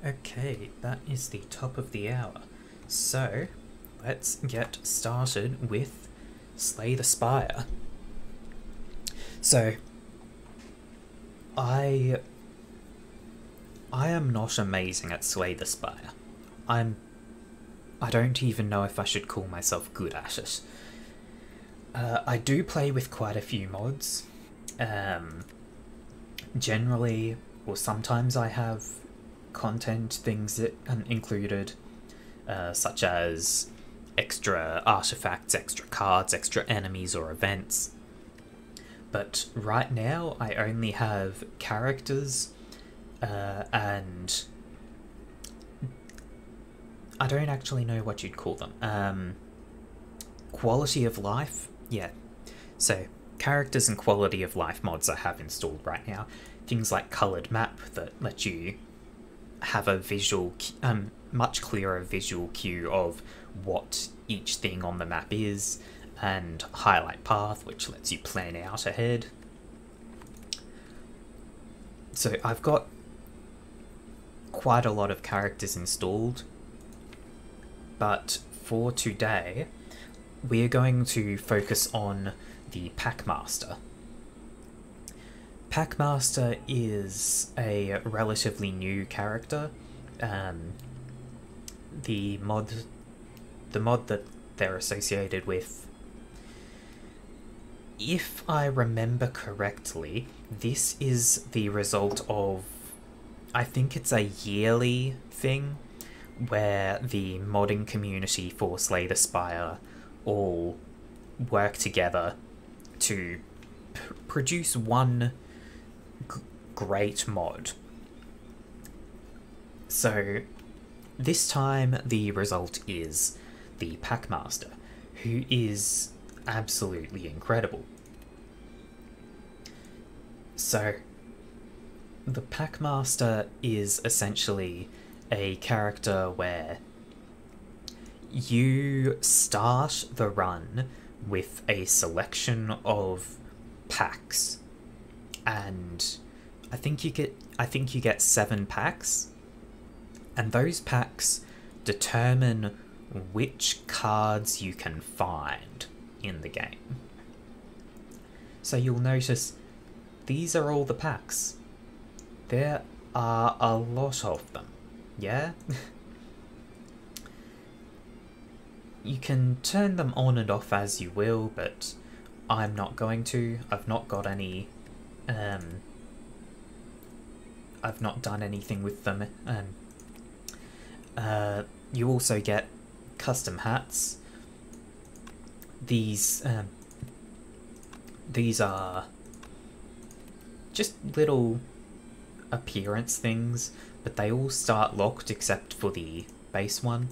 Okay, that is the top of the hour. So, let's get started with Slay the Spire. So, I am not amazing at Slay the Spire. I don't even know if I should call myself good at it. I do play with quite a few mods. Generally, or sometimes I have content things that included, such as extra artifacts, extra cards, extra enemies or events. But right now I only have characters, and I don't actually know what you'd call them. Quality of life? Yeah. So, characters and quality of life mods I have installed right now. Things like coloured map that let you have a visual, much clearer visual cue of what each thing on the map is, and highlight path, which lets you plan out ahead. So I've got quite a lot of characters installed, but for today we're going to focus on the Packmaster. Packmaster is a relatively new character. The mod that they're associated with, if I remember correctly, this is the result of, I think it's a yearly thing, where the modding community for Slay the Spire all work together to produce one great mod. So this time the result is the Packmaster, who is absolutely incredible. So the Packmaster is essentially a character where you start the run with a selection of packs, and I think you get 7 packs, and those packs determine which cards you can find in the game. So you'll notice these are all the packs. There are a lot of them, yeah? You can turn them on and off as you will, but I'm not going to. I've not got any, I've not done anything with them. You also get custom hats. These are just little appearance things, but they all start locked except for the base one.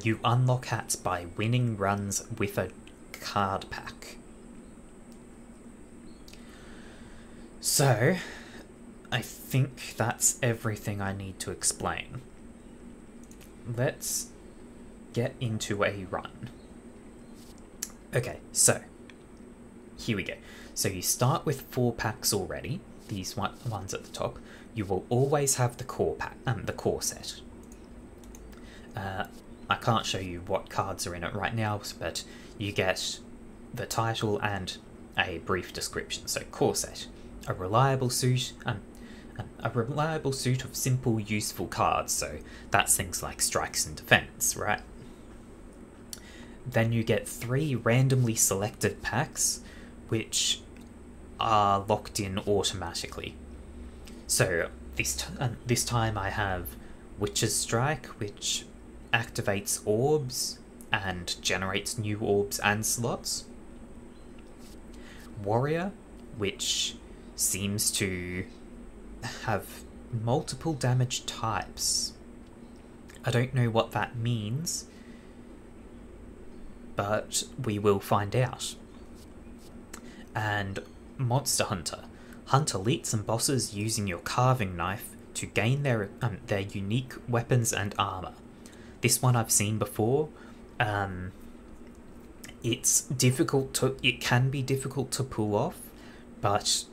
You unlock hats by winning runs with a card pack. So, I think that's everything I need to explain. Let's get into a run. Okay, so here we go. So you start with 4 packs already, these ones at the top. You will always have the core pack, the core set. I can't show you what cards are in it right now, but you get the title and a brief description. So core set, a reliable suit of simple, useful cards. So that's things like strikes and defense, right? Then you get 3 randomly selected packs, which are locked in automatically. So this time I have Witch's Strike, which activates orbs and generates new orbs and slots. Warrior, which seems to have multiple damage types. I don't know what that means, but we will find out. And Monster Hunter. Hunt elites and bosses using your carving knife to gain their unique weapons and armor. This one I've seen before. It can be difficult to pull off, but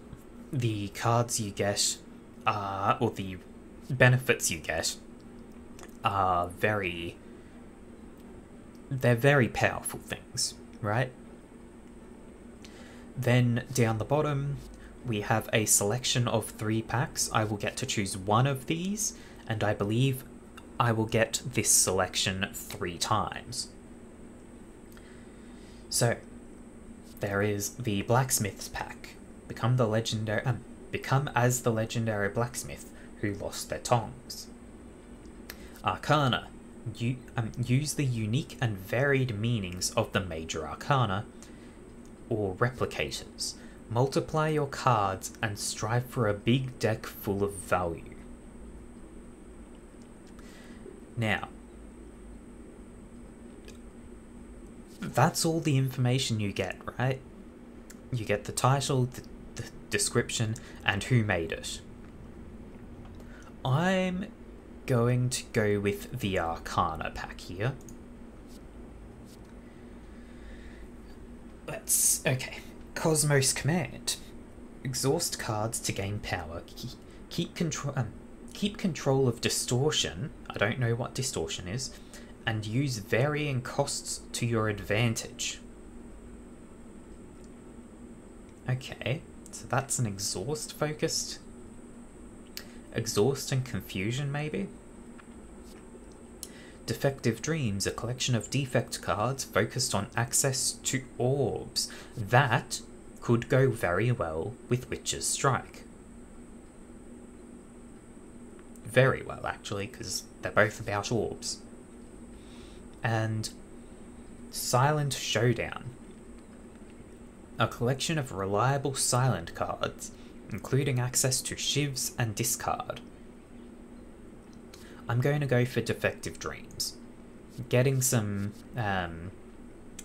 the cards you get are, or the benefits you get are they're very powerful things, right? Then down the bottom, we have a selection of 3 packs. I will get to choose one of these, and I believe I will get this selection 3 times. So, there is the Blacksmith's pack. Become as the legendary blacksmith who lost their tongs. Arcana. Use the unique and varied meanings of the major arcana, or replicators. Multiply your cards and strive for a big deck full of value. Now, that's all the information you get, right? You get the title, the description, and who made it. I'm going to go with the Arcana pack here. Okay. Cosmos Command. Exhaust cards to gain power. Keep control of distortion. I don't know what distortion is. And use varying costs to your advantage. Okay, so that's an exhaust focused. Exhaust and confusion, maybe? Defective Dreams, a collection of defect cards focused on access to orbs. That could go very well with Witch's Strike. Very well, actually, because they're both about orbs. And Silent Showdown, a collection of reliable silent cards, including access to shivs and discard. I'm going to go for Defective Dreams. Getting some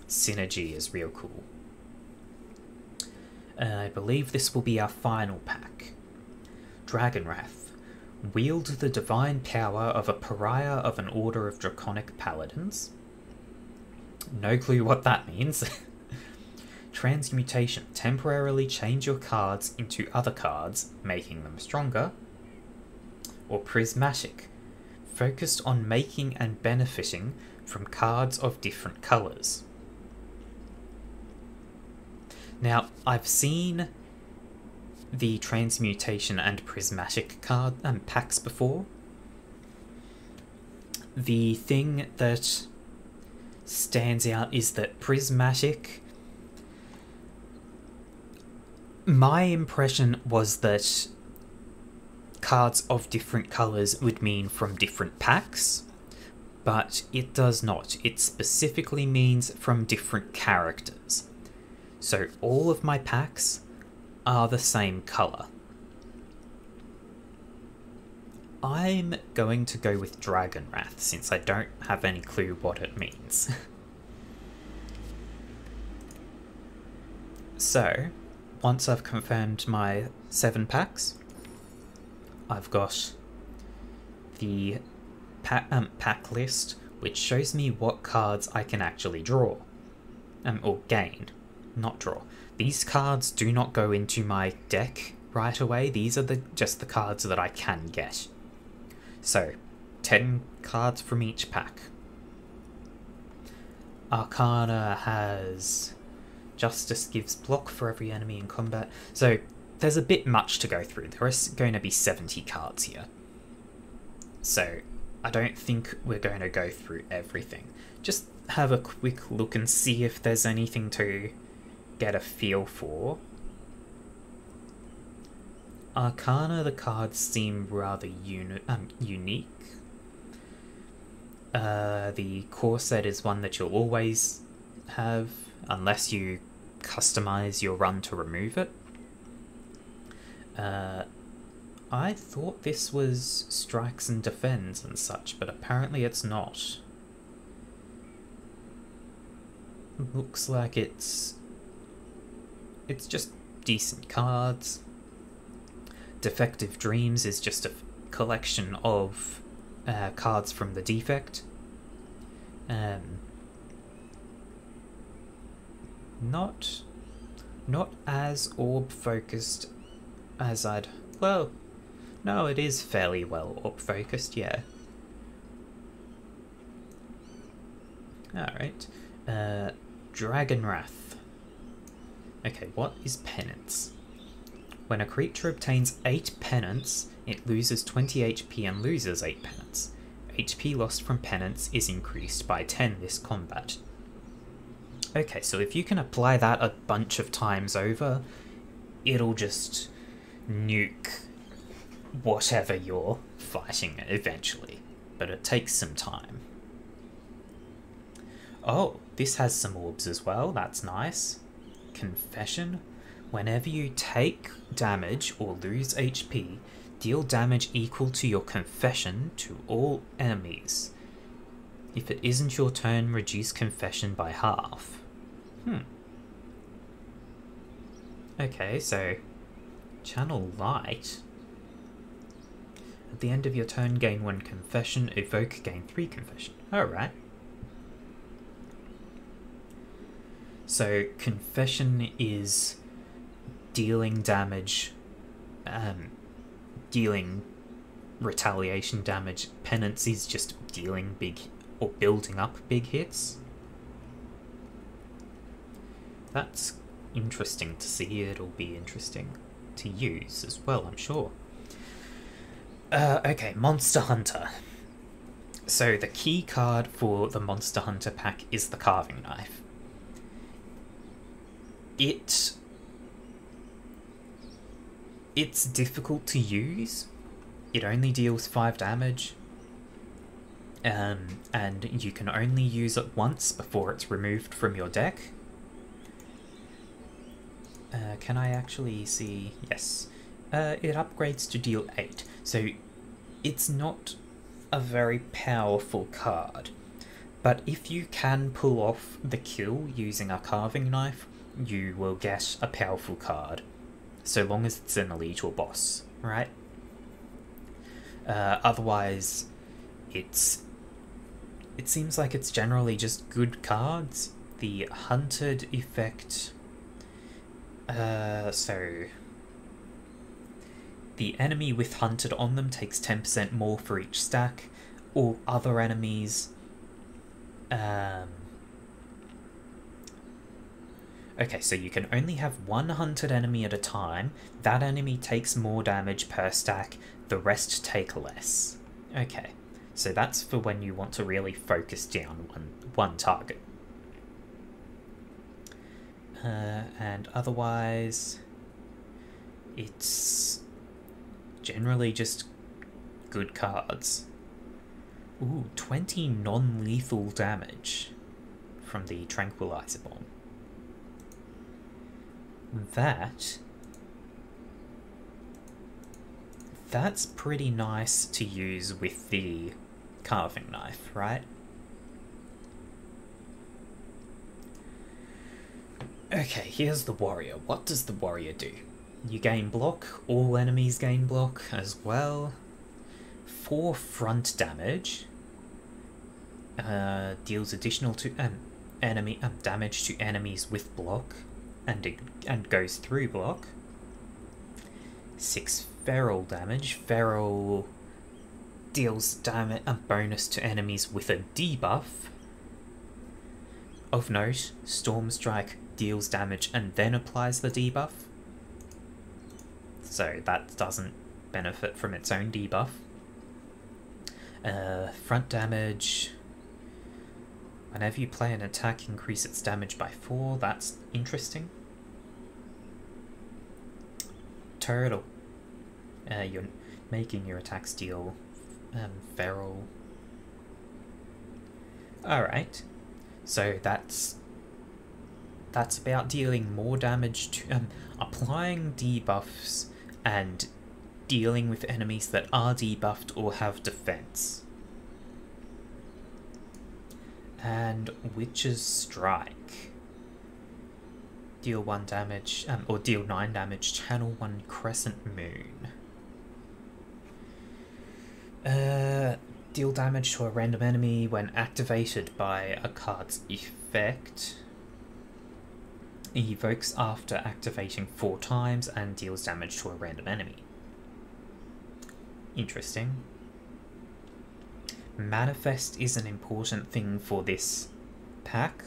synergy is real cool. I believe this will be our final pack. Dragonwrath. Wield the divine power of a pariah of an order of draconic paladins. No clue what that means. Transmutation. Temporarily change your cards into other cards, making them stronger. Or Prismatic. Focused on making and benefiting from cards of different colours. Now, I've seen the Transmutation and Prismatic card packs before. The thing that stands out is that Prismatic... My impression was that cards of different colours would mean from different packs, but it does not. It specifically means from different characters. So all of my packs are the same colour. I'm going to go with Dragonwrath since I don't have any clue what it means. So, once I've confirmed my 7 packs, I've got the pack list, which shows me what cards I can actually draw. Or gain, not draw. These cards do not go into my deck right away. These are just the cards that I can get. So, 10 cards from each pack. Arcana has... Justice gives block for every enemy in combat. So, there's a bit much to go through. There is going to be 70 cards here. So, I don't think we're going to go through everything. Just have a quick look and see if there's anything to get a feel for. Arcana, the cards seem rather unique. The core set is one that you'll always have, unless you customize your run to remove it. I thought this was strikes and defends and such, but apparently it's not. Looks like it's just decent cards. Defective Dreams is just a collection of cards from the defect. Not as orb focused as I'd... Well, No, it is fairly well orc focused, yeah. Alright. Dragon Wrath. Okay, what is Penance? When a creature obtains 8 penance, it loses 20 HP and loses 8 penance. HP lost from penance is increased by 10 this combat. Okay, so if you can apply that a bunch of times over, it'll just nuke whatever you're fighting eventually. But it takes some time. Oh, this has some orbs as well, that's nice. Confession. Whenever you take damage or lose HP, deal damage equal to your confession to all enemies. If it isn't your turn, reduce confession by half. Okay, so channel light. At the end of your turn, gain 1 confession, evoke, gain 3 confession. Alright. So confession is dealing damage, dealing retaliation damage. Penance is just dealing big or building up big hits. That's interesting to see. It'll be interesting to use as well, I'm sure. Okay, Monster Hunter. So the key card for the Monster Hunter pack is the Carving Knife. It's difficult to use. It only deals 5 damage. And you can only use it once before it's removed from your deck. Can I actually see? Yes. It upgrades to deal 8. So it's not a very powerful card. But if you can pull off the kill using a Carving Knife, you will get a powerful card. So long as it's an elite or boss, right? Otherwise, it seems like it's generally just good cards. The Hunted effect... so... The enemy with Hunted on them takes 10% more for each stack. All other enemies... Okay, so you can only have 1 hunted enemy at a time. That enemy takes more damage per stack. The rest take less. Okay, so that's for when you want to really focus down one target. And otherwise, it's generally just good cards. Ooh, 20 non-lethal damage from the Tranquilizer Bomb. That's pretty nice to use with the Carving Knife, right? Okay, here's the Warrior. What does the Warrior do? You gain block, all enemies gain block as well. 4 front damage. Deals additional to enemy damage to enemies with block. And goes through block. 6 feral damage. Feral deals damage bonus to enemies with a debuff. Of note, Storm Strike deals damage and then applies the debuff. So that doesn't benefit from its own debuff. Front damage. Whenever you play an attack, increase its damage by 4. That's interesting. Turtle. You're making your attacks deal feral. Alright. So that's about dealing more damage to applying debuffs and dealing with enemies that are debuffed or have defense. And Witch's Strike. Deal 1 damage, or deal 9 damage, channel 1 Crescent Moon. Deal damage to a random enemy when activated by a card's effect. Evokes after activating 4 times and deals damage to a random enemy. Interesting. Manifest is an important thing for this pack,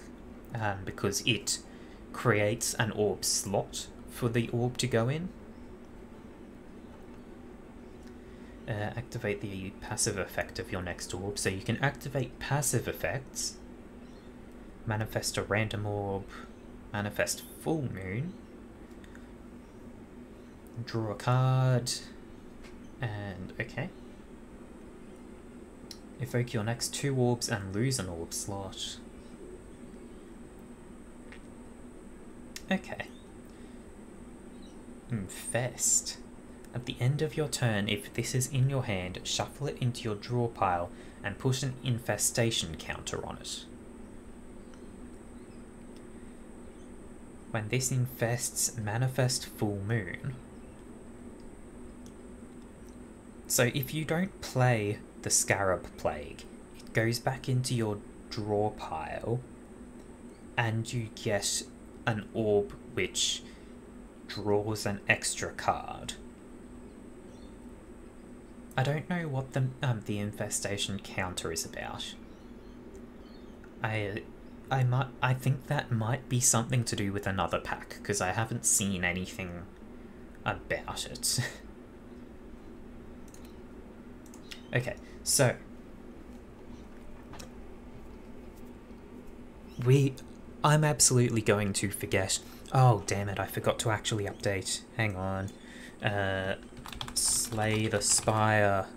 because it creates an orb slot for the orb to go in. Activate the passive effect of your next orb. So you can activate passive effects. Manifest a random orb. Manifest full moon. Draw a card. And okay. Evoke your next 2 orbs and lose an orb slot. Okay. Infest. At the end of your turn, if this is in your hand, shuffle it into your draw pile and put an infestation counter on it. When this infests, manifest full moon. So if you don't play the Scarab Plague, it goes back into your draw pile and you get an orb which draws an extra card. I don't know what the infestation counter is about. I think that might be something to do with another pack, because I haven't seen anything about it. Okay, so I'm absolutely going to forget. Oh damn it, I forgot to actually update. Hang on. Slay the Spire.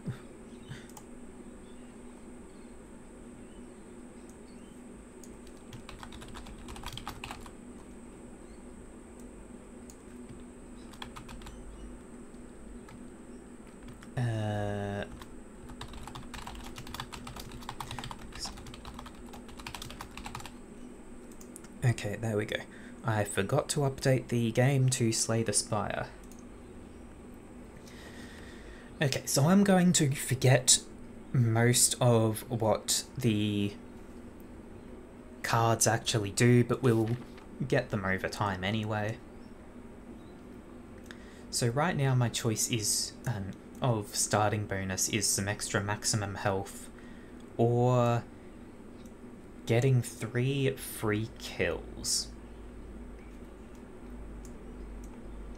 Okay, there we go. I forgot to update the game to Slay the Spire. Okay, so I'm going to forget most of what the cards actually do, but we'll get them over time anyway. So right now my choice is of starting bonus is some extra maximum health, or getting 3 free kills.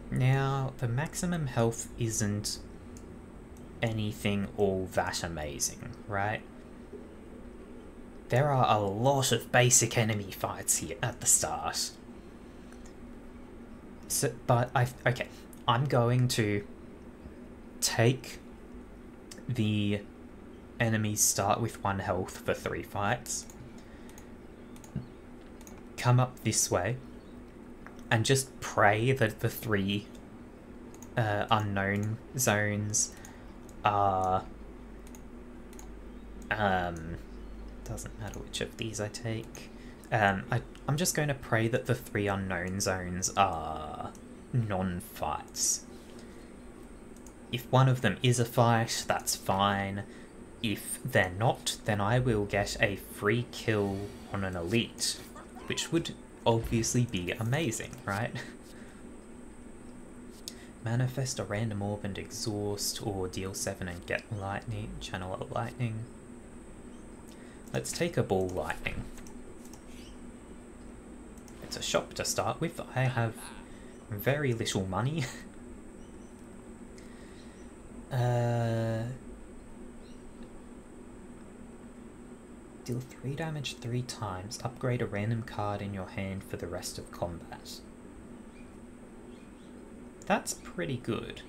Now, the maximum health isn't anything all that amazing, right? There are a lot of basic enemy fights here at the start. So, but okay, I'm going to take the enemies start with 1 health for 3 fights, come up this way, and just pray that the 3 unknown zones are... doesn't matter which of these I take. I'm just going to pray that the 3 unknown zones are non-fights. If one of them is a fight, that's fine. If they're not, then I will get a free kill on an elite, which would obviously be amazing, right? Manifest a random orb and exhaust, or deal 7 and get lightning, channel a lightning. Let's take a ball lightning. It's a shop to start with. I have very little money. Deal 3 damage 3 times. Upgrade a random card in your hand for the rest of combat. That's pretty good.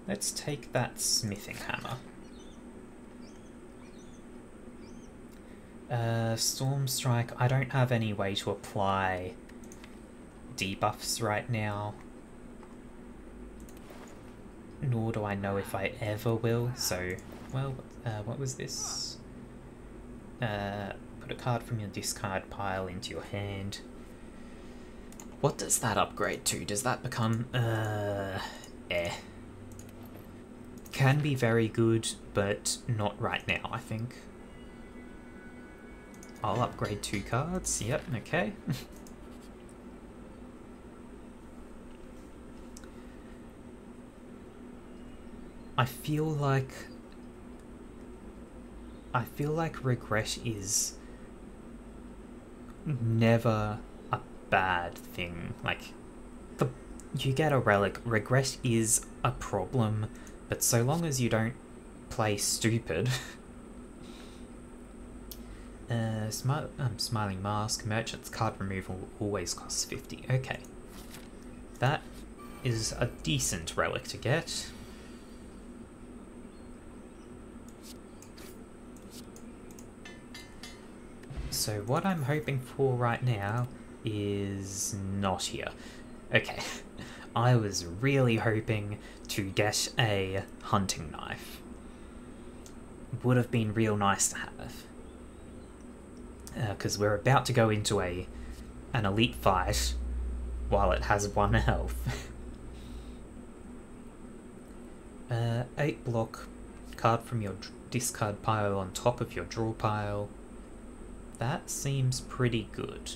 Let's take that smithing hammer. Storm Strike. I don't have any way to apply debuffs right now. Nor do I know if I ever will, so... Well, what was this? Put a card from your discard pile into your hand. What does that upgrade to? Does that become... Can be very good, but not right now, I think. I'll upgrade 2 cards. Yep, okay. I feel like regret is never a bad thing. Like, you get a relic, regret is a problem, but so long as you don't play stupid. Smiling mask, merchant's card removal always costs 50. Okay. That is a decent relic to get. So what I'm hoping for right now is not here. Okay, I was really hoping to get a hunting knife. Would have been real nice to have. Because we're about to go into an elite fight while it has 1 health. 8 block, card from your discard pile on top of your draw pile. That seems pretty good.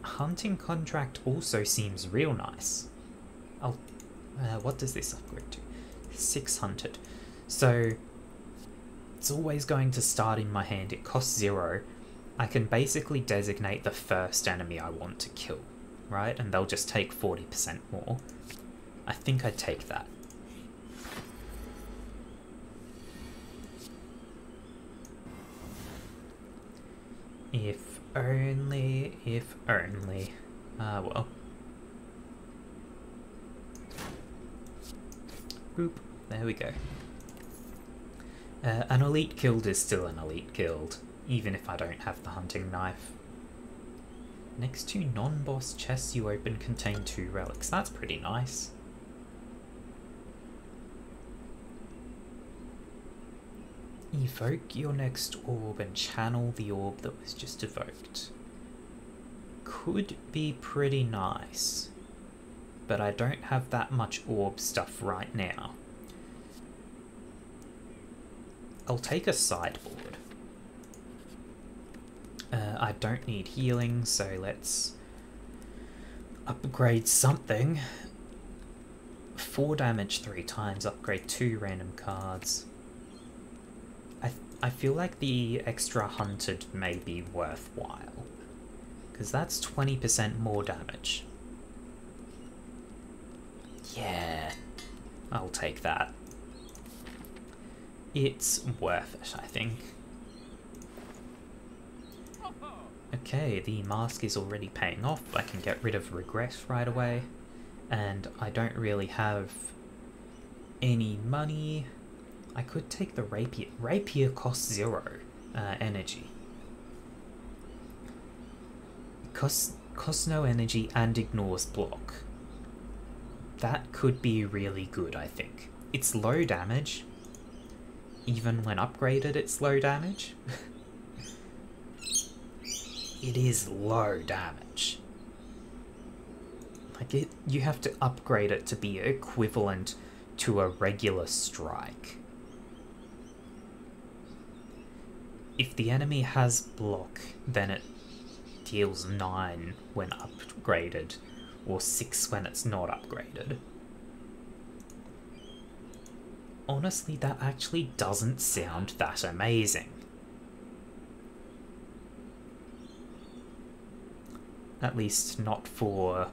Hunting contract also seems real nice. What does this upgrade to? 600. So it's always going to start in my hand. It costs 0. I can basically designate the first enemy I want to kill, right? And they'll just take 40% more. I think I'd take that. If only, if only. Well. Boop. There we go. An elite killed is still an elite killed, even if I don't have the hunting knife. Next 2 non-boss chests you open contain 2 relics. That's pretty nice. Evoke your next orb and channel the orb that was just evoked. Could be pretty nice, but I don't have that much orb stuff right now. I'll take a sideboard. I don't need healing, so let's upgrade something. 4 damage 3 times, upgrade 2 random cards. I feel like the extra hunted may be worthwhile, because that's 20% more damage. Yeah, I'll take that. It's worth it, I think. Okay, the mask is already paying off. I can get rid of regret right away, and I don't really have any money. I could take the rapier. Rapier costs 0 energy. Costs no energy and ignores block. That could be really good, I think. It's low damage. Even when upgraded, it's low damage. It is low damage. Like, you have to upgrade it to be equivalent to a regular strike. If the enemy has block, then it deals 9 when upgraded, or 6 when it's not upgraded. Honestly, that actually doesn't sound that amazing. At least not for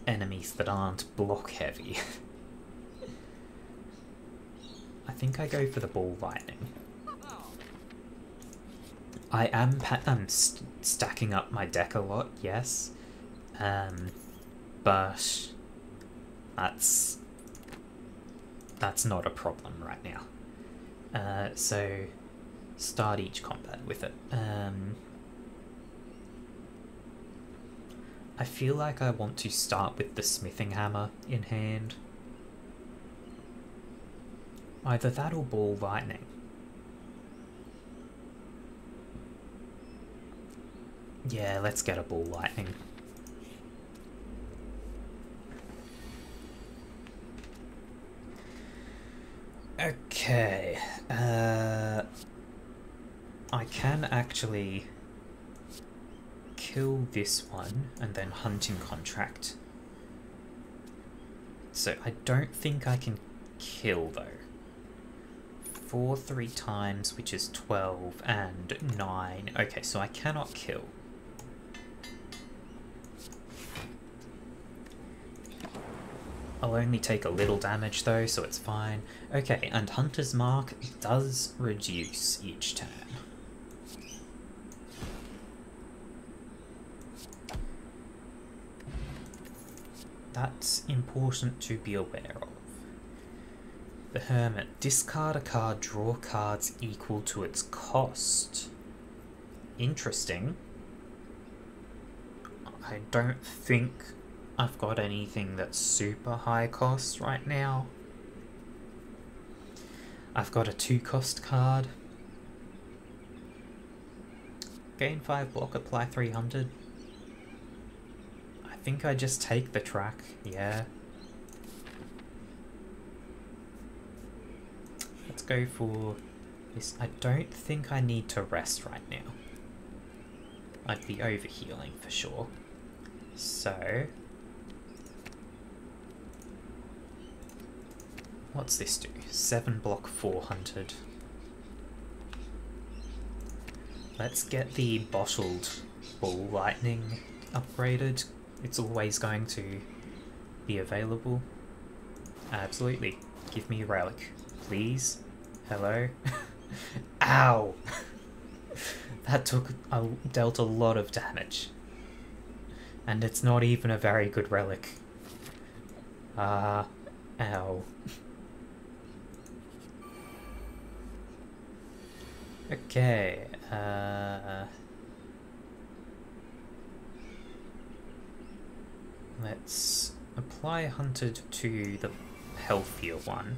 enemies that aren't block heavy. I think I go for the ball lightning. I am stacking up my deck a lot, yes, but that's not a problem right now. So start each combat with it. I feel like I want to start with the smithing hammer in hand. Either that or ball lightning. Yeah, let's get a ball lightning. Okay, I can actually kill this one and then hunting contract So I don't think I can kill though. 4 3 times, which is 12, and 9. Okay, so I cannot kill. I'll only take a little damage though, so it's fine. Okay, and Hunter's Mark does reduce each turn. That's important to be aware of. The Hermit. Discard a card, draw cards equal to its cost. Interesting. I don't think I've got anything that's super high cost right now. I've got a 2-cost card. Gain 5 block, apply 300. I think I just take the track, yeah. Let's go for this. I don't think I need to rest right now. I'd be overhealing for sure. So, what's this do? 7 block 400. Let's get the bottled ball lightning upgraded. It's always going to be available. Absolutely. Give me a relic, please. Hello? Ow! That dealt a lot of damage. And it's not even a very good relic. Ow. Okay, let's apply Hunted to the healthier one.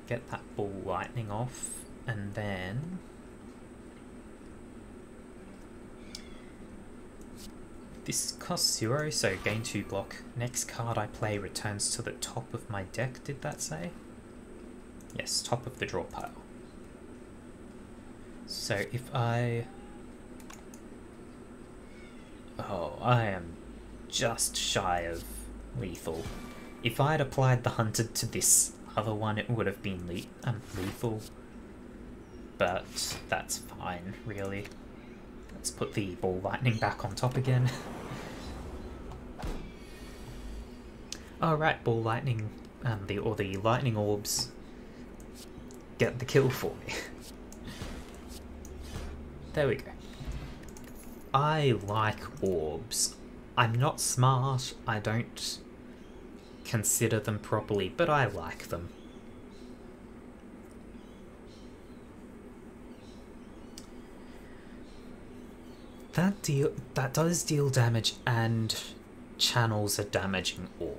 Get that ball lightning off, and then this costs 0, so gain 2 block. Next card I play returns to the top of my deck, did that say? Yes, top of the draw pile. So if I... Oh, I am just shy of lethal. If I had applied the Hunted to this other one, it would have been lethal. But that's fine, really. Let's put the ball lightning back on top again. Alright, ball lightning, the lightning orbs get the kill for me. There we go. I like orbs. I'm not smart, I don't consider them properly, but I like them. That does deal damage and channels a damaging orb.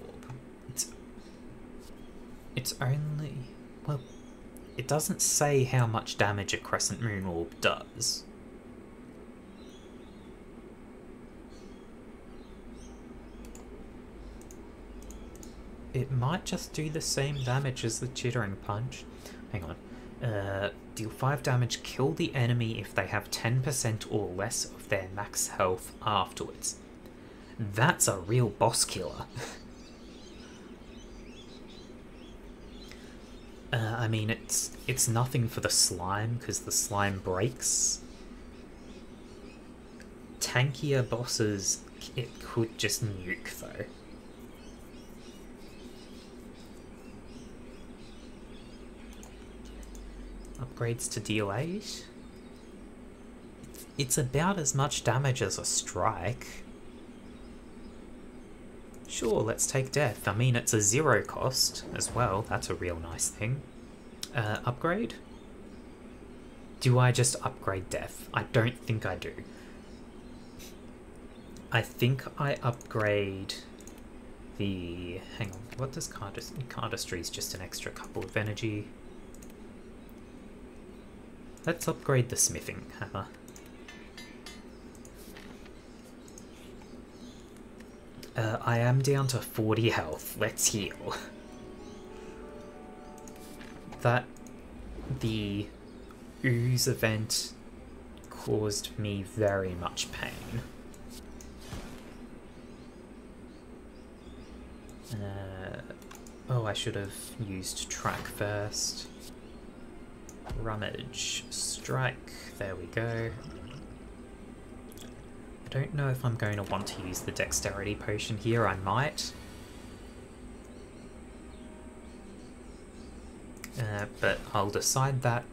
It's only... well, it doesn't say how much damage a Crescent Moon Orb does. It might just do the same damage as the Chittering Punch. Hang on. Deal 5 damage, kill the enemy if they have 10% or less of their max health afterwards. That's a real boss killer. I mean, it's nothing for the slime, because the slime breaks. Tankier bosses, it could just nuke, though. Upgrades to deal 8. It's about as much damage as a strike. Sure, let's take death. I mean, it's a 0 cost as well. That's a real nice thing. Upgrade? Do I just upgrade death? I don't think I do. I think I upgrade the... hang on, what does Cardistry is just an extra couple of energy. Let's upgrade the Smithing Hammer. I am down to 40 health. Let's heal. The ooze event caused me very much pain. Oh, I should have used track first. Rummage, strike, there we go. I don't know if I'm going to want to use the dexterity potion here, I might. But I'll decide that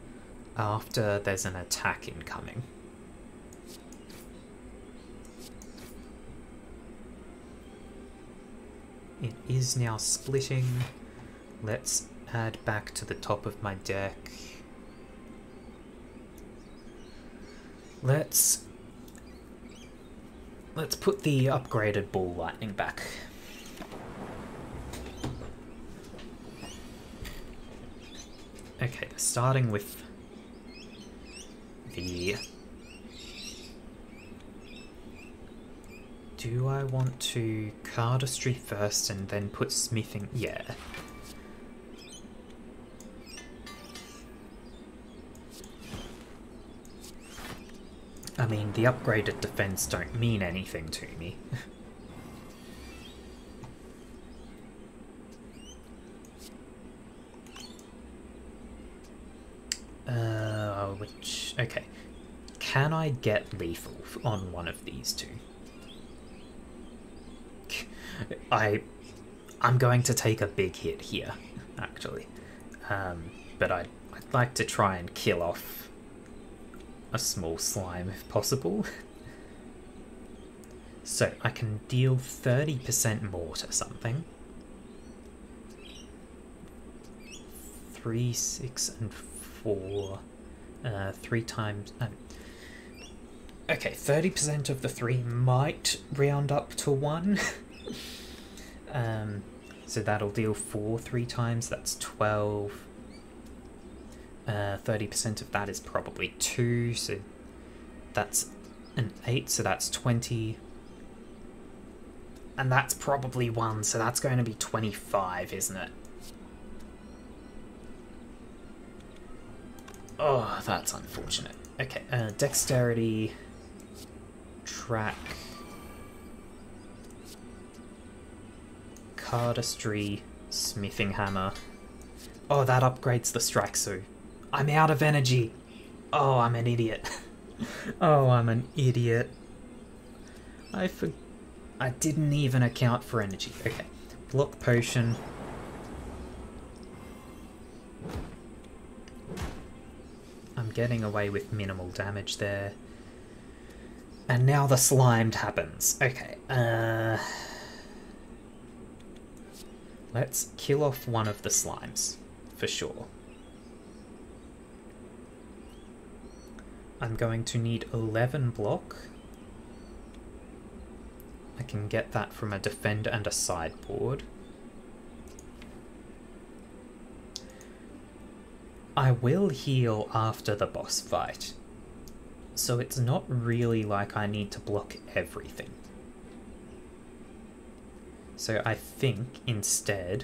after there's an attack incoming. It is now splitting. Let's add back to the top of my deck. Let's put the upgraded ball lightning back. Okay, starting with the... Do I want to cardistry first and then put smithing? Yeah. I mean, the upgraded defense don't mean anything to me. Okay. Can I get lethal on one of these two? I'm going to take a big hit here, actually. But I'd like to try and kill off a small slime if possible. So I can deal 30% more to something. 3, 6, and 4. 3 times... okay, 30% of the 3 might round up to 1. So that'll deal 4 3 times, that's 12. 30% of that is probably 2, so that's an 8, so that's 20. And that's probably 1, so that's going to be 25, isn't it? Oh, that's unfortunate. Okay, dexterity, track, cardistry, smithing hammer. Oh, that upgrades the strike, so I'm out of energy. Oh, I'm an idiot. Oh, I'm an idiot. I didn't even account for energy. Okay, block potion. I'm getting away with minimal damage there. And now the slimed happens. Okay, let's kill off one of the slimes, for sure. I'm going to need 11 block. I can get that from a defend and a sideboard. I will heal after the boss fight, so it's not really like I need to block everything. So I think instead,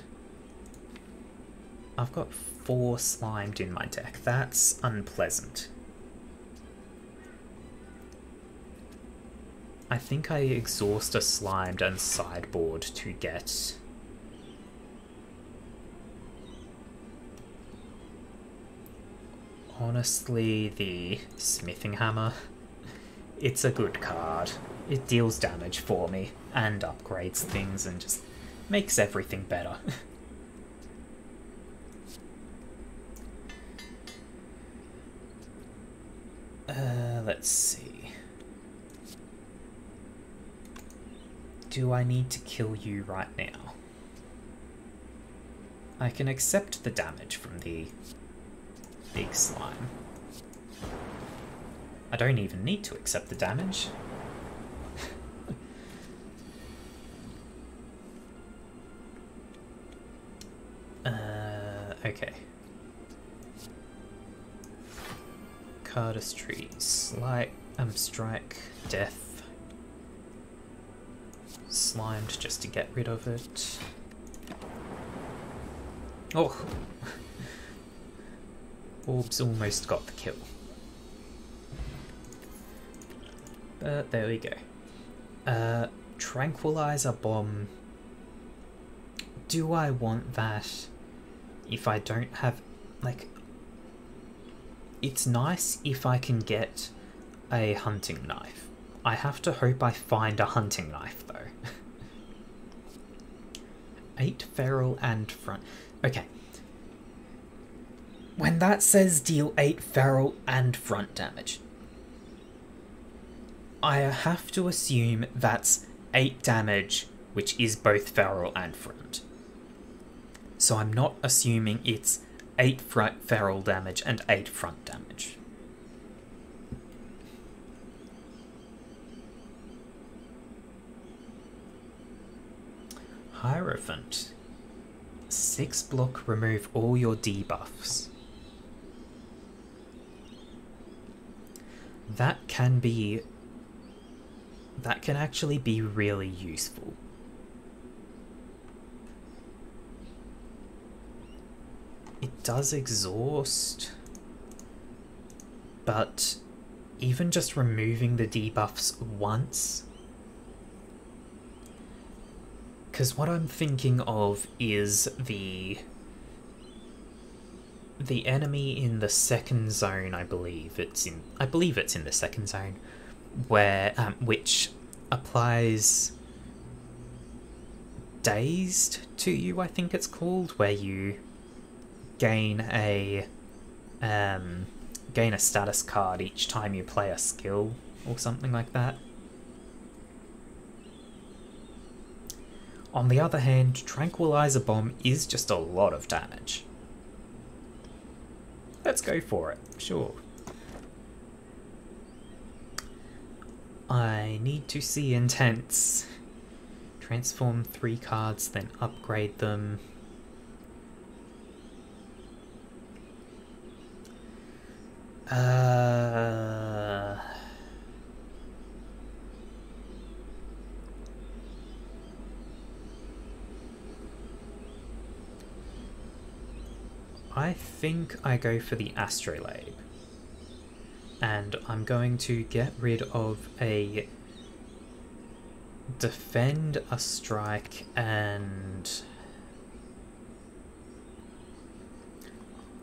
I've got 4 slimed in my deck. That's unpleasant. I think I exhaust a slimed and sideboard to get... Honestly, the smithing hammer, it's a good card. It deals damage for me and upgrades things and just makes everything better. Let's see. Do I need to kill you right now? I can accept the damage from the big slime. I don't even need to accept the damage. Okay. Cardistry, strike, death. Slimed just to get rid of it. Oh! Orbs almost got the kill. But there we go. Tranquilizer bomb do I want that if I don't have, like, it's nice if I can get a hunting knife. I have to hope I find a hunting knife though. 8 feral and front. Okay. When that says deal 8 feral and front damage, I have to assume that's 8 damage, which is both feral and front. So I'm not assuming it's 8 feral damage and 8 front damage. Hierophant. 6 block, remove all your debuffs. That can actually be really useful. It does exhaust, but even just removing the debuffs once, because what I'm thinking of is the enemy in the second zone. I believe it's in the second zone, where which applies dazed to you, I think it's called, where you gain a status card each time you play a skill or something like that. On the other hand, Tranquilizer Bomb is just a lot of damage. Let's go for it, sure. I need to see Intense. Transform 3 cards, then upgrade them. I think I go for the Astrolabe. And I'm going to get rid of a defend, a strike, and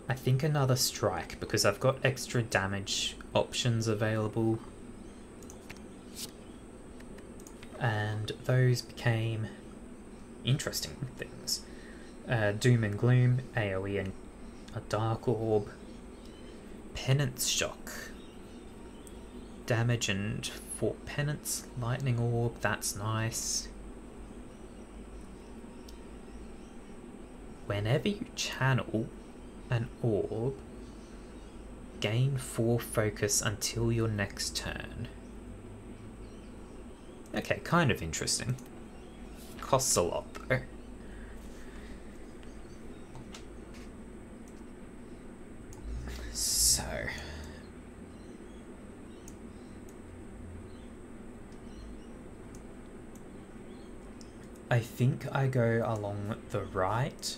I think another strike, because I've got extra damage options available. And those became interesting things. Doom and Gloom, AoE and a Dark Orb, Penance Shock, damage and 4 penance, Lightning Orb, that's nice. Whenever you channel an orb, gain 4 focus until your next turn. Okay, kind of interesting. Costs a lot though. So I think I go along the right,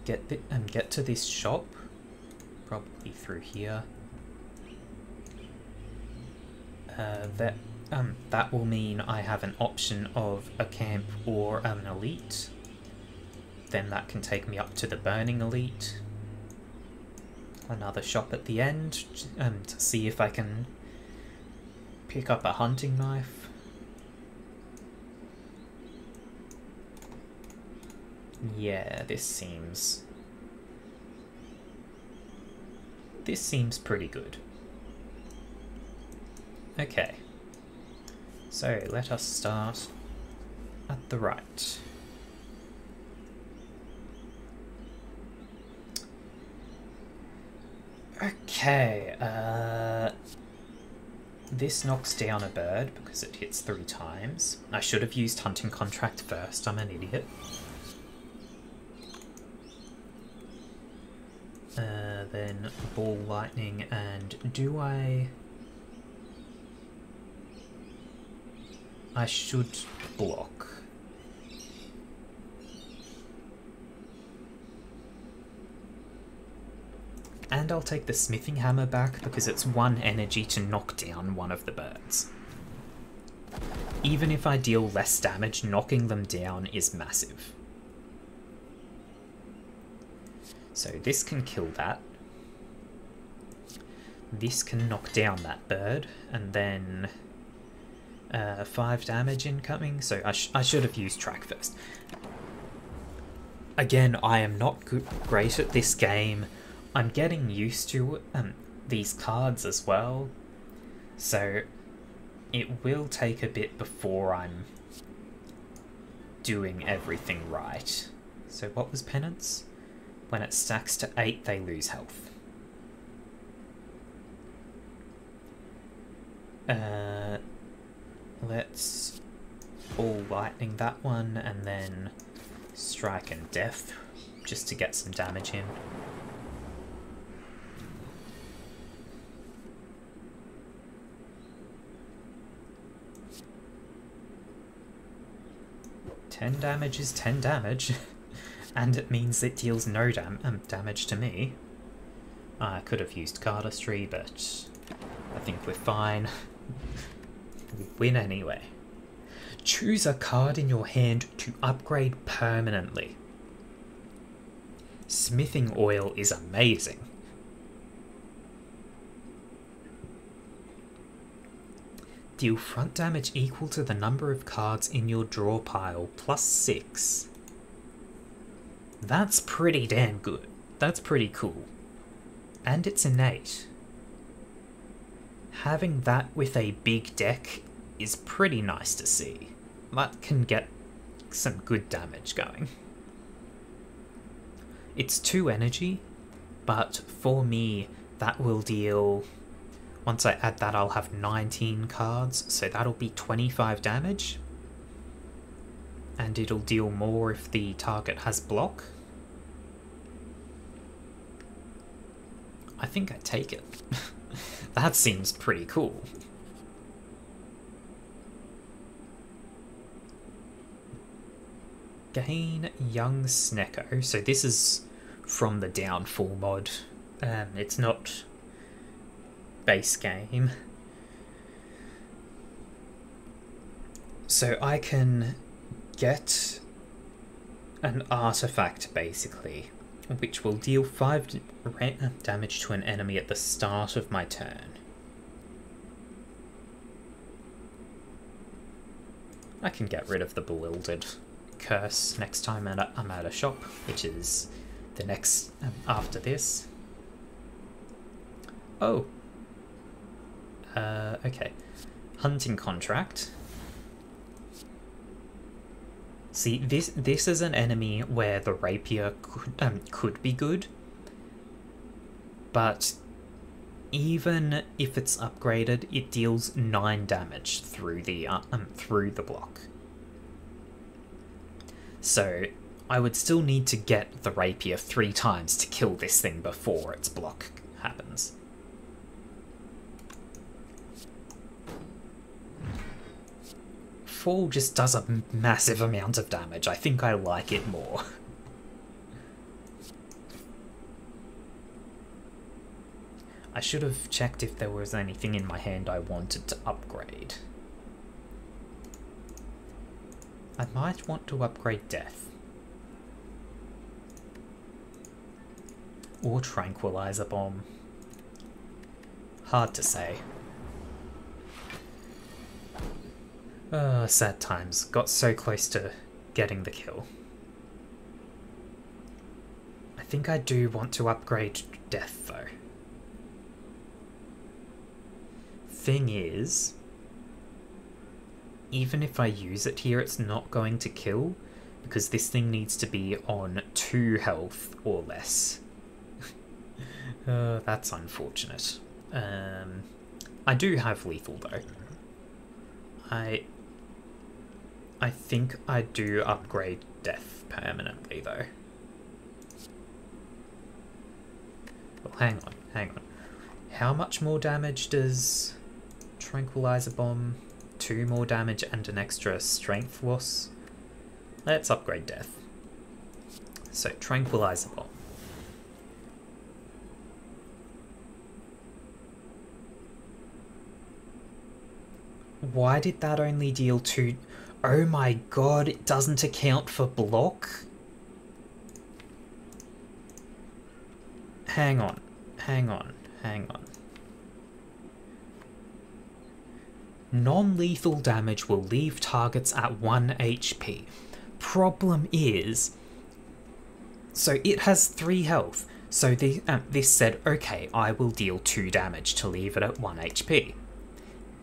get to this shop, probably through here. That will mean I have an option of a camp or an elite. Then that can take me up to the Burning Elite. Another shop at the end to see if I can pick up a hunting knife. Yeah, this seems pretty good. Okay, so let us start at the right. Okay, this knocks down a bird because it hits 3 times. I should have used Hunting Contract first, I'm an idiot. Then Ball Lightning, and do I should block. And I'll take the Smithing Hammer back because it's 1 energy to knock down one of the birds. Even if I deal less damage, knocking them down is massive. So this can kill that. This can knock down that bird, and then 5 damage incoming, so I should have used track first. Again, I am not great at this game. I'm getting used to these cards as well, so it will take a bit before I'm doing everything right. So what was Penance? When it stacks to 8, they lose health. Let's all lightning that one, and then strike and death, just to get some damage in. "10 damage is 10 damage, and it means it deals no damage to me." I could have used cardistry, but I think we're fine. We win anyway. Choose a card in your hand to upgrade permanently. Smithing oil is amazing. Deal front damage equal to the number of cards in your draw pile plus 6. That's pretty damn good. That's pretty cool. And it's innate. Having that with a big deck is pretty nice to see. That can get some good damage going. It's 2 energy, but for me that will deal... Once I add that, I'll have 19 cards, so that'll be 25 damage. And it'll deal more if the target has block. I think I take it. That seems pretty cool. Gain Young Snecko. So this is from the Downfall mod. It's not base game. So I can get an artifact, basically, which will deal 5 damage to an enemy at the start of my turn. I can get rid of the Bewildered Curse next time I'm at a shop, which is the next after this. Oh. Okay. Hunting Contract. See, this is an enemy where the rapier could be good, but even if it's upgraded, it deals 9 damage through the block. So I would still need to get the rapier 3 times to kill this thing before its block happens. Fall just does a massive amount of damage. I think I like it more. I should have checked if there was anything in my hand I wanted to upgrade. I might want to upgrade Death. Or Tranquilizer Bomb. Hard to say. Sad times. Got so close to getting the kill. I think I do want to upgrade Death, though. Thing is, even if I use it here, it's not going to kill, because this thing needs to be on 2 health or less. That's unfortunate. I do have lethal, though. I think I do upgrade Death permanently, though. Well, hang on. How much more damage does Tranquilizer Bomb? 2 more damage and an extra strength loss. Let's upgrade Death. So, Tranquilizer Bomb. Why did that only deal 2? Oh my god, it doesn't account for block? hang on, hang on, hang on. Non-lethal damage will leave targets at 1 HP. Problem is, so it has 3 health. So this said, okay, I will deal 2 damage to leave it at 1 HP.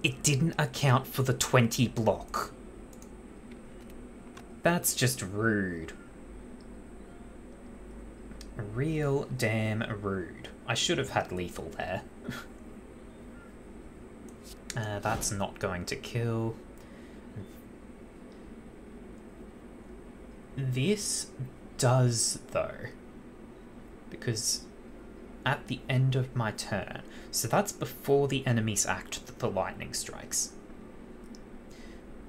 It didn't account for the 20 block. That's just rude. Real damn rude. I should have had lethal there. That's not going to kill. This does, though, because at the end of my turn, so that's before the enemies act the lightning strikes.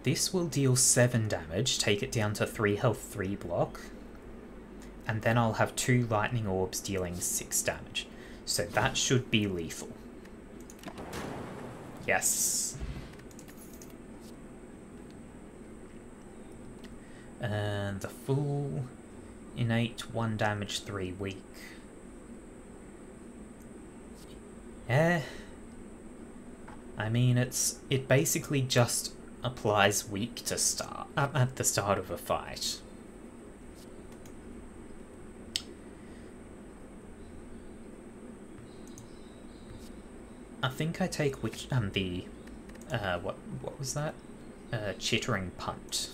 This will deal 7 damage, take it down to 3 health, 3 block, and then I'll have 2 lightning orbs dealing 6 damage. So that should be lethal. Yes. And the full innate 1 damage, 3 weak. Yeah. I mean, it basically just applies weak to start at the start of a fight. I think I take what was that? Chittering punt.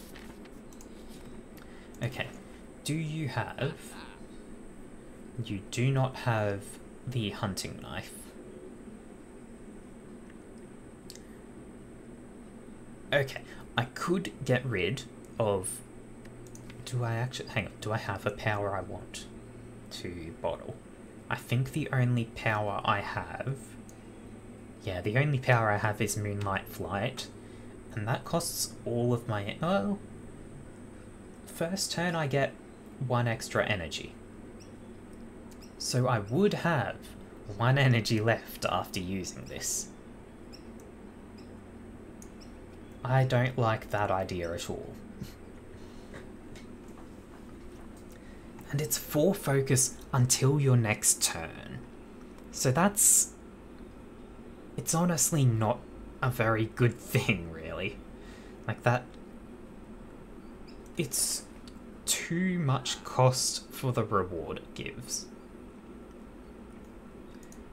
Okay. Do you have... You do not have the hunting knife. Okay, I could get rid of... Do I actually... Hang on, do I have a power I want to bottle? I think the only power I have... Yeah, the only power I have is Moonlight Flight, and that costs all of my... Oh, first turn I get 1 extra energy. So I would have 1 energy left after using this. I don't like that idea at all. And it's 4 focus until your next turn. So that's... It's honestly not a very good thing, really. Like that... It's too much cost for the reward it gives.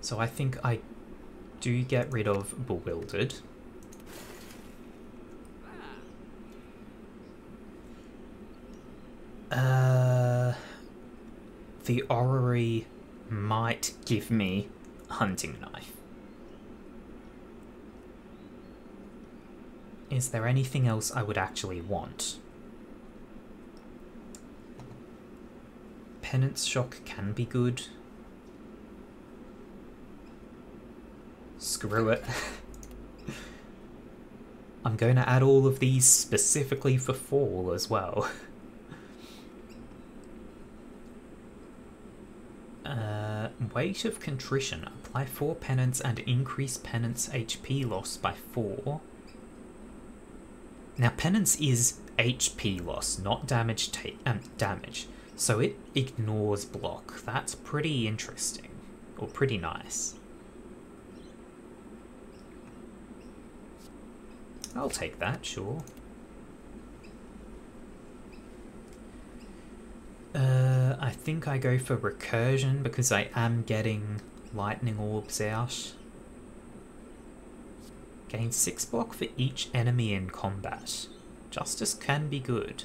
So I think I do get rid of Bewildered. The Orrery might give me a hunting knife. Is there anything else I would actually want? Penance Shock can be good. Screw it. I'm going to add all of these specifically for fall as well. Weight of Contrition. Apply 4 penance and increase penance HP loss by 4. Now, penance is HP loss, not damage. Damage, so it ignores block. That's pretty interesting, or pretty nice. I'll take that, sure. I think I go for Recursion because I am getting lightning orbs out. Gain 6 block for each enemy in combat. Justice can be good.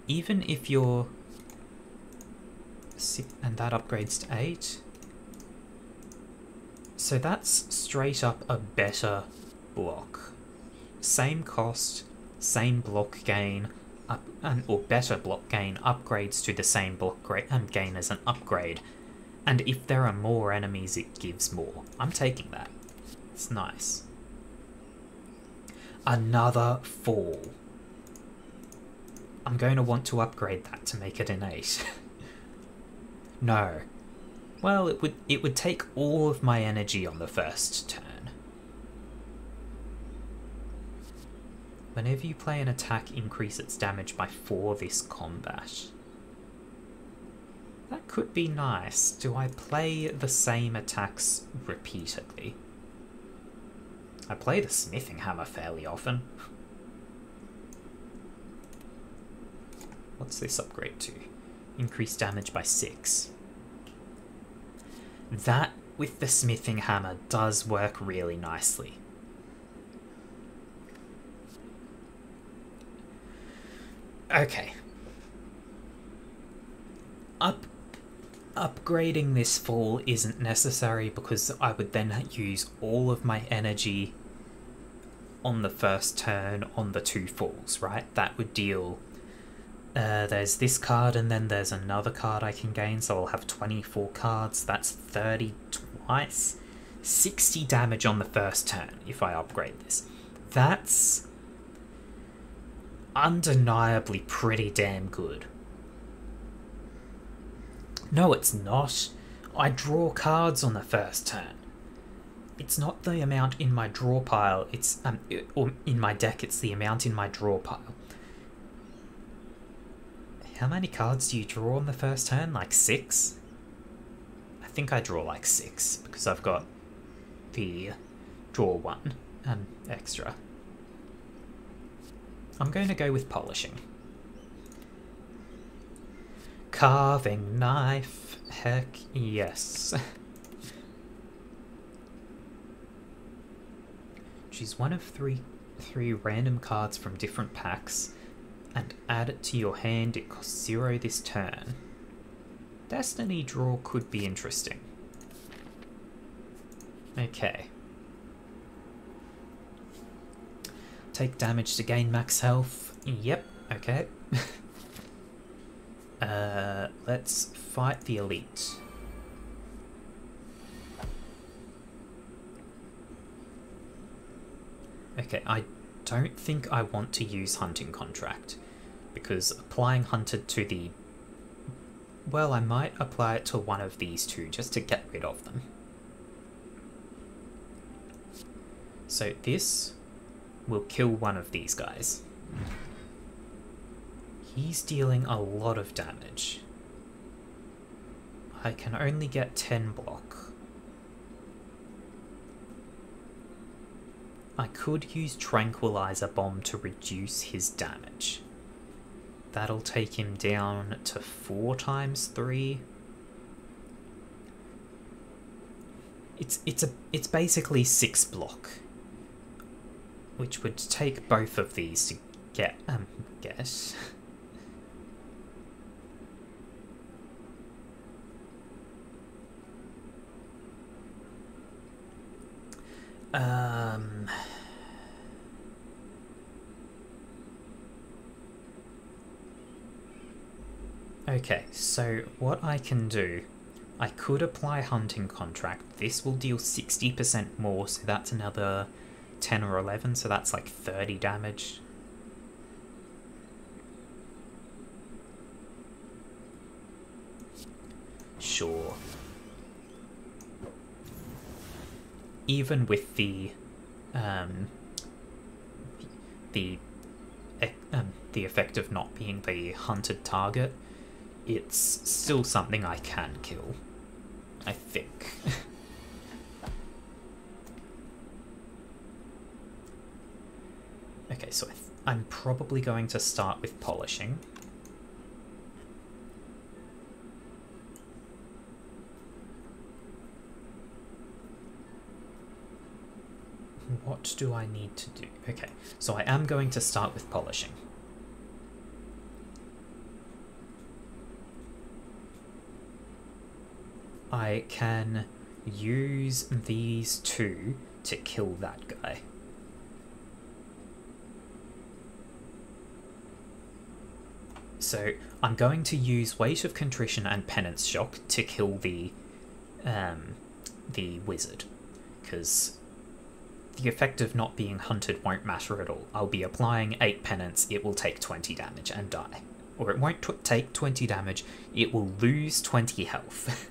Even if you're... And that upgrades to 8. So that's straight up a better block. Same cost, same block gain, or better block gain, upgrades to the same block gain as an upgrade. And if there are more enemies, it gives more. I'm taking that. It's nice. Another fall. I'm going to want to upgrade that to make it an 8. No. Well, it would take all of my energy on the first turn. Whenever you play an attack, increase its damage by 4 this combat. That could be nice. Do I play the same attacks repeatedly? I play the smithing hammer fairly often. What's this upgrade to? Increase damage by 6. That, with the smithing hammer, does work really nicely. Okay. Upgrading this fall isn't necessary because I would then use all of my energy on the first turn on the 2 falls, right? That would deal... there's this card and then there's another card I can gain, so I'll have 24 cards. That's 30 twice. 60 damage on the first turn if I upgrade this. That's undeniably pretty damn good. No, it's not. I draw cards on the first turn. It's not the amount in my draw pile, it's or in my deck, it's the amount in my draw pile. How many cards do you draw on the first turn? Like 6? I think I draw like 6 because I've got the draw 1 extra. I'm going to go with polishing. Carving knife. Heck yes. Choose one of three random cards from different packs and add it to your hand. It costs 0 this turn. Destiny draw could be interesting. Okay. Take damage to gain max health. Yep, okay. Let's fight the elite. Okay, I don't think I want to use Hunting Contract, because applying Hunted to the... Well, I might apply it to one of these two, just to get rid of them. So this will kill one of these guys. He's dealing a lot of damage. I can only get 10 block. I could use Tranquilizer Bomb to reduce his damage. That'll take him down to 4 times 3. It's basically 6 block, which would take both of these to get guess. Okay, so what I can do, I could apply Hunting Contract. This will deal 60% more, so that's another 10 or 11, so that's like 30 damage. Sure. Even with the effect of not being the hunted target, it's still something I can kill, I think. Okay, so I'm probably going to start with polishing. What do I need to do? Okay, so I am going to start with polishing. I can use these two to kill that guy. So I'm going to use Weight of Contrition and Penance Shock to kill the wizard, because the effect of not being hunted won't matter at all. I'll be applying 8 penance, it will take 20 damage and die. Or it won't take 20 damage, it will lose 20 health.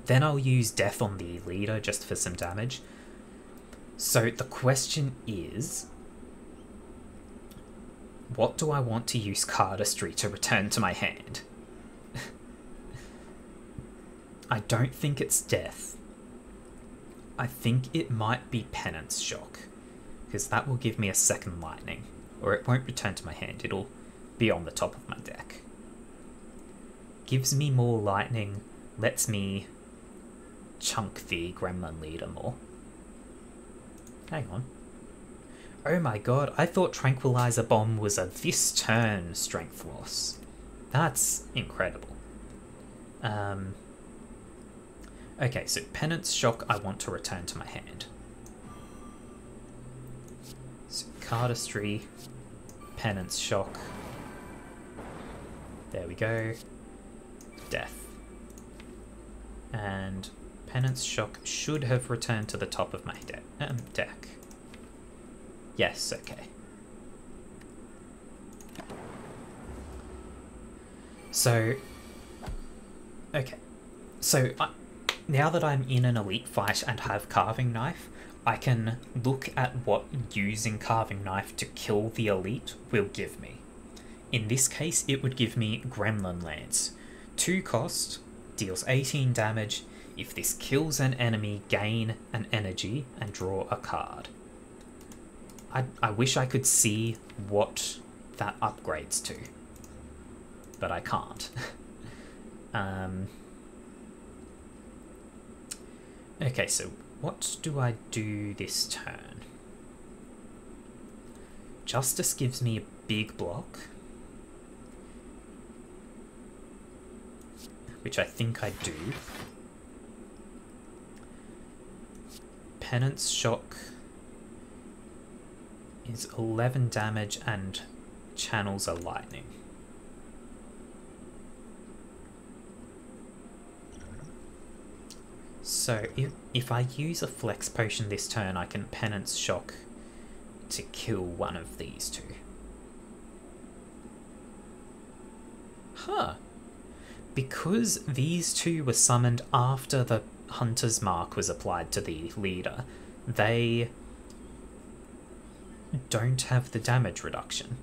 Then I'll use Death on the leader just for some damage. So the question is, what do I want to use Cardistry to return to my hand? I don't think it's death. I think it might be Penance Shock, because that will give me a second lightning, or it won't return to my hand, it'll be on the top of my deck. Gives me more lightning, lets me chunk the Gremlin Leader more. Hang on. Oh my god, I thought Tranquilizer Bomb was a this turn strength loss. That's incredible. Okay, so Penance Shock I want to return to my hand. So Cardistry, Penance Shock. There we go. Death. And Penance Shock should have returned to the top of my deck. Yes, okay. So, okay. So, now that I'm in an elite fight and have Carving Knife, I can look at what using Carving Knife to kill the elite will give me. In this case, it would give me Gremlin Lance. 2 cost, deals 18 damage. If this kills an enemy, gain an energy and draw a card. I wish I could see what that upgrades to, but I can't. Okay, so what do I do this turn? Justice gives me a big block, which I think I do. Penance Shock is 11 damage and channels a lightning. So if I use a Flex Potion this turn, I can Penance Shock to kill one of these two. Huh. Because these two were summoned after the Hunter's Mark was applied to the leader, they don't have the damage reduction.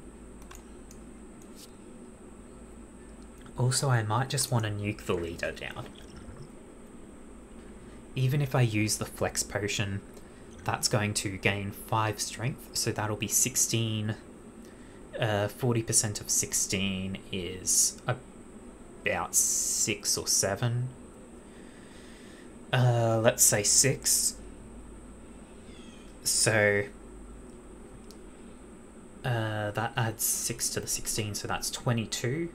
Also, I might just want to nuke the leader down. Even if I use the Flex Potion, that's going to gain 5 strength, so that'll be 16. 40% of 16 is about 6 or 7. Let's say 6. So that adds 6 to the 16, so that's 22.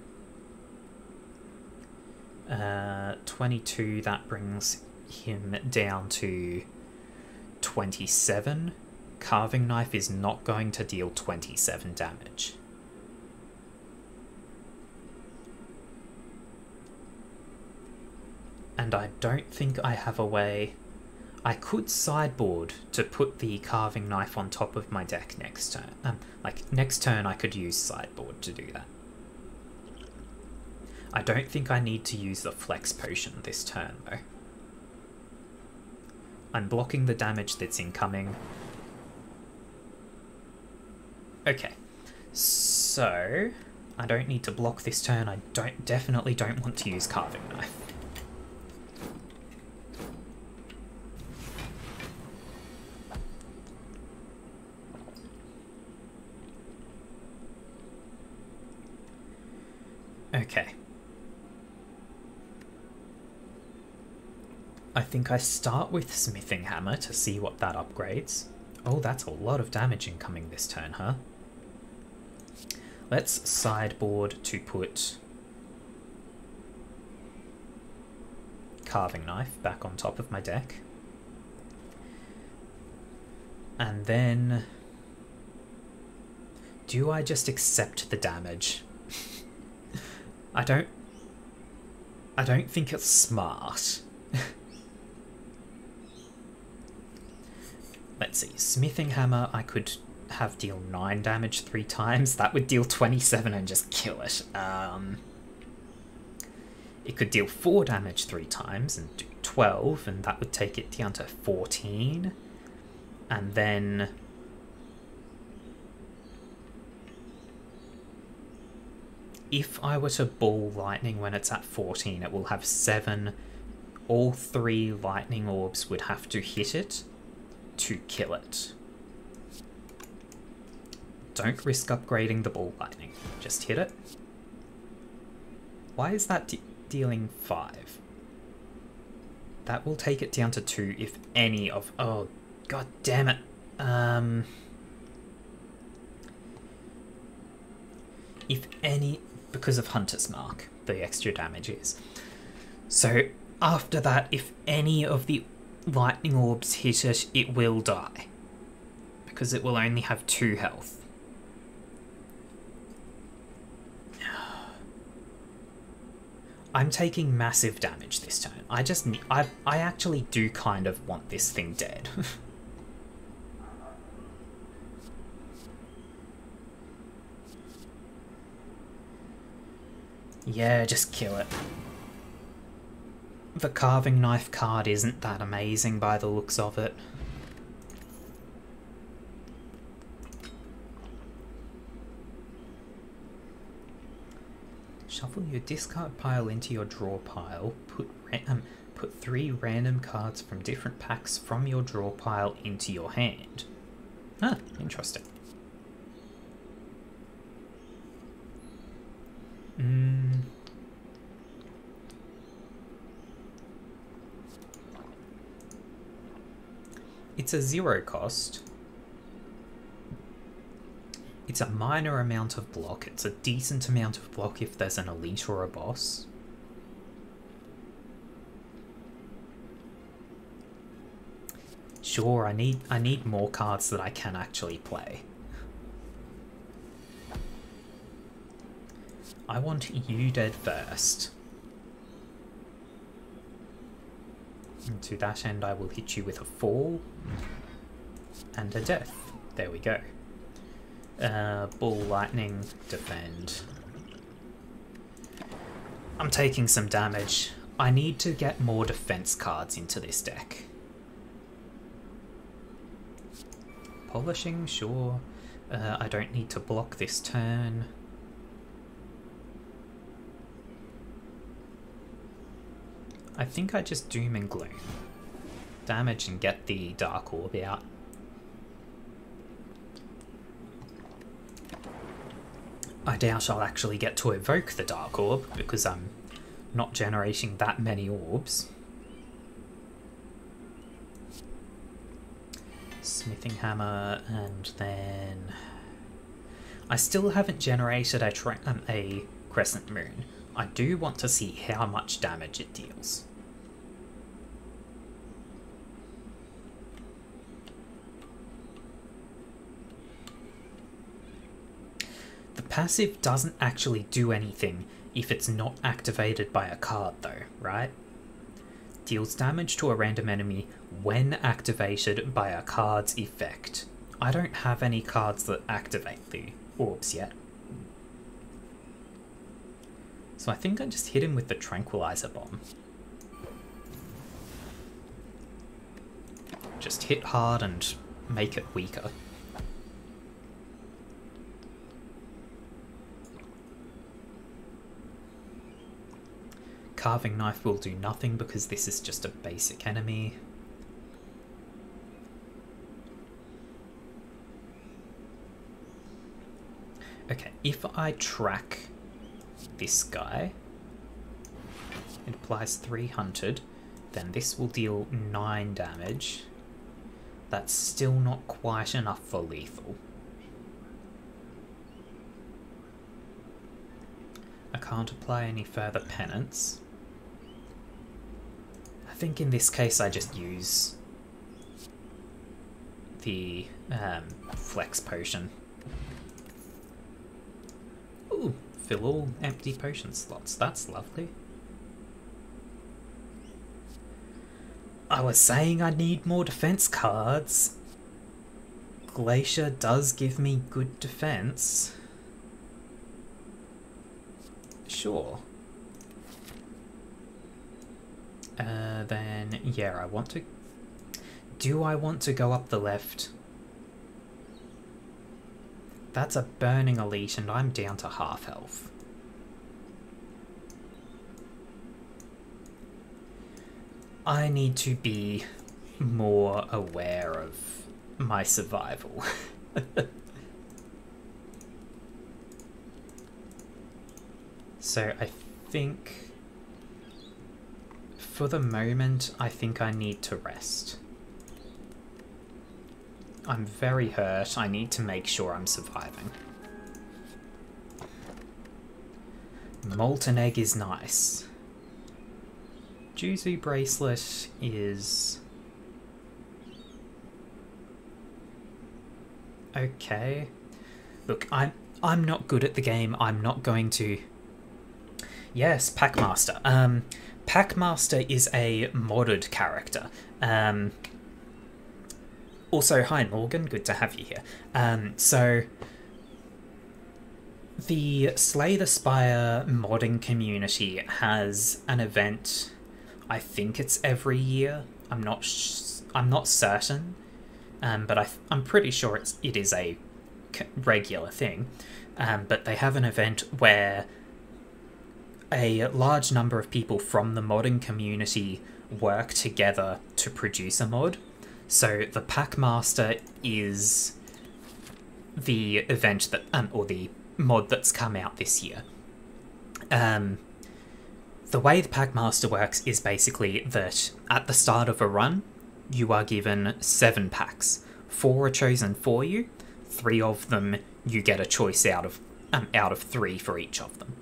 22, that brings him down to 27. Carving Knife is not going to deal 27 damage. And I don't think I have a way... I could sideboard to put the Carving Knife on top of my deck next turn. Next turn I could use sideboard to do that. I don't think I need to use the Flex Potion this turn, though. I'm blocking the damage that's incoming. Okay, so I don't need to block this turn. I definitely don't want to use Carving Knife. Okay. I think I start with Smithing Hammer to see what that upgrades. Oh, that's a lot of damage incoming this turn, huh? Let's sideboard to put Carving Knife back on top of my deck. And then... do I just accept the damage? I don't think it's smart. Let's see, Smithing Hammer I could have deal 9 damage 3 times. That would deal 27 and just kill it. It could deal 4 damage 3 times and do 12, and that would take it down to 14. And then... if I were to ball lightning when it's at 14, it will have 7 all 3 lightning orbs would have to hit it to kill it. Don't risk upgrading the ball lightning. Just hit it. Why is that dealing 5? That will take it down to 2 if any of... Oh, god damn it. If any... Because of Hunter's Mark, the extra damage is. So, after that, if any of the lightning orbs hit it, it will die. Because it will only have 2 health. I'm taking massive damage this turn. I actually do kind of want this thing dead. Yeah, just kill it. The carving knife card isn't that amazing by the looks of it. Shuffle your discard pile into your draw pile. Put 3 random cards from different packs from your draw pile into your hand. Ah, interesting. It's a 0 cost. It's a minor amount of block. It's a decent amount of block if there's an elite or a boss. Sure, I need more cards that I can actually play. I want you dead first. And to that end, I will hit you with a fall and a death. There we go. Ball, lightning, defend. I'm taking some damage. I need to get more defense cards into this deck. Polishing, sure. I don't need to block this turn. I think I just Doom and Gloom. Damage and get the Dark Orb out. I doubt I'll actually get to evoke the Dark Orb because I'm not generating that many orbs. Smithing Hammer, and then... I still haven't generated a Crescent Moon. I do want to see how much damage it deals. The passive doesn't actually do anything if it's not activated by a card though, right? Deals damage to a random enemy when activated by a card's effect. I don't have any cards that activate the orbs yet. So I think I just hit him with the Tranquilizer Bomb. Just hit hard and make it weaker. Carving Knife will do nothing because this is just a basic enemy. Okay, if I track this guy, it applies 3 hunted, then this will deal 9 damage. That's still not quite enough for lethal. I can't apply any further penance. I think in this case I just use the flex potion. Ooh, fill all empty potion slots. That's lovely. I was saying I need more defense cards. Glacier does give me good defense. Sure. Then, yeah, I want to... Do I want to go up the left? That's a Burning Elite and I'm down to half health. I need to be more aware of my survival. So I think, for the moment, I think I need to rest. I'm very hurt. I need to make sure I'm surviving. Molten egg is nice. Juzu bracelet is okay. Look, I'm not good at the game. I'm not going to. Yes, Packmaster. Packmaster is a modded character. Also, hi Morgan, good to have you here. So, the Slay the Spire modding community has an event. I think it's every year. I'm not certain, but I'm pretty sure it is a regular thing. But they have an event where a large number of people from the modding community work together to produce a mod. So the Packmaster is the event that, or the mod that's come out this year. The way the Packmaster works is basically that at the start of a run, you are given 7 packs. 4 are chosen for you. 3 of them you get a choice out of 3 for each of them.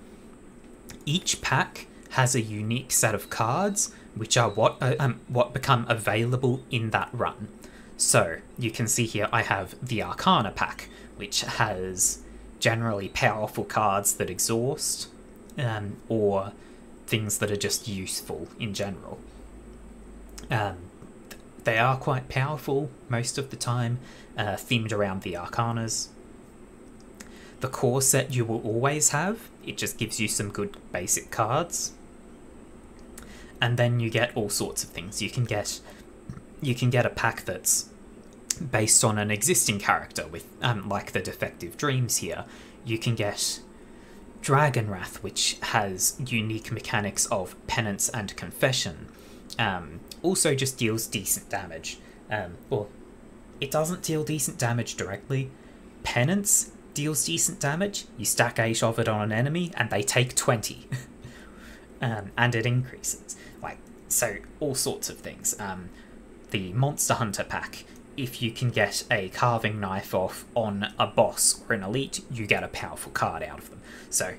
Each pack has a unique set of cards, which are what become available in that run. So you can see here I have the Arcana pack, which has generally powerful cards that exhaust, or things that are just useful in general. They are quite powerful most of the time, themed around the Arcanas. The core set you will always have, it just gives you some good basic cards. And then you get all sorts of things. You can get a pack that's based on an existing character with, like the Defective Dreams here. You can get Dragon Wrath, which has unique mechanics of penance and confession. Also just deals decent damage. Well, it doesn't deal decent damage directly. Penance deals decent damage. You stack 8 of it on an enemy and they take 20. And it increases. So all sorts of things. The Monster Hunter pack, if you can get a carving knife off on a boss or an elite, you get a powerful card out of them. So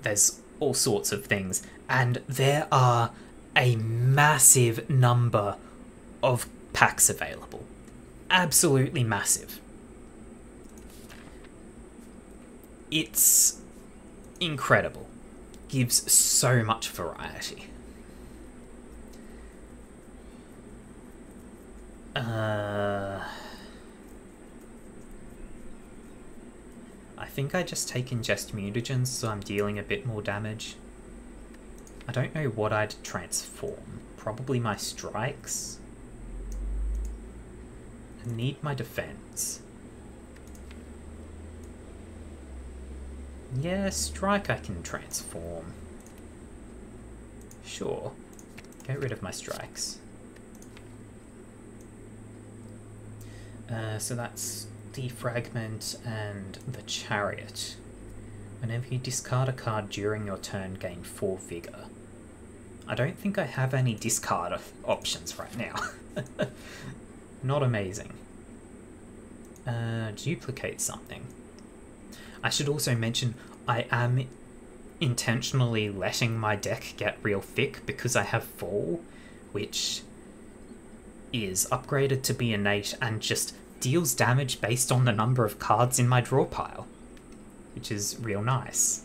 there's all sorts of things, and there are a massive number of packs available. Absolutely massive. It's incredible. Gives so much variety. I think I just take ingest mutagens, so I'm dealing a bit more damage. I don't know what I'd transform. Probably my strikes. I need my defense. Yeah, strike I can transform. Sure. Get rid of my strikes. So that's Defragment and the Chariot. Whenever you discard a card during your turn, gain 4 Vigor. I don't think I have any discard options right now. Not amazing. Duplicate something. I should also mention I am intentionally letting my deck get real thick because I have Fall, which is upgraded to be innate and just deals damage based on the number of cards in my draw pile, which is real nice.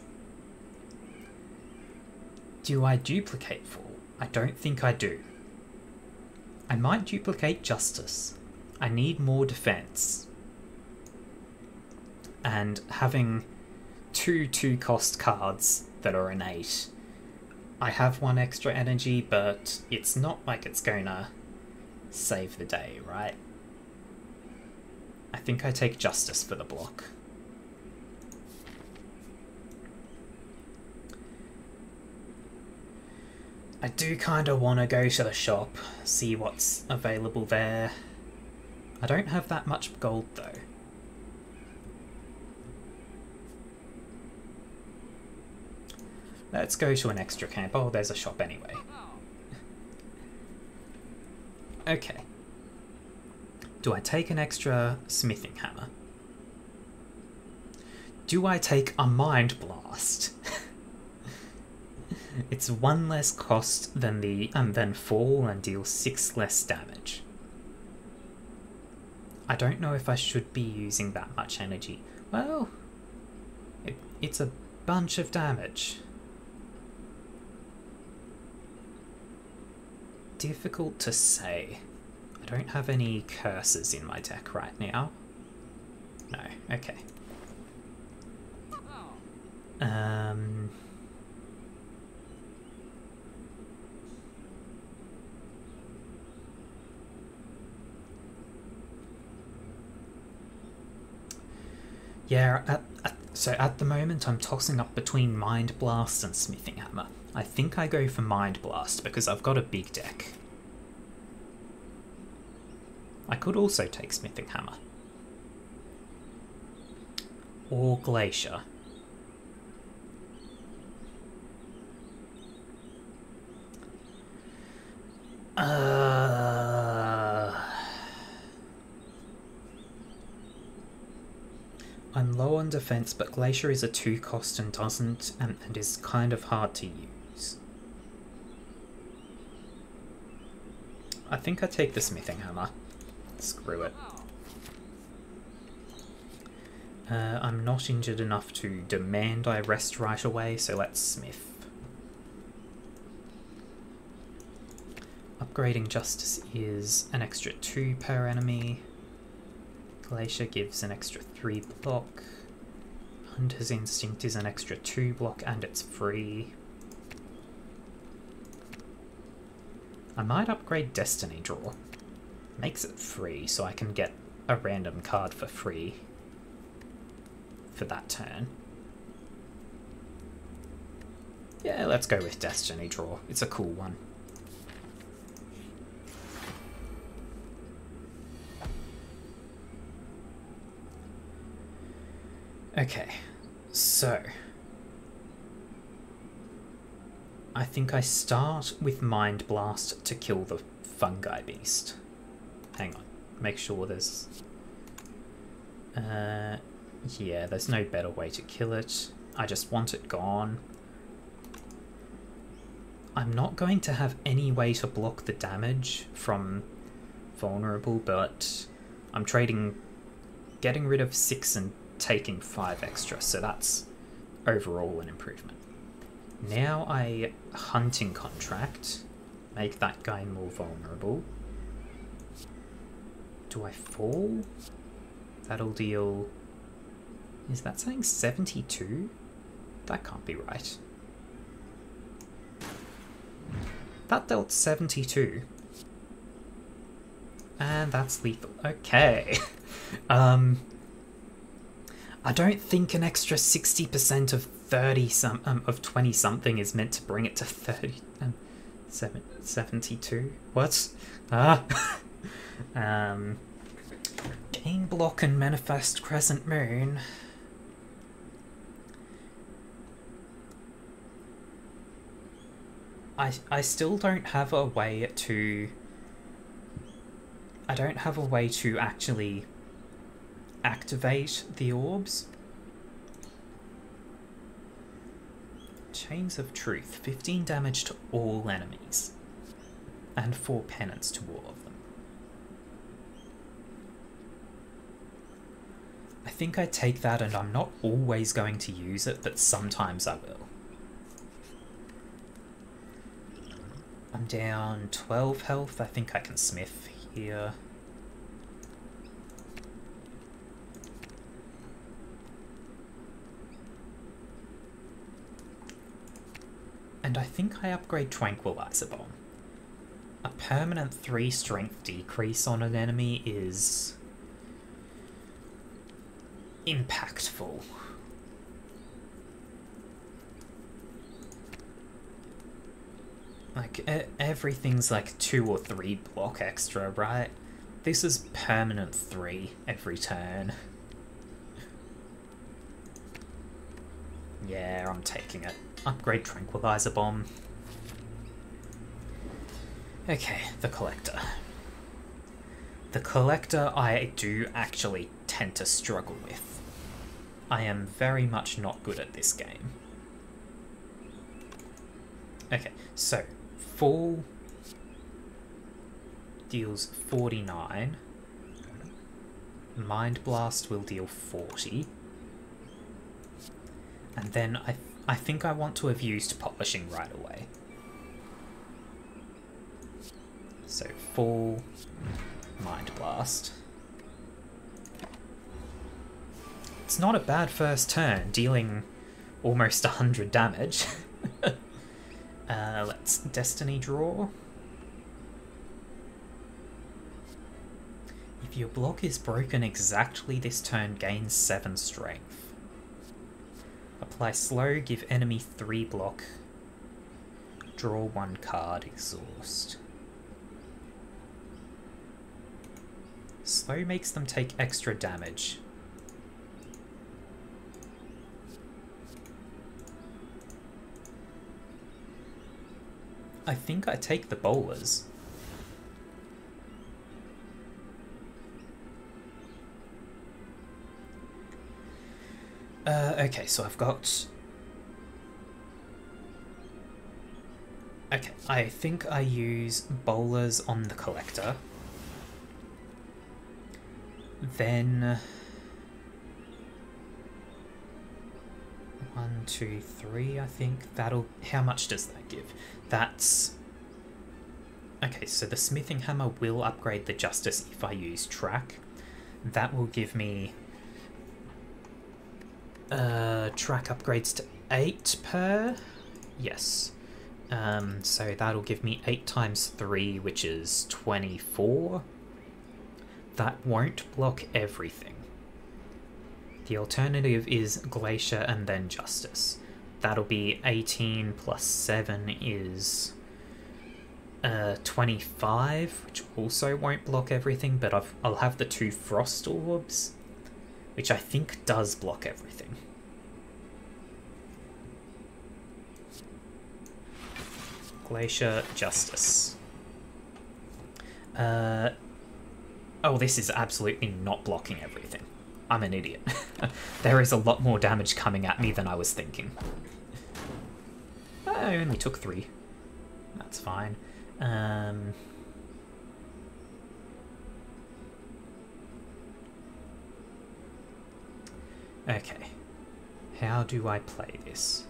Do I duplicate Fall? I don't think I do. I might duplicate Justice. I need more defense. And having 2 2-cost cards that are innate, I have 1 extra energy, but it's not like it's gonna save the day, right? I think I take Justice for the block. I do kind of want to go to the shop, see what's available there. I don't have that much gold though. Let's go to an extra camp. Oh, there's a shop anyway. Okay. Do I take an extra smithing hammer? Do I take a mind blast? It's 1 less cost than the than fall and deals 6 less damage. I don't know if I should be using that much energy. Well, it's a bunch of damage. Difficult to say. I don't have any curses in my deck right now. No, okay. Yeah, so at the moment I'm tossing up between Mind Blast and Smithing Hammer. I think I go for Mind Blast because I've got a big deck. I could also take Smithing Hammer. Or Glacier. I'm low on defense, but Glacier is a 2 cost and doesn't, and is kind of hard to use. I think I take the Smithing Hammer. Screw it. I'm not injured enough to demand I rest right away, so let's smith. Upgrading Justice is an extra 2 per enemy. Glacier gives an extra 3 block. Hunter's Instinct is an extra 2 block and it's free. I might upgrade Destiny Draw. Makes it free so I can get a random card for free for that turn. Yeah, let's go with Destiny Draw. It's a cool one. Okay, so I think I start with Mind Blast to kill the fungi beast. Hang on, make sure there's yeah, there's no better way to kill it. I just want it gone. I'm not going to have any way to block the damage from vulnerable, but I'm trading getting rid of 6 and taking 5 extra, so that's overall an improvement. Now I Hunting Contract, make that guy more vulnerable. Do I fall? That'll deal... Is that saying 72? That can't be right. That dealt 72. And that's lethal. Okay. I don't think an extra 60% of 20 something is meant to bring it to 72. What? Gain block and manifest Crescent Moon. I still don't have a way to... I don't have a way to actually activate the orbs. Chains of Truth, 15 damage to all enemies, and 4 penance to all of them. I think I take that, and I'm not always going to use it, but sometimes I will. I'm down 12 health, I think I can smith here. And I think I upgrade Tranquilizer Bomb. A permanent 3 strength decrease on an enemy is impactful. Like, everything's like 2 or 3 block extra, right? This is permanent 3 every turn. Yeah, I'm taking it. Upgrade Tranquilizer Bomb. Okay, the Collector. The Collector I do actually tend to struggle with. I am very much not good at this game. Okay, so Fall deals 49. Mind Blast will deal 40. And then I think I want to have used Polishing right away. So Fall, Mind Blast. It's not a bad first turn, dealing almost 100 damage. Let's Destiny draw. If your block is broken exactly this turn, gain 7 strength. Apply slow, give enemy 3 block. Draw 1 card, exhaust. Slow makes them take extra damage. I think I take the bowlers. Okay, so I've got... Okay, I think I use bowlers on the Collector. Then... 1, 2, 3, I think. That'll... How much does that give? That's... Okay, so the Smithing Hammer will upgrade the Justice if I use Track. That will give me... track upgrades to 8 per? Yes. So that'll give me 8 times 3, which is 24. That won't block everything. The alternative is Glacier and then Justice. That'll be 18 plus 7 is 25, which also won't block everything, but I'll have the 2 Frost Orbs, which I think does block everything. Glacier, Justice. Oh, this is absolutely not blocking everything. I'm an idiot. There is a lot more damage coming at me than I was thinking. I only took 3. That's fine. Okay. How do I play this?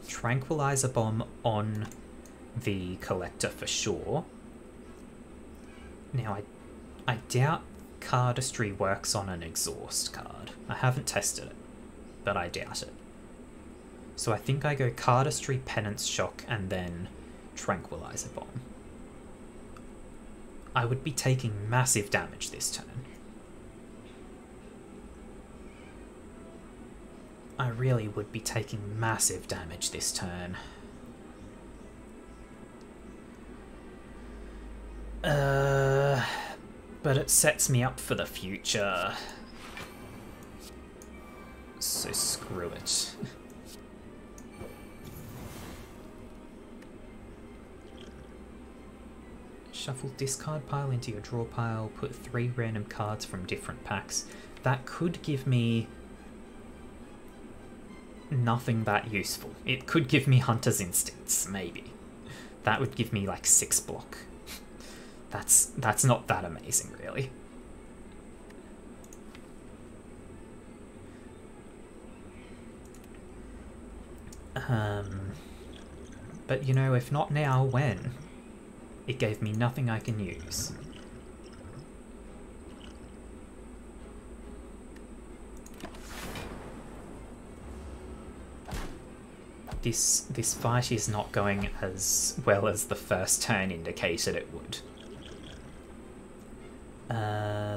Tranquilizer Bomb on the Collector for sure. Now, I doubt Cardistry works on an exhaust card. I haven't tested it, but I doubt it. So I think I go Cardistry, Penance Shock, and then Tranquilizer Bomb. I would be taking massive damage this turn. I really would be taking massive damage this turn. But it sets me up for the future. So screw it. Shuffle discard pile into your draw pile, put 3 random cards from different packs. That could give me nothing that useful. It could give me Hunter's Instincts, maybe. That would give me like 6 block. That's not that amazing, really. But you know, if not now, when? It gave me nothing I can use. This fight is not going as well as the first turn indicated it would.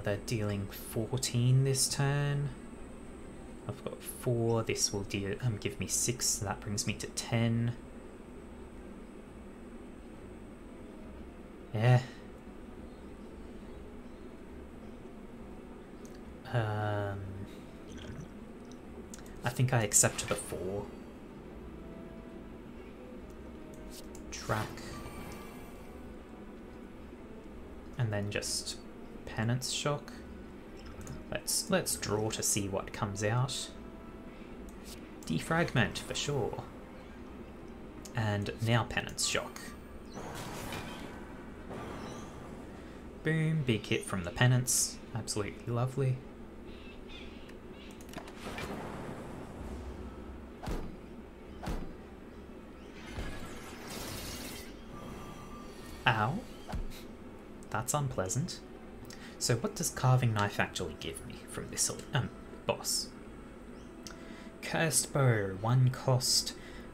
They're dealing 14 this turn. I've got 4. This will give me 6, so that brings me to 10. Yeah. I think I accept the 4. Track. And then just Penance Shock. Let's draw to see what comes out. Defragment for sure. And now Penance Shock. Boom, big hit from the Penance. Absolutely lovely. Ow. That's unpleasant. So what does Carving Knife actually give me from this boss? Cursed Bow, 1 cost.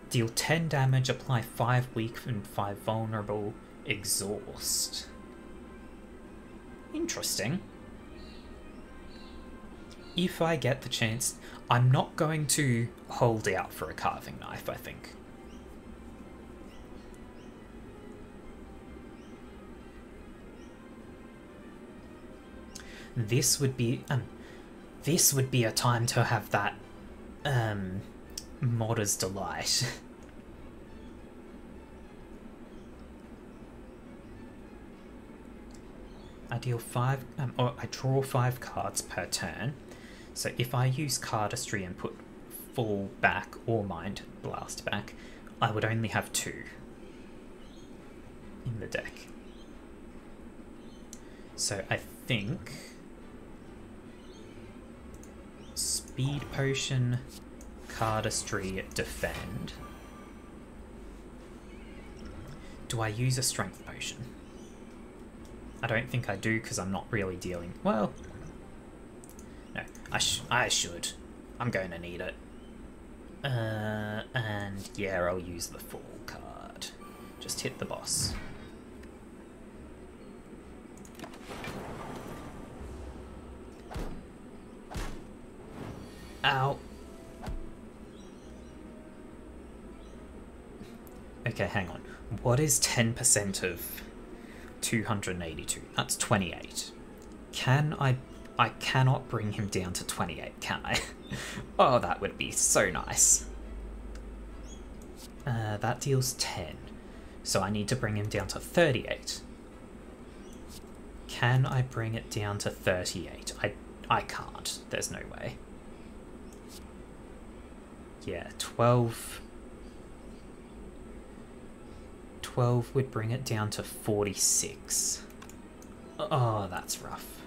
Deal 10 damage, apply 5 weak and 5 vulnerable. Exhaust. Interesting. If I get the chance, I'm not going to hold out for a Carving Knife, I think. This would be a time to have that Modder's Delight. I deal 5, or I draw 5 cards per turn. So if I use Cardistry and put full back or Mind Blast back, I would only have 2 in the deck. So I think Speed Potion, Cardistry, Defend. Do I use a Strength Potion? I don't think I do because I'm not really dealing... Well, no, I should. I'm going to need it. And yeah, I'll use the full card. Just hit the boss. Ow. Okay, hang on. What is 10% of 282? That's 28. I cannot bring him down to 28, can I? Oh, that would be so nice. That deals 10. So I need to bring him down to 38. Can I bring it down to 38? I can't. There's no way. Yeah, 12... 12 would bring it down to 46. Oh, that's rough.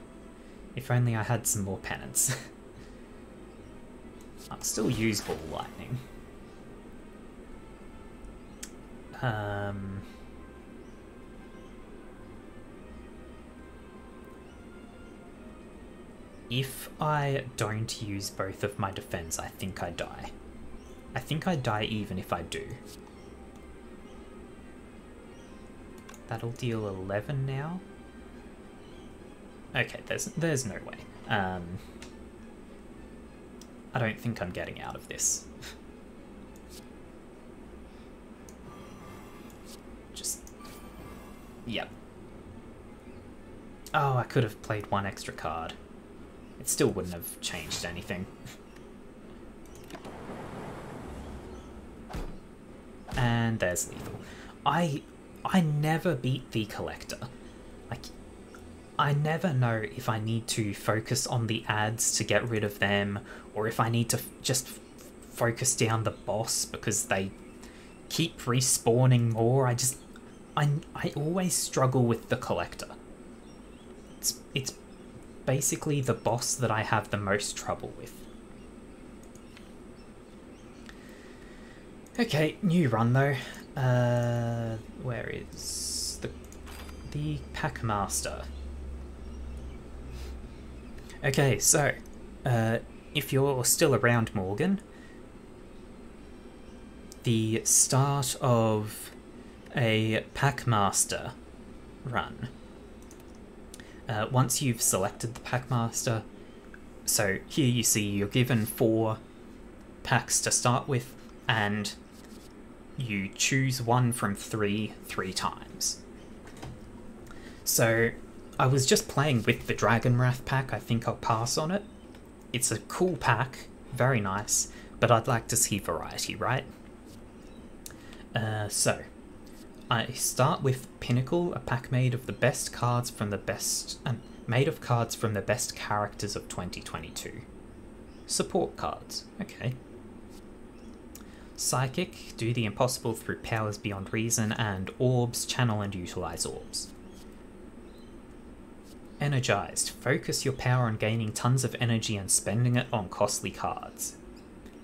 If only I had some more penance. I'll still use Ball Lightning. If I don't use both of my defense, I think I die. I think I die even if I do. That'll deal 11 now. Okay, there's no way. I don't think I'm getting out of this. Just... Yep. Oh, I could have played 1 extra card. It still wouldn't have changed anything. And there's lethal. I never beat the Collector. Like, I never know if I need to focus on the ads to get rid of them, or if I need to just focus down the boss because they keep respawning more. I always struggle with the Collector. It's basically the boss that I have the most trouble with. Okay, new run though. Where is the Packmaster? Okay, so if you're still around, Morgan, the start of a Packmaster run. Once you've selected the Packmaster, so here you see you're given 4 packs to start with, and you choose one from 3 times. So, I was just playing with the Dragon Wrath pack. I think I'll pass on it. It's a cool pack, very nice, but I'd like to see variety, right? So, I start with Pinnacle, a pack made of the best cards from the best, made of cards from the best characters of 2022. Support cards, okay. Psychic, do the impossible through powers beyond reason, and Orbs, channel and utilize Orbs. Energized, focus your power on gaining tons of energy and spending it on costly cards.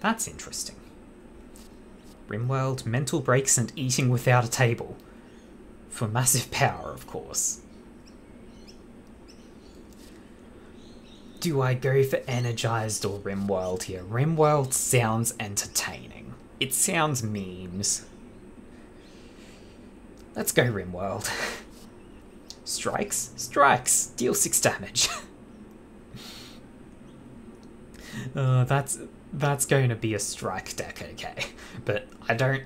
That's interesting. Rimworld, mental breaks and eating without a table. For massive power, of course. Do I go for Energized or Rimworld here? Rimworld sounds entertaining. It sounds memes. Let's go Rimworld. Strikes? Strikes! Deal 6 damage. That's going to be a strike deck, okay. But I don't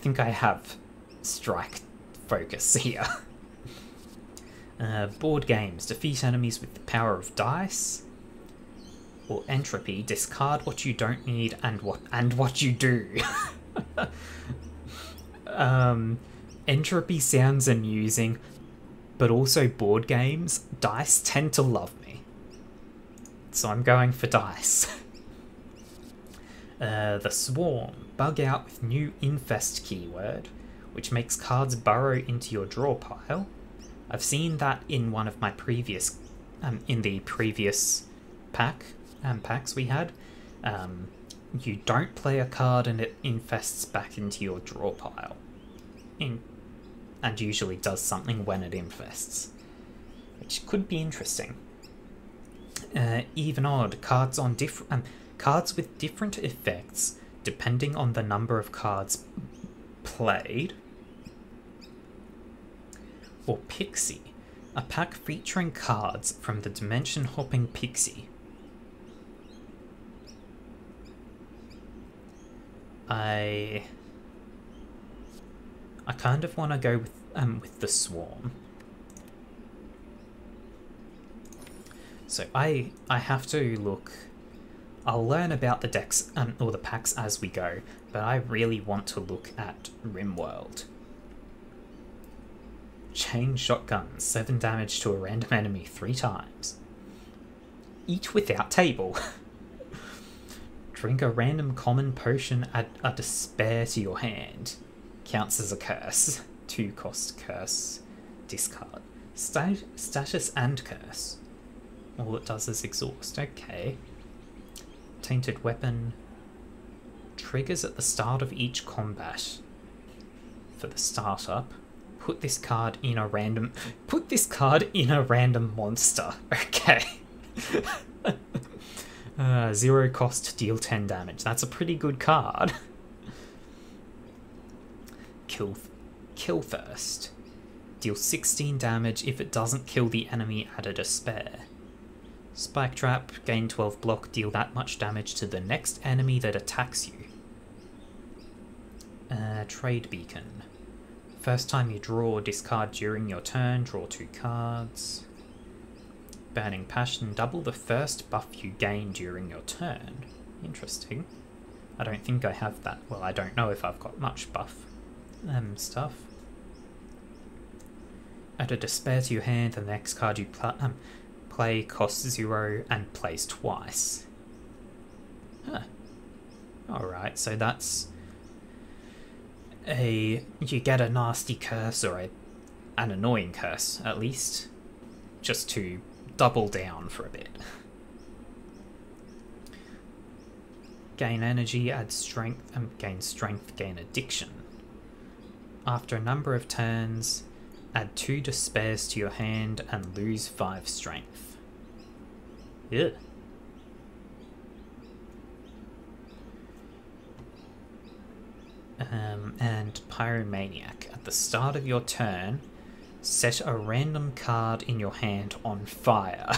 think I have strike focus here. Board games. Defeat enemies with the power of dice. Or entropy. Discard what you don't need and what you do. Entropy sounds amusing, but also board games. Dice tend to love me. So I'm going for dice. The Swarm. Bug out with new infest keyword, which makes cards burrow into your draw pile. I've seen that in one of my previous, in the previous packs we had. You don't play a card and it infests back into your draw pile. And usually does something when it infests, which could be interesting. Even odd, cards on cards with different effects depending on the number of cards played. Or Pixie, a pack featuring cards from the dimension hopping Pixie. I kind of want to go with the Swarm. So I have to look. I'll learn about the decks or the packs as we go, but I really want to look at Rimworld. Chain shotgun, 7 damage to a random enemy 3 times. Eat without table. Drink a random common potion, add a despair to your hand. Counts as a curse. 2 cost curse. Discard. Status and curse. All it does is exhaust. Okay. Tainted weapon. Triggers at the start of each combat. For the startup. Put this card in a random monster. Okay. 0 cost, deal 10 damage. That's a pretty good card. Kill Thirst. Deal 16 damage. If it doesn't kill the enemy, add a despair. Spike Trap. Gain 12 block. Deal that much damage to the next enemy that attacks you. Trade Beacon. First time you draw, discard during your turn. Draw 2 cards. Burning Passion. Double the first buff you gain during your turn. Interesting. I don't think I have that. Well, I don't know if I've got much buff stuff. Add a despair to your hand. The next card you play costs 0 and plays twice. Huh. Alright, so that's you get a nasty curse or an annoying curse at least, just to double down for a bit. Gain energy, add strength, gain strength, gain addiction. After a number of turns, add 2 despairs to your hand and lose 5 strength. Ugh. And Pyromaniac. At the start of your turn, set a random card in your hand on fire.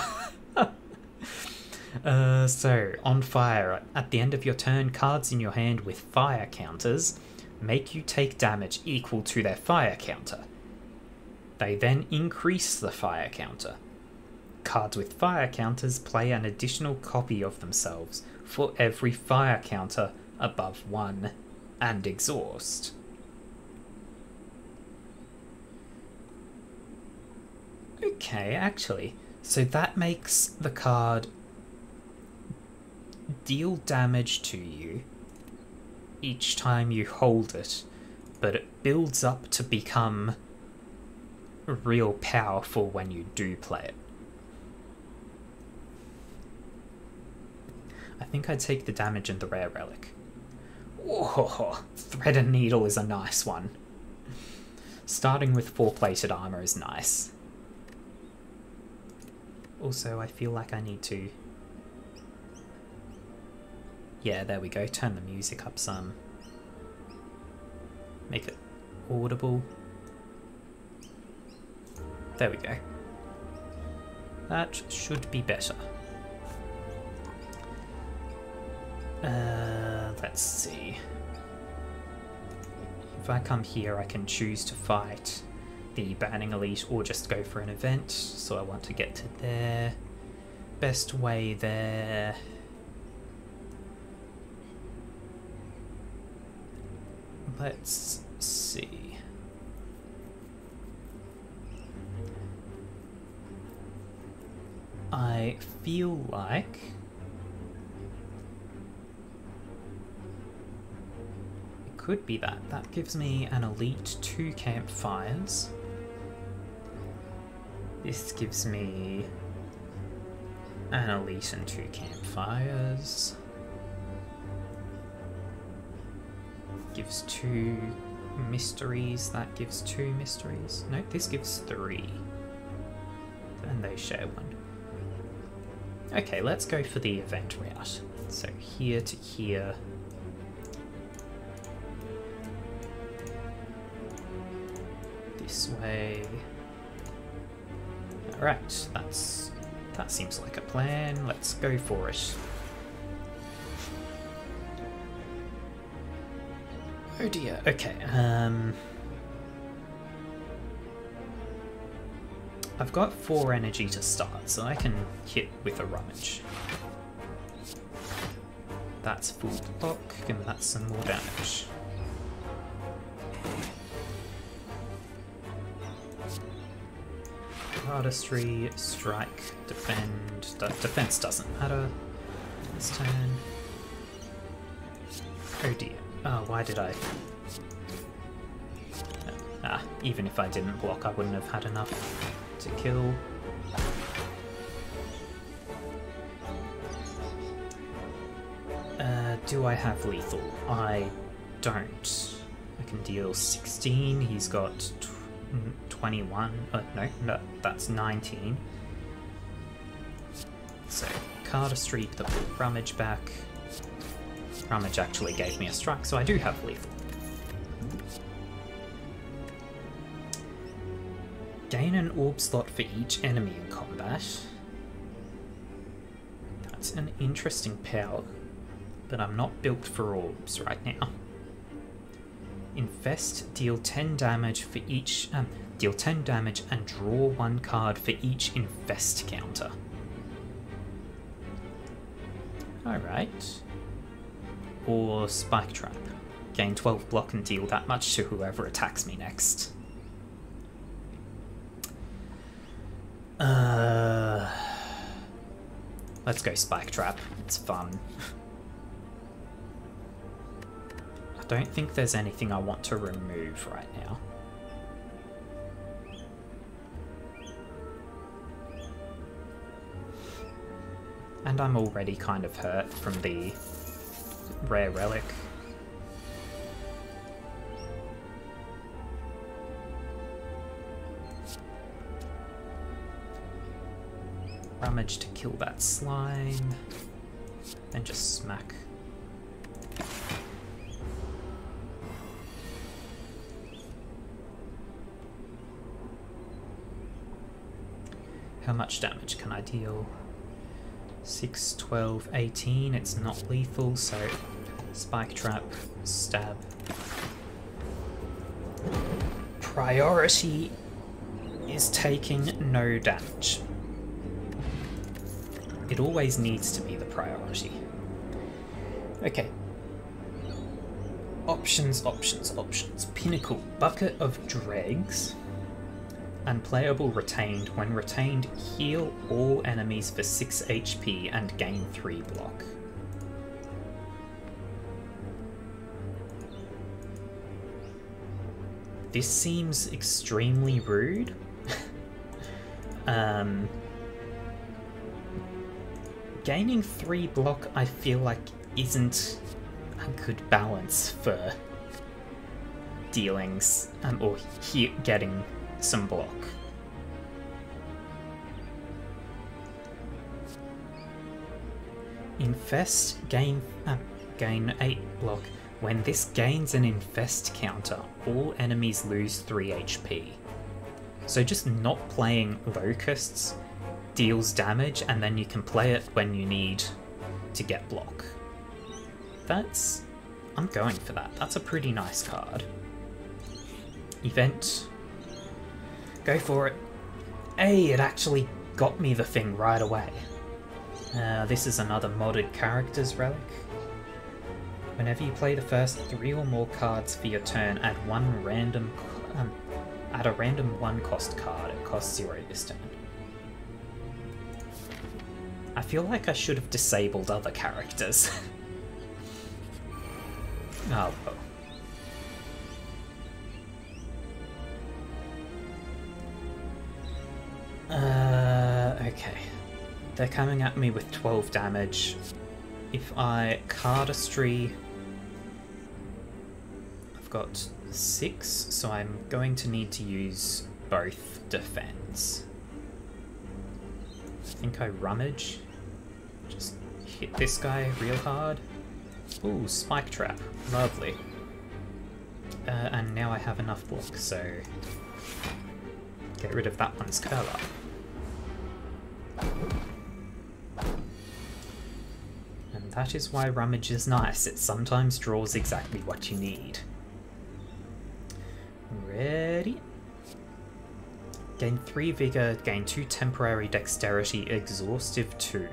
So, on fire, at the end of your turn, cards in your hand with fire counters make you take damage equal to their fire counter. They then increase the fire counter. Cards with fire counters play an additional copy of themselves for every fire counter above 1 and exhaust. Okay, actually, so that makes the card deal damage to you each time you hold it, but it builds up to become real powerful when you do play it. I think I'd take the damage and the rare relic. Oh, Thread and Needle is a nice one. Starting with 4-plated armor is nice. Also, I feel like I need to... Yeah, there we go. Turn the music up some. Make it audible. There we go. That should be better. Let's see. If I come here, I can choose to fight the Banning Elite or just go for an event. So I want to get to there. Best way there. Let's see. I feel like it could be that. That gives me an elite 2 campfires. This gives me an elite and 2 campfires. Gives 2 mysteries. That gives 2 mysteries. No, this gives 3. And they share 1. Okay, let's go for the event route. So here to here. This way. Alright, that seems like a plan. Let's go for it. Oh dear, okay, I've got 4 energy to start, so I can hit with a rummage. That's full block, and that's some more damage. Artistry, strike, defend. Defense doesn't matter this turn. Oh dear. Oh, why did I? Even if I didn't block, I wouldn't have had enough to kill. Do I have lethal? I don't. I can deal 16. He's got 21. No, that's 19. So, Cardistry, the rummage back. Rummage actually gave me a strike, so I do have lethal. Gain an orb slot for each enemy in combat. That's an interesting power, but I'm not built for orbs right now. Infest, deal 10 damage for each. Deal 10 damage and draw 1 card for each infest counter. Alright. Or Spike Trap. Gain 12 block and deal that much to whoever attacks me next. Let's go Spike Trap. It's fun. I don't think there's anything I want to remove right now. And I'm already kind of hurt from the rare relic. Rummage to kill that slime. Then just smack. How much damage can I deal? 6, 12, 18. It's not lethal, so Spike Trap, stab. Priority is taking no damage. It always needs to be the priority. Okay. Options, options, options. Pinnacle, Bucket of Dregs. Unplayable retained. When retained, heal all enemies for 6 HP and gain 3 block. This seems extremely rude. Gaining 3 block, I feel like, isn't a good balance for dealings, or getting some block. Infest, gain 8 block. When this gains an infest counter, all enemies lose 3 HP. So just not playing locusts deals damage, and then you can play it when you need to get block. I'm going for that. That's a pretty nice card. Event. Go for it. Hey, it actually got me the thing right away. This is another modded characters relic. Whenever you play the first 3 or more cards for your turn, add a random 1 cost card. It costs 0 this turn. I feel like I should have disabled other characters. Oh, well. Okay. They're coming at me with 12 damage. If I cardistry, I've got 6, so I'm going to need to use both defense. I think I rummage. Just hit this guy real hard. Ooh, spike trap. Lovely. And now I have enough block, so get rid of that one's curl up. And that is why rummage is nice. It sometimes draws exactly what you need. Ready? Gain 3 vigor, gain 2 temporary dexterity, exhaustive 2.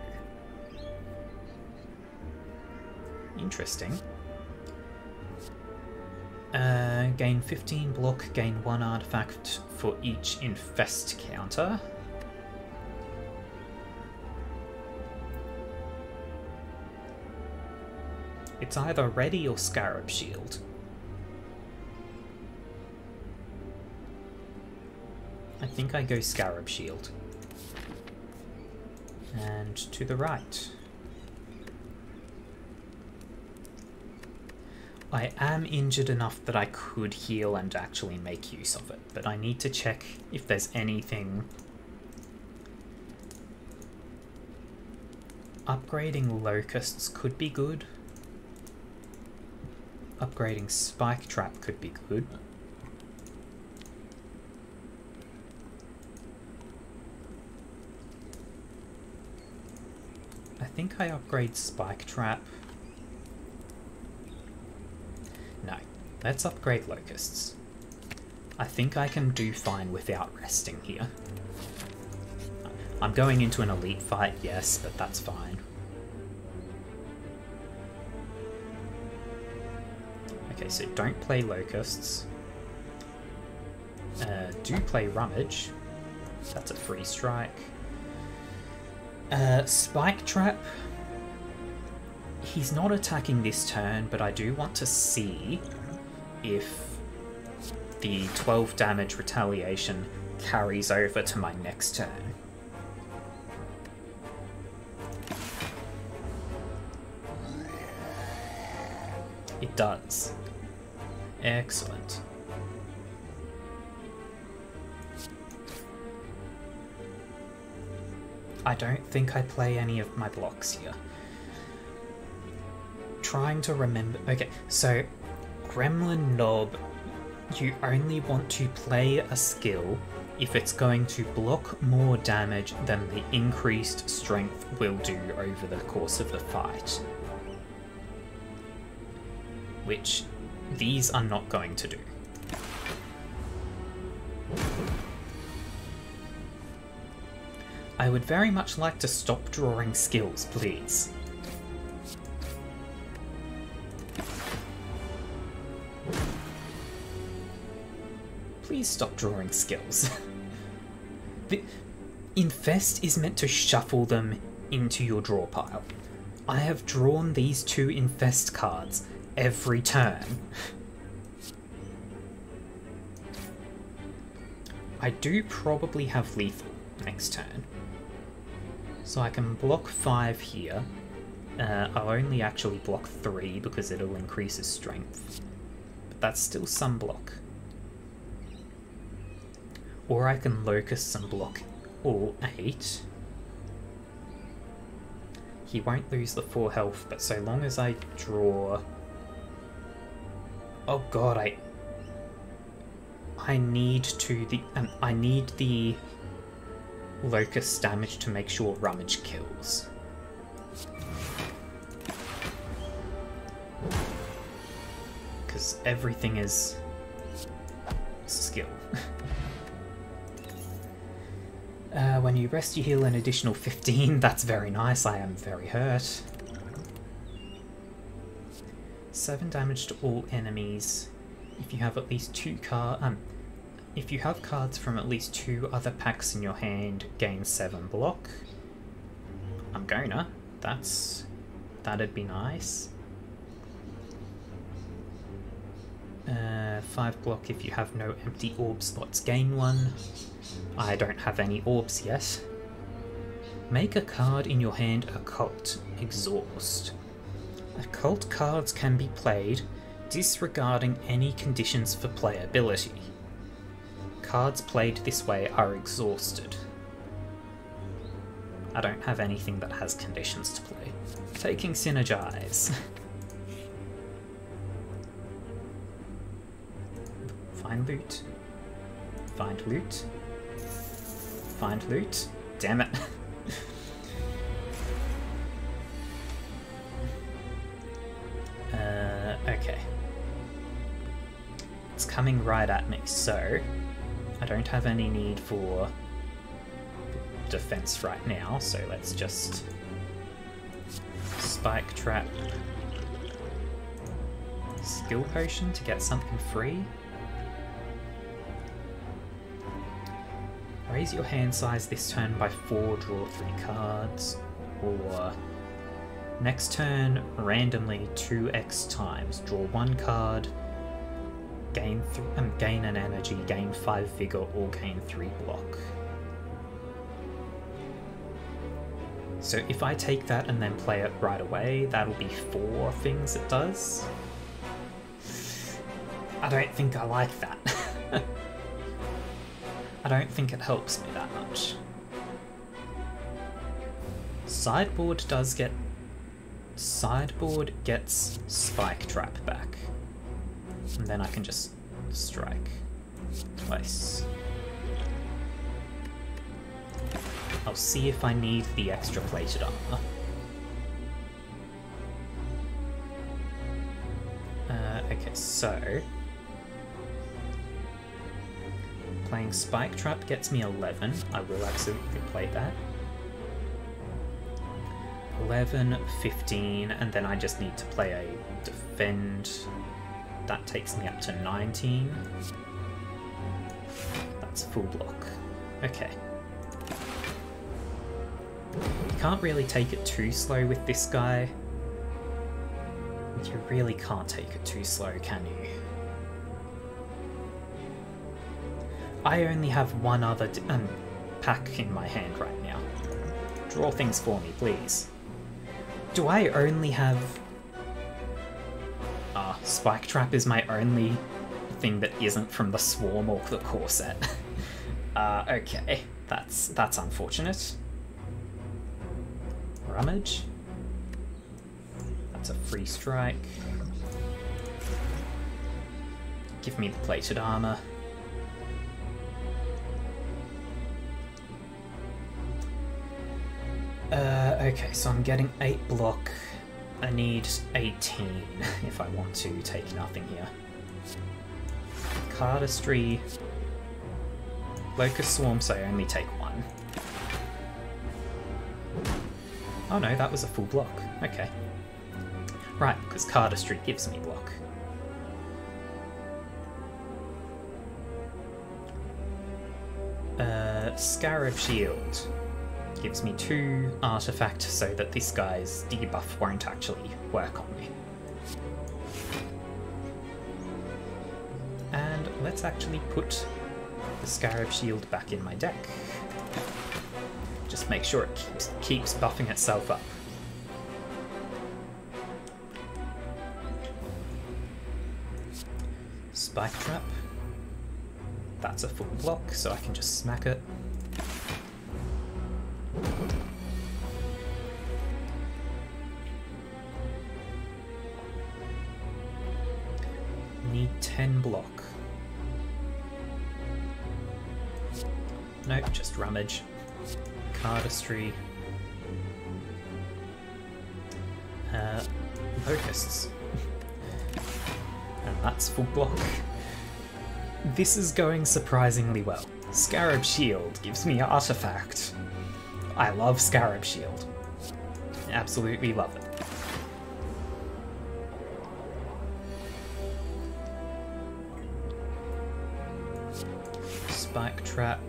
Interesting. Gain 15 block, gain 1 artifact for each infest counter. It's either ready or scarab shield. I think I go scarab shield. And to the right. I am injured enough that I could heal and actually make use of it, but I need to check if there's anything. Upgrading locusts could be good. Upgrading spike trap could be good. I think I upgrade spike trap. No, let's upgrade locusts. I think I can do fine without resting here. I'm going into an elite fight, yes, but that's fine. Okay, so don't play locusts. Do play rummage. That's a free strike. Spike trap. He's not attacking this turn, but I do want to see if the 12 damage retaliation carries over to my next turn. It does. Excellent. I don't think I play any of my blocks here. Trying to remember. Okay, so Gremlin Knob, you only want to play a skill if it's going to block more damage than the increased strength will do over the course of the fight. Which these are not going to do. I would very much like to stop drawing skills, please. Please stop drawing skills. Infest is meant to shuffle them into your draw pile. I have drawn these 2 Infest cards every turn. I do probably have lethal next turn. So I can block 5 here. I'll only actually block 3 because it'll increase his strength. But that's still some block. Or I can locust and block all 8. He won't lose the 4 health, but so long as I draw... Oh god, I need the locust damage to make sure Rummage kills. Because everything is skill. When you rest, you heal an additional 15. That's very nice. I am very hurt. 7 damage to all enemies. If you have at least 2 if you have cards from at least 2 other packs in your hand, gain 7 block. I'm gonna. That'd be nice. 5 block if you have no empty orb slots, gain 1. I don't have any orbs yet. Make a card in your hand occult. Exhaust. Occult cards can be played, disregarding any conditions for playability. Cards played this way are exhausted. I don't have anything that has conditions to play. Taking Synergize. Find loot. Find loot. Find loot. Damn it. Okay. It's coming right at me, so I don't have any need for defense right now, so let's just Spike Trap. Skill Potion to get something free. Raise your hand size this turn by 4, draw 3 cards, or next turn, randomly 2x times, draw 1 card, gain an energy, gain 5 vigor, or gain 3 block. So if I take that and then play it right away, that'll be 4 things it does. I don't think I like that. I don't think it helps me that much. Sideboard gets Spike Trap back. And then I can just strike twice. I'll see if I need the extra plated armor. Okay, so playing Spike Trap gets me 11. I will absolutely play that. 11, 15, and then I just need to play a Defend. That takes me up to 19. That's full block. Okay. You can't really take it too slow with this guy. You really can't take it too slow, can you? I only have one other pack in my hand right now. Draw things for me, please. Do I only have... Spike Trap is my only thing that isn't from the Swarm or the core set. Okay. That's unfortunate. Rummage. That's a free strike. Give me the plated armor. Okay, so I'm getting 8 block. I need 18 if I want to take nothing here. Cardistry. Locust Swarm, so I only take 1. Oh no, that was a full block. Okay. Right, because Cardistry gives me block. Scarab Shield gives me 2 artifact so that this guy's debuff won't actually work on me. And let's actually put the Scarab Shield back in my deck. Just make sure it keeps buffing itself up. Spike Trap. That's a full block, so I can just smack it. Need 10 block. Nope, just Rummage. Cardistry. Locusts. And that's full block. This is going surprisingly well. Scarab Shield gives me Artifact. I love Scarab Shield. Absolutely love it. Spike Trap.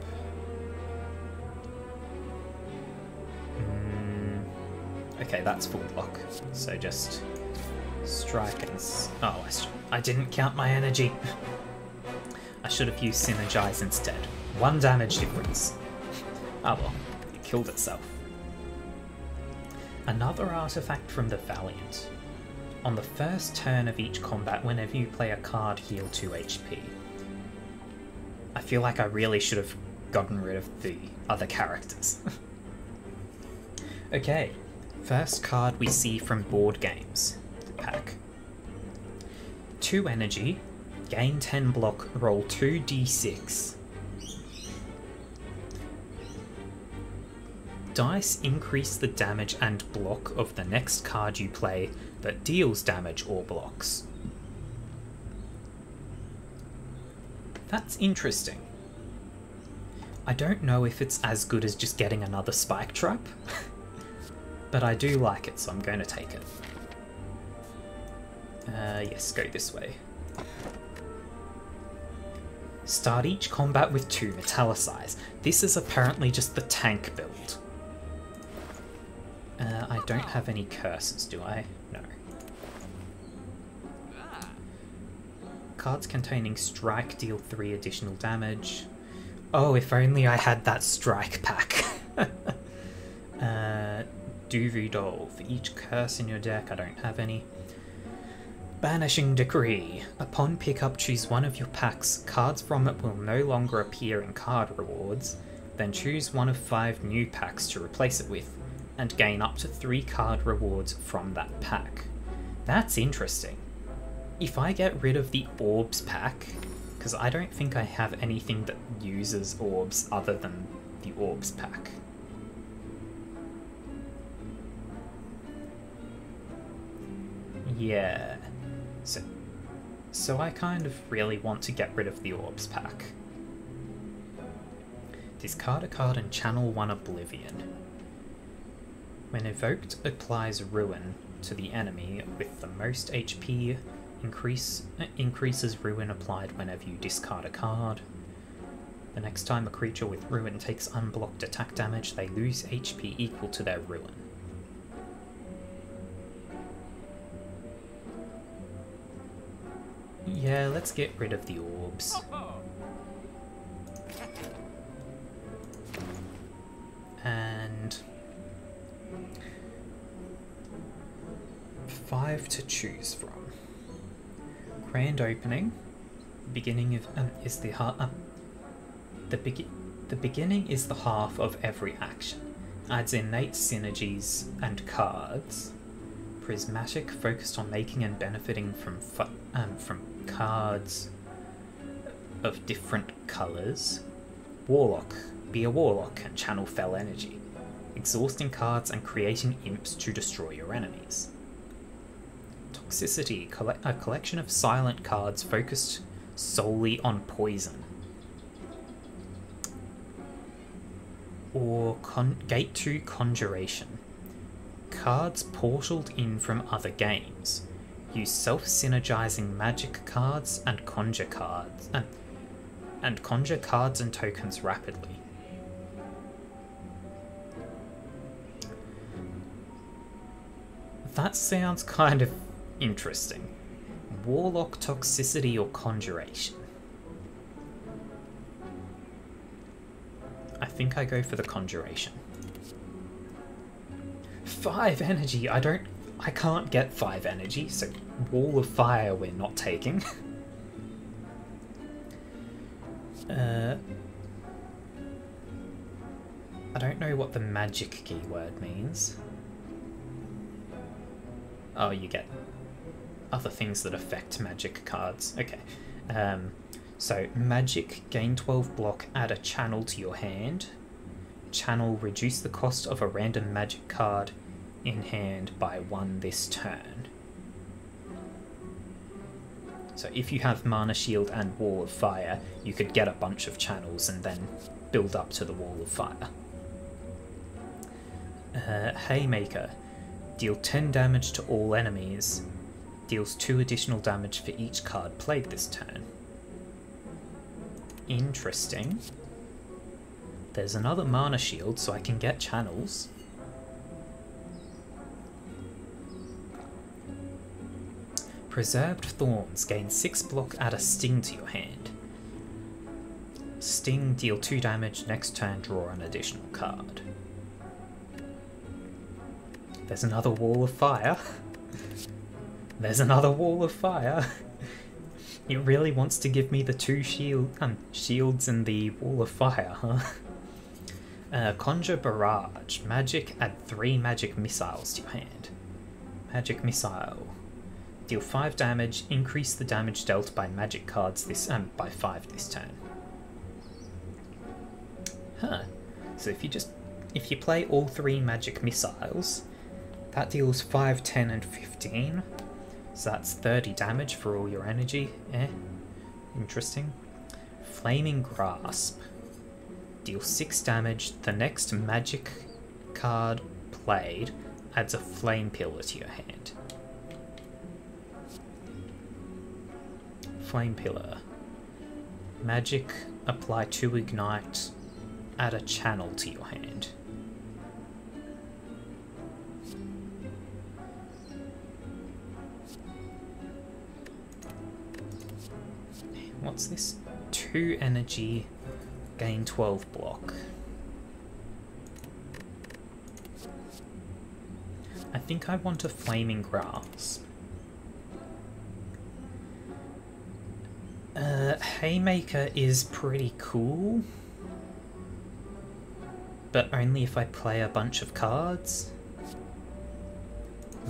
Okay, that's full block. So just strike and... Oh, I didn't count my energy. I should have used Synergize instead. 1 damage difference. Oh well, it killed itself. Another artifact from the Valiant. On the first turn of each combat, whenever you play a card, heal 2 HP. I feel like I really should have gotten rid of the other characters. Okay, first card we see from board games. The pack. 2 energy, gain 10 block, roll 2d6. Dice increase the damage and block of the next card you play that deals damage or blocks. That's interesting. I don't know if it's as good as just getting another Spike Trap, but I do like it, so I'm going to take it. Yes, go this way. Start each combat with 2 Metallicize. This is apparently just the tank build. I don't have any curses, do I? No. Cards containing strike deal 3 additional damage. Oh, if only I had that strike pack. Duvu Doll. For each curse in your deck, I don't have any. Banishing Decree. Upon pickup, choose one of your packs. Cards from it will no longer appear in card rewards. Then choose one of 5 new packs to replace it with, and gain up to 3 card rewards from that pack. That's interesting. If I get rid of the Orbs pack, because I don't think I have anything that uses Orbs other than the Orbs pack. Yeah. So I kind of really want to get rid of the Orbs pack. Discard a card and channel 1 Oblivion. When evoked, applies Ruin to the enemy with the most HP. Increases Ruin applied whenever you discard a card. The next time a creature with Ruin takes unblocked attack damage, they lose HP equal to their Ruin. Yeah, let's get rid of the Orbs. And 5 to choose from. Grand Opening. Beginning of is the the beginning is the half of every action. Adds innate synergies and cards. Prismatic, focused on making and benefiting from cards of different colours. Warlock, be a warlock and channel fell energy, exhausting cards and creating imps to destroy your enemies. Toxicity, a collection of silent cards focused solely on poison. Or Gate 2 Conjuration. Cards portaled in from other games. Use self-synergizing magic cards and conjure cards and conjure cards and tokens rapidly. That sounds kind of interesting. Warlock toxicity or conjuration. I think I go for the conjuration. 5 energy. I can't get 5 energy, so Wall of Fire we're not taking. I don't know what the magic keyword means. Oh, you get other things that affect magic cards. Okay. So magic, gain 12 block, add a channel to your hand. Channel, reduce the cost of a random magic card in hand by 1 this turn. So if you have Mana Shield and Wall of Fire, you could get a bunch of channels and then build up to the Wall of Fire. Haymaker, deal 10 damage to all enemies, deals 2 additional damage for each card played this turn. Interesting. There's another Mana Shield, so I can get channels. Preserved Thorns, gain 6 block, add a sting to your hand. Sting, deal 2 damage, next turn draw an additional card. There's another Wall of Fire. There's another Wall of Fire. It really wants to give me the 2 shields and the Wall of Fire, huh? Conjure Barrage. Magic, add 3 magic missiles to your hand. Magic Missile. Deal 5 damage, increase the damage dealt by magic cards by 5 this turn. Huh. So if you play all 3 magic missiles, that deals 5, 10, and 15. So that's 30 damage for all your energy. Interesting. Flaming Grasp. Deal 6 damage. The next magic card played adds a flame pillar to your hand. Flame Pillar. Magic, apply 2 ignite, add a channel to your hand. What's this? 2 energy, gain 12 block. I think I want a Flaming Grasp. Haymaker is pretty cool, but only if I play a bunch of cards.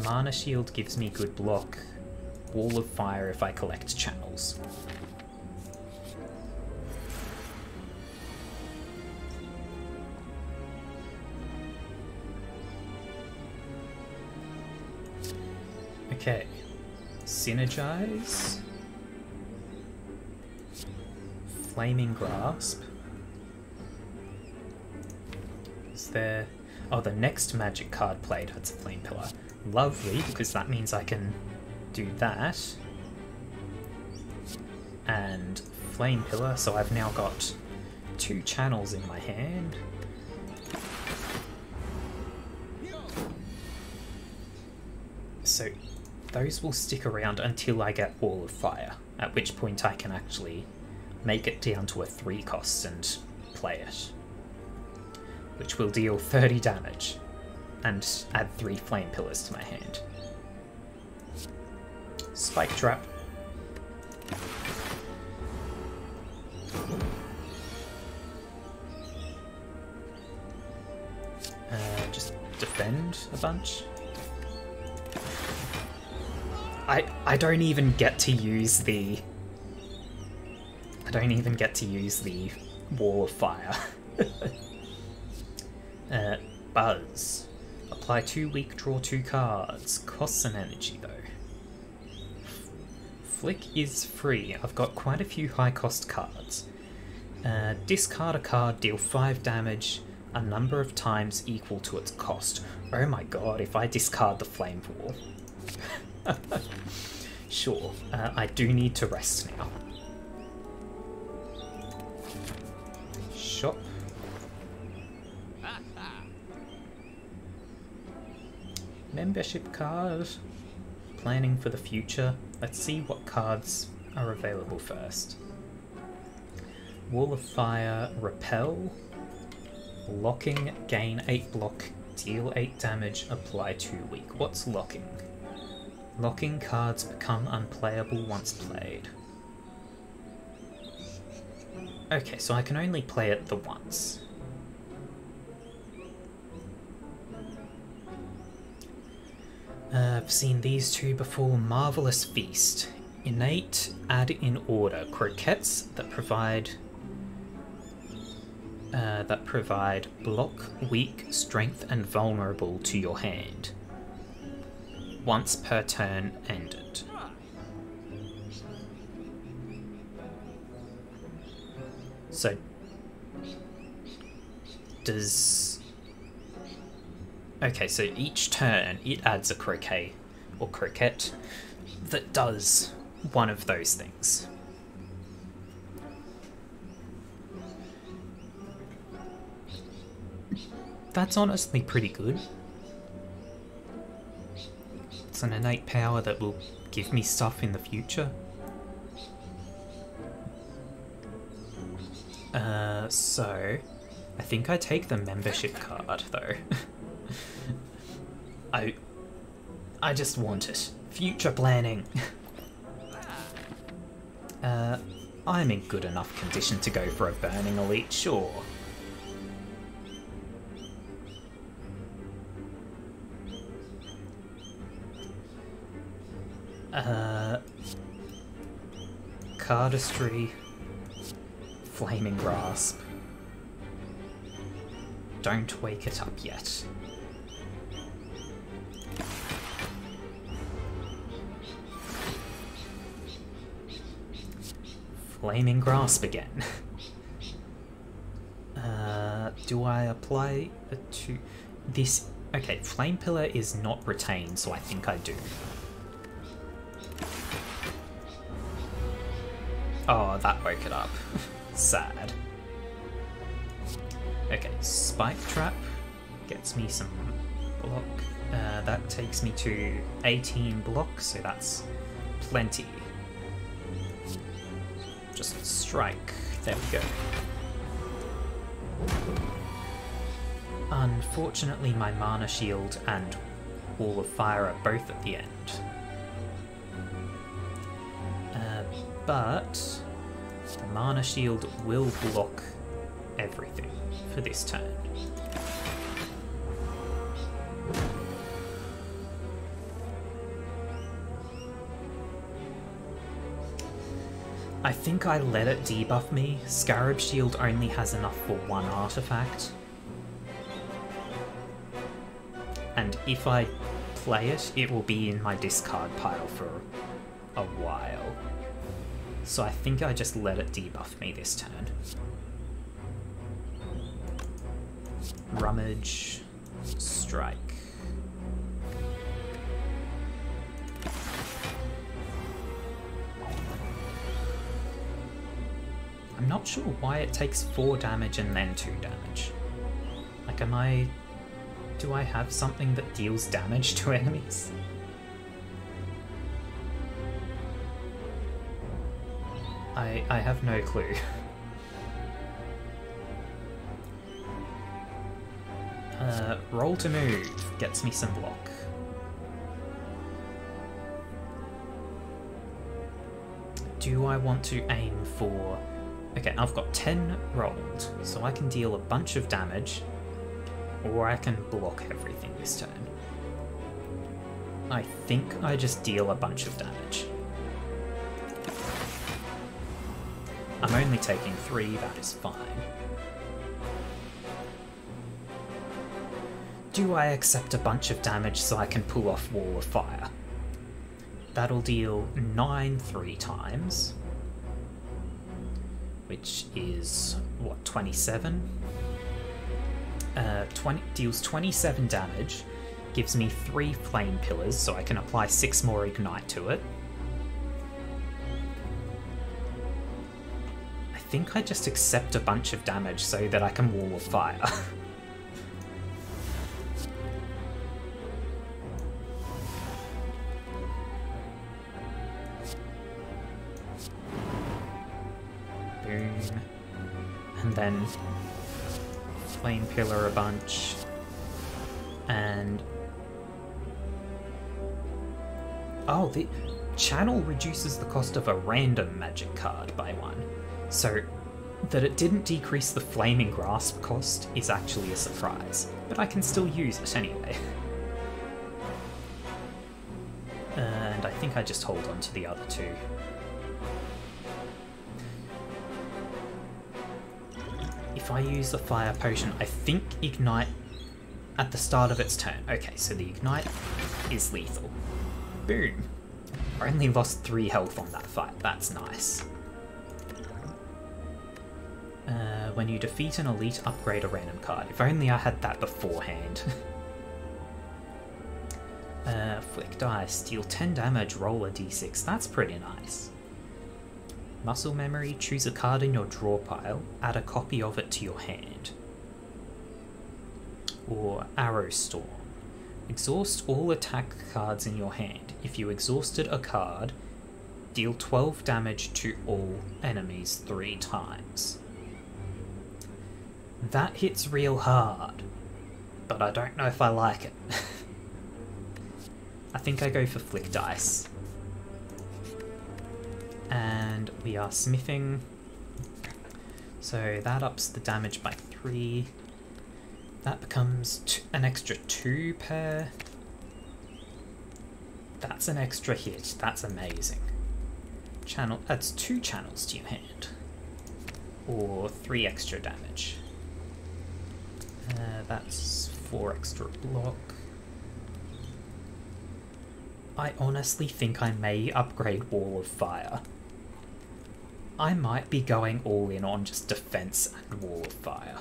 Mana Shield gives me good block. Wall of Fire if I collect channels. Okay, Synergize. Flaming Grasp. Is there... Oh, the next magic card played has a Flame Pillar. Lovely, because that means I can do that. And Flame Pillar, so I've now got 2 channels in my hand. So those will stick around until I get Wall of Fire, at which point I can actually make it down to a 3 cost and play it, which will deal 30 damage and add 3 flame pillars to my hand. Spike Trap. Just defend a bunch. I don't even get to use the... I don't even get to use the Wall of Fire. Buzz. Apply 2 weak, draw 2 cards. Costs an energy though. Flick is free. I've got quite a few high cost cards. Discard a card, deal 5 damage. a number of times equal to its cost. Oh my god, if I discard the Flame Wall. Sure, I do need to rest now. Shop. Membership card. Planning for the future. Let's see what cards are available first. Wall of Fire, Repel. Locking, gain 8 block, deal 8 damage, apply 2 weak. What's locking? Locking cards become unplayable once played. Okay, so I can only play it the once. I've seen these two before. Marvelous Feast. Innate, add in order. Croquettes that provide block, weak, strength, and vulnerable to your hand. Once per turn ended. So, does... Okay, so each turn it adds a croquet or croquette that does one of those things. That's honestly pretty good. It's an innate power that will give me stuff in the future. So I think I take the membership card though. I just want it. Future planning. I'm in good enough condition to go for a Burning Elite, sure. Cardistry. Flaming Grasp. Don't wake it up yet. Flaming Grasp again. Do I apply to this? Okay, Flame Pillar is not retained, so I think I do. Oh, that woke it up. Sad. Okay, Spike Trap gets me some block. That takes me to 18 blocks, so that's plenty. Just strike. There we go. Unfortunately, my Mana Shield and Wall of Fire are both at the end. But the Mana Shield will block everything for this turn. I think I let it debuff me. Scarab Shield only has enough for one artifact. And if I play it, it will be in my discard pile for a while. So I think I just let it debuff me this turn. Rummage, strike. I'm not sure why it takes 4 damage and then 2 damage. Like, do I have something that deals damage to enemies? I have no clue. Roll to move gets me some block. Do I want to aim for... Okay, I've got 10 rolled, so I can deal a bunch of damage, or I can block everything this turn. I think I just deal a bunch of damage. I'm only taking 3, that is fine. Do I accept a bunch of damage so I can pull off Wall of Fire? That'll deal 9 3 times. Which is, what, 27? deals 27 damage, gives me 3 flame pillars, so I can apply 6 more ignite to it. I think I just accept a bunch of damage so that I can wall of fire. Boom. And then flame pillar a bunch. And oh, the channel reduces the cost of a random magic card by 1. So that it didn't decrease the flaming grasp cost is actually a surprise, but I can still use it anyway. And I think I just hold on to the other 2. If I use the fire potion, I think ignite at the start of its turn. Okay, so the ignite is lethal. Boom. I only lost 3 health on that fight. That's nice. When you defeat an elite, upgrade a random card. If only I had that beforehand. Flick dice. Deal 10 damage, roll a d6. That's pretty nice. Muscle memory. Choose a card in your draw pile. Add a copy of it to your hand. Or Arrow Storm. Exhaust all attack cards in your hand. If you exhausted a card, deal 12 damage to all enemies 3 times. That hits real hard, but I don't know if I like it. I think I go for Flick Dice. And we are smithing. So that ups the damage by 3. That becomes an extra 2 per. That's an extra hit. That's amazing. That's 2 channels to your hand. Or 3 extra damage. That's 4 extra block. I honestly think I may upgrade Wall of Fire. I might be going all in on just defense and Wall of Fire.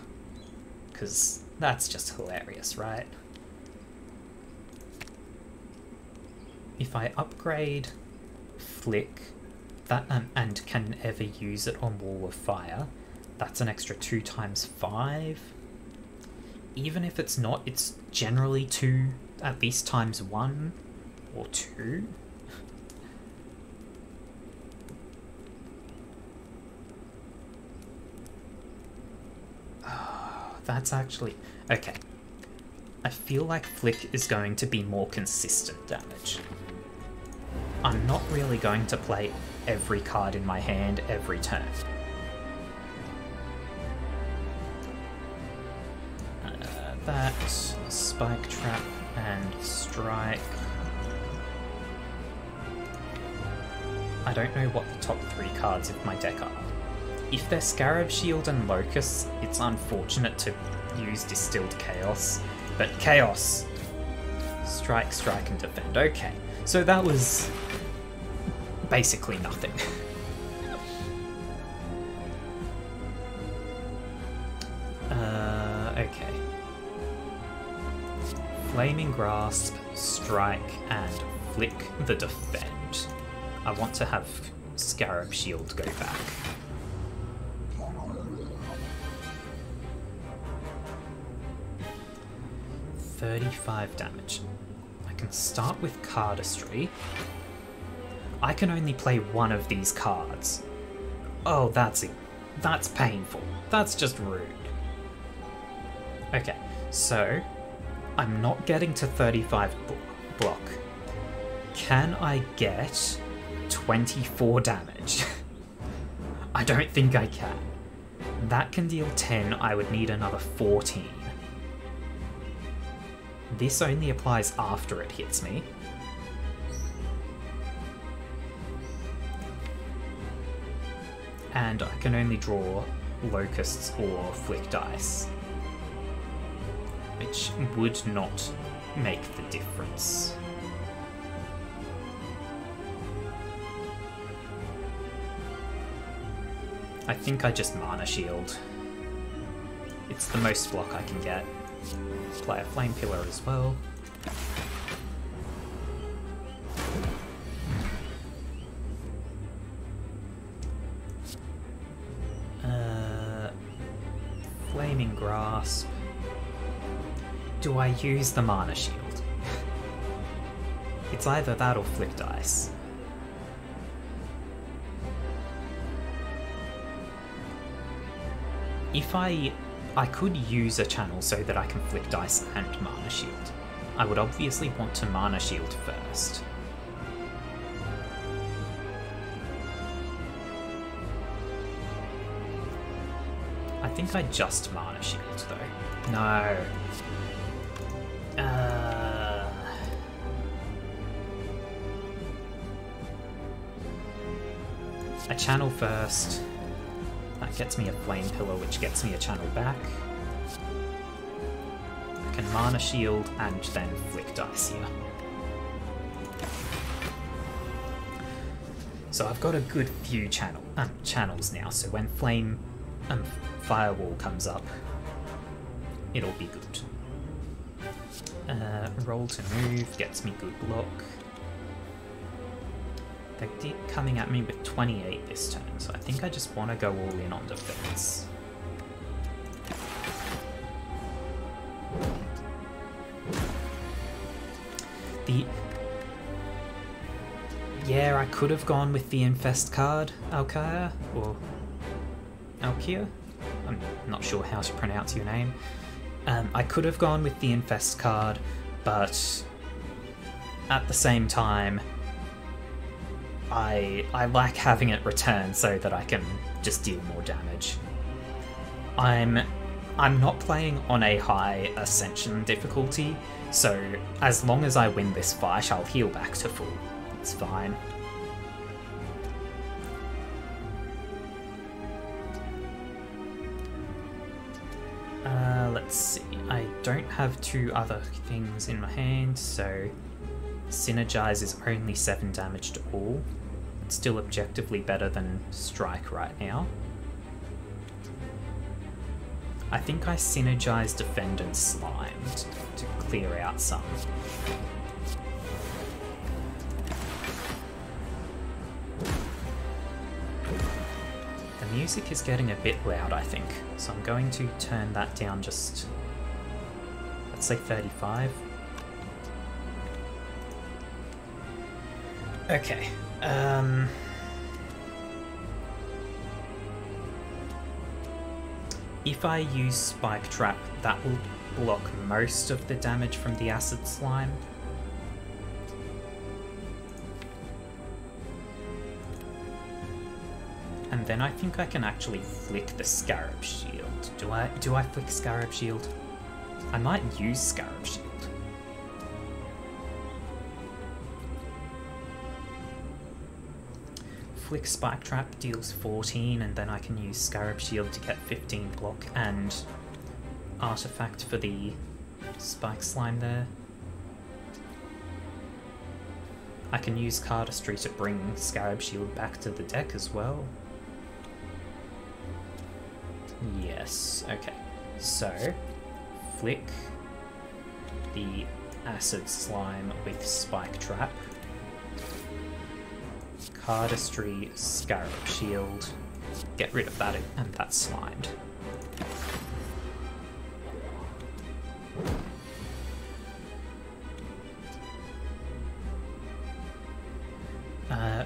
Because that's just hilarious, right? If I upgrade Flick that and can ever use it on Wall of Fire, that's an extra 2 times 5. Even if it's not, it's generally 2 at least times 1 or 2. That's actually... okay. I feel like Flick is going to be more consistent damage. I'm not really going to play every card in my hand every turn. That, Spike Trap, and Strike. I don't know what the top 3 cards of my deck are. If they're Scarab Shield and Locust, it's unfortunate to use Distilled Chaos, but Chaos! Strike, Strike, and Defend. Okay, so that was basically nothing. Okay. Flaming Grasp, Strike, and Flick the Defend. I want to have Scarab Shield go back. $35 damage. I can start with Cardistry. I can only play 1 of these cards. Oh, that's painful. That's just rude. Okay, so I'm not getting to 35 block. Can I get 24 damage? I don't think I can. That can deal 10, I would need another 14. This only applies after it hits me. And I can only draw Locusts or Flick Dice, which would not make the difference. I think I just Mana Shield. It's the most block I can get. Play a Flame Pillar as well. Flaming Grasp. Do I use the Mana Shield? It's either that or Flick Dice. If I could use a channel so that I can Flick Dice and Mana Shield. I would obviously want to Mana Shield first. I think I just Mana Shield though. No. I channel first. That gets me a Flame Pillar, which gets me a channel back. I can Mana Shield and then Flick Dice here. So I've got a good few channels now, so when Firewall comes up, it'll be good. Roll to move gets me good block. They're coming at me with 28 this turn, so I think I just want to go all in on defense. Yeah, I could have gone with the Infest card, Alkaya, or Alkia? I'm not sure how to pronounce your name. I could have gone with the Infest card, but at the same time, I like having it return so that I can just deal more damage. I'm not playing on a high Ascension difficulty, so as long as I win this fight, I'll heal back to full. It's fine. Let's see. I don't have two other things in my hand, so Synergize is only 7 damage to all. It's still objectively better than Strike right now. I think I Synergize Defend and Slime to clear out some. The music is getting a bit loud, I think, so I'm going to turn that down just, let's say 35. Okay, if I use Spike Trap, that will block most of the damage from the Acid Slime. And then I think I can actually flick the Scarab Shield. Do I flick Scarab Shield? I might use Scarab Shield. Flick Spike Trap deals 14, and then I can use Scarab Shield to get 15 block and Artifact for the Spike Slime there. I can use Cardistry to bring Scarab Shield back to the deck as well. Yes, okay. So, flick the Acid Slime with Spike Trap. Cardistry, Scarab Shield. Get rid of that, and that's slimed.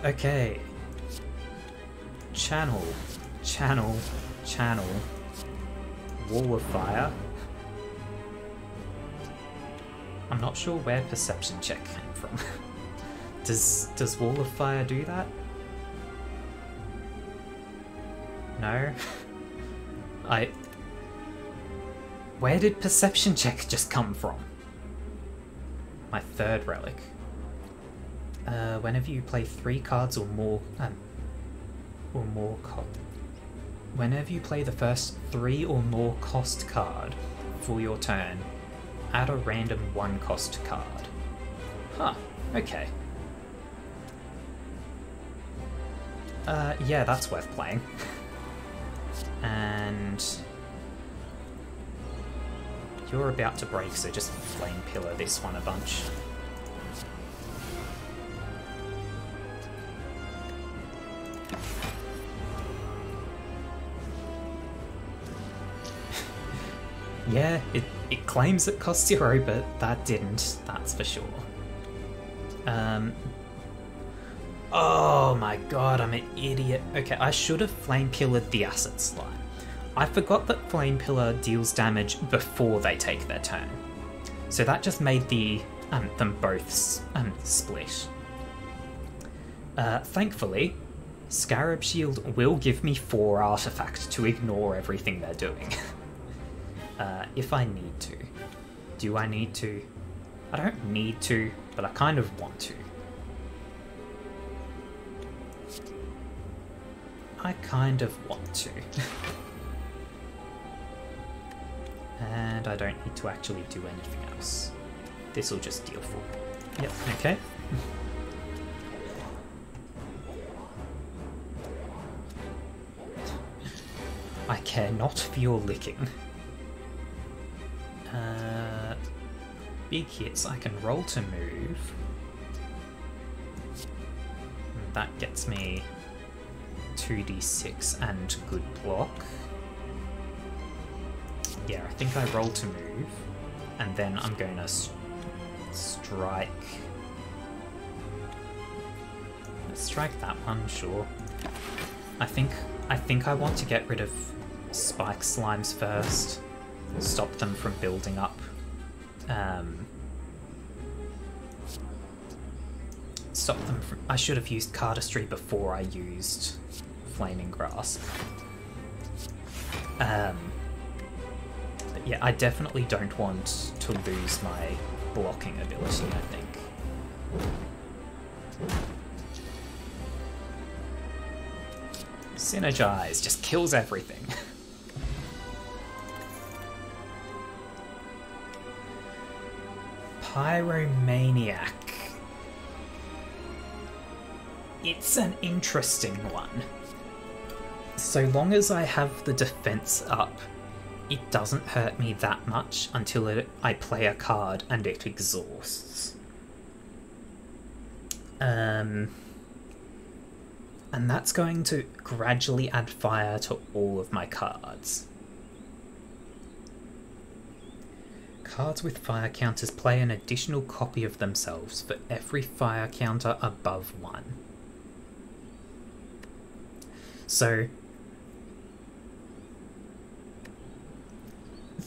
Okay. Channel. Wall of Fire. I'm not sure where Perception Check came from. Does Wall of Fire do that? No? Where did Perception Check just come from? My third relic. Whenever you play 3 cards or more whenever you play the first 3 or more cost card for your turn, add a random 1 cost card. Huh, okay. Yeah, that's worth playing. you're about to break, so just Flame Pillar this one a bunch. Yeah, it claims it costs 0, but that didn't, that's for sure. Oh my god, I'm an idiot. Okay, I should have Flame Pillared the Acid Slime. I forgot that Flame Pillar deals damage before they take their turn. So that just made them both split. Thankfully, Scarab Shield will give me 4 artifact to ignore everything they're doing. If I need to. Do I need to? I don't need to, but I kind of want to. I kind of want to. And I don't need to actually do anything else. This will just deal 4. Yep, okay. I care not for your licking. Big hits, I can roll to move. That gets me 2d6 and good block. Yeah, I think I roll to move, and then I'm going to strike. Let's strike that one, sure. I think I want to get rid of spike slimes first, stop them from building up. Stop them from. I should have used Cardistry before I used Flaming Grasp. But yeah, I definitely don't want to lose my blocking ability, I think. Synergize just kills everything. Pyromaniac. It's an interesting one. So long as I have the defense up, it doesn't hurt me that much until I play a card and it exhausts. And that's going to gradually add fire to all of my cards. Cards with fire counters play an additional copy of themselves for every fire counter above 1. So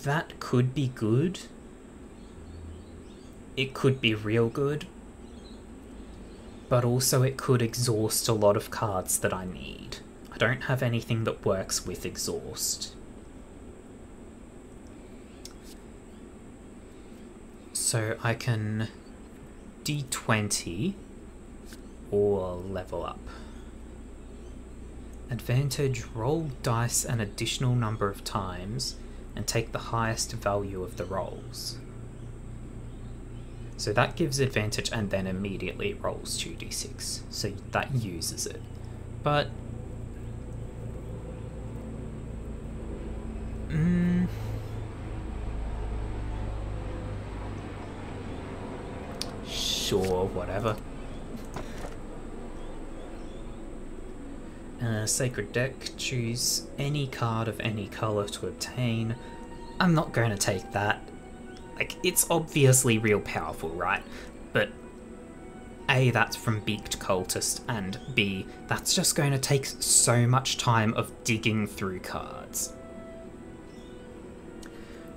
that could be good. It could be real good. But also it could exhaust a lot of cards that I need. I don't have anything that works with exhaust. So I can D20 or level up. Advantage, roll dice an additional number of times and take the highest value of the rolls. So that gives advantage and then immediately rolls 2d6. So that uses it. But sure, whatever. Sacred Deck, choose any card of any colour to obtain. I'm not going to take that. Like, it's obviously real powerful, right? But A, that's from Beaked Cultist, and B, that's just going to take so much time of digging through cards.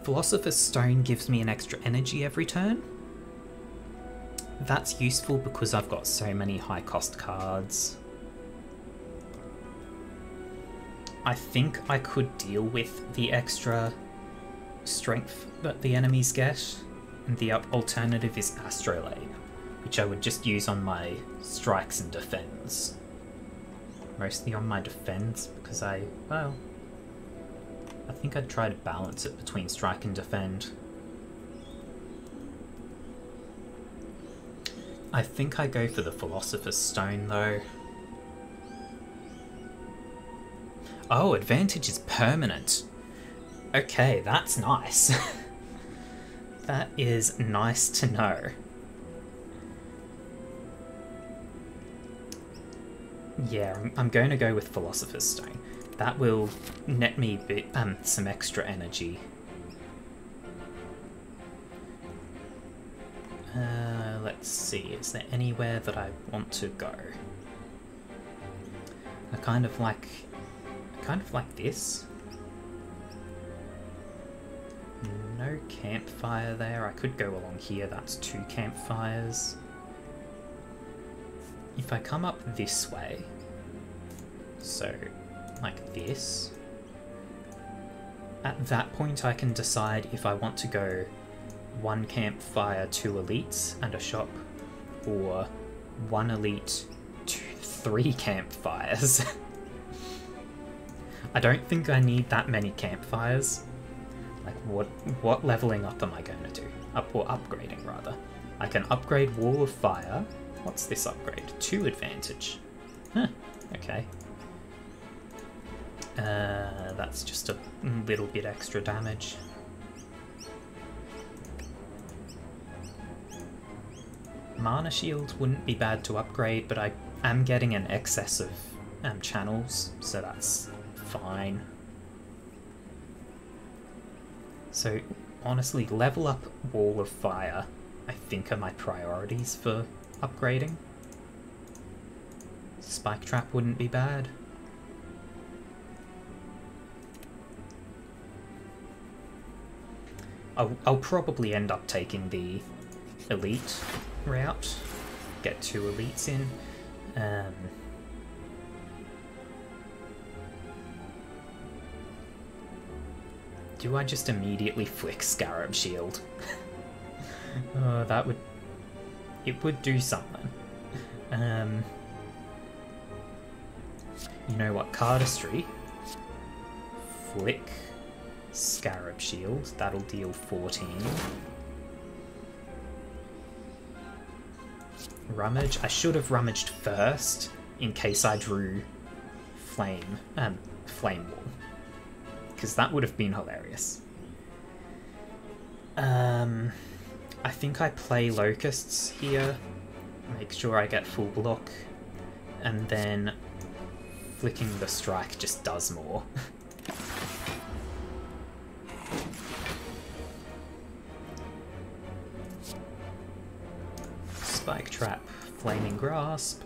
Philosopher's Stone gives me an extra energy every turn. That's useful because I've got so many high cost cards. I think I could deal with the extra strength that the enemies get, and the alternative is Astrolabe, which I would just use on my strikes and defends. Mostly on my defends because I think I'd try to balance it between strike and defend. I think I go for the Philosopher's Stone though. Oh, advantage is permanent. Okay, that's nice. That is nice to know. Yeah, I'm going to go with Philosopher's Stone. That will net me some extra energy. Let's see, is there anywhere that I want to go? I kind of like this. No campfire there. I could go along here, that's 2 campfires. If I come up this way, so like this, at that point I can decide if I want to go 1 campfire, 2 elites and a shop, or 1 elite, 3 campfires. I don't think I need that many campfires. Like, what leveling up am I going to do? Or upgrading, rather. I can upgrade Wall of Fire. What's this upgrade? 2 advantage. Huh, okay. That's just a little bit extra damage. Mana Shield wouldn't be bad to upgrade, but I am getting an excess of channels, so that's fine. So, honestly, level up Wall of Fire, I think, are my priorities for upgrading. Spike Trap wouldn't be bad. I'll probably end up taking the elite route, get 2 elites in. Do I just immediately flick Scarab Shield? It would do something. You know what, Cardistry, flick Scarab Shield, that'll deal 14. Rummage, I should have rummaged first in case I drew Flame Wall, because that would have been hilarious. I think I play Locusts here, make sure I get full block, and then flicking the strike just does more. Spike Trap, Flaming Grasp.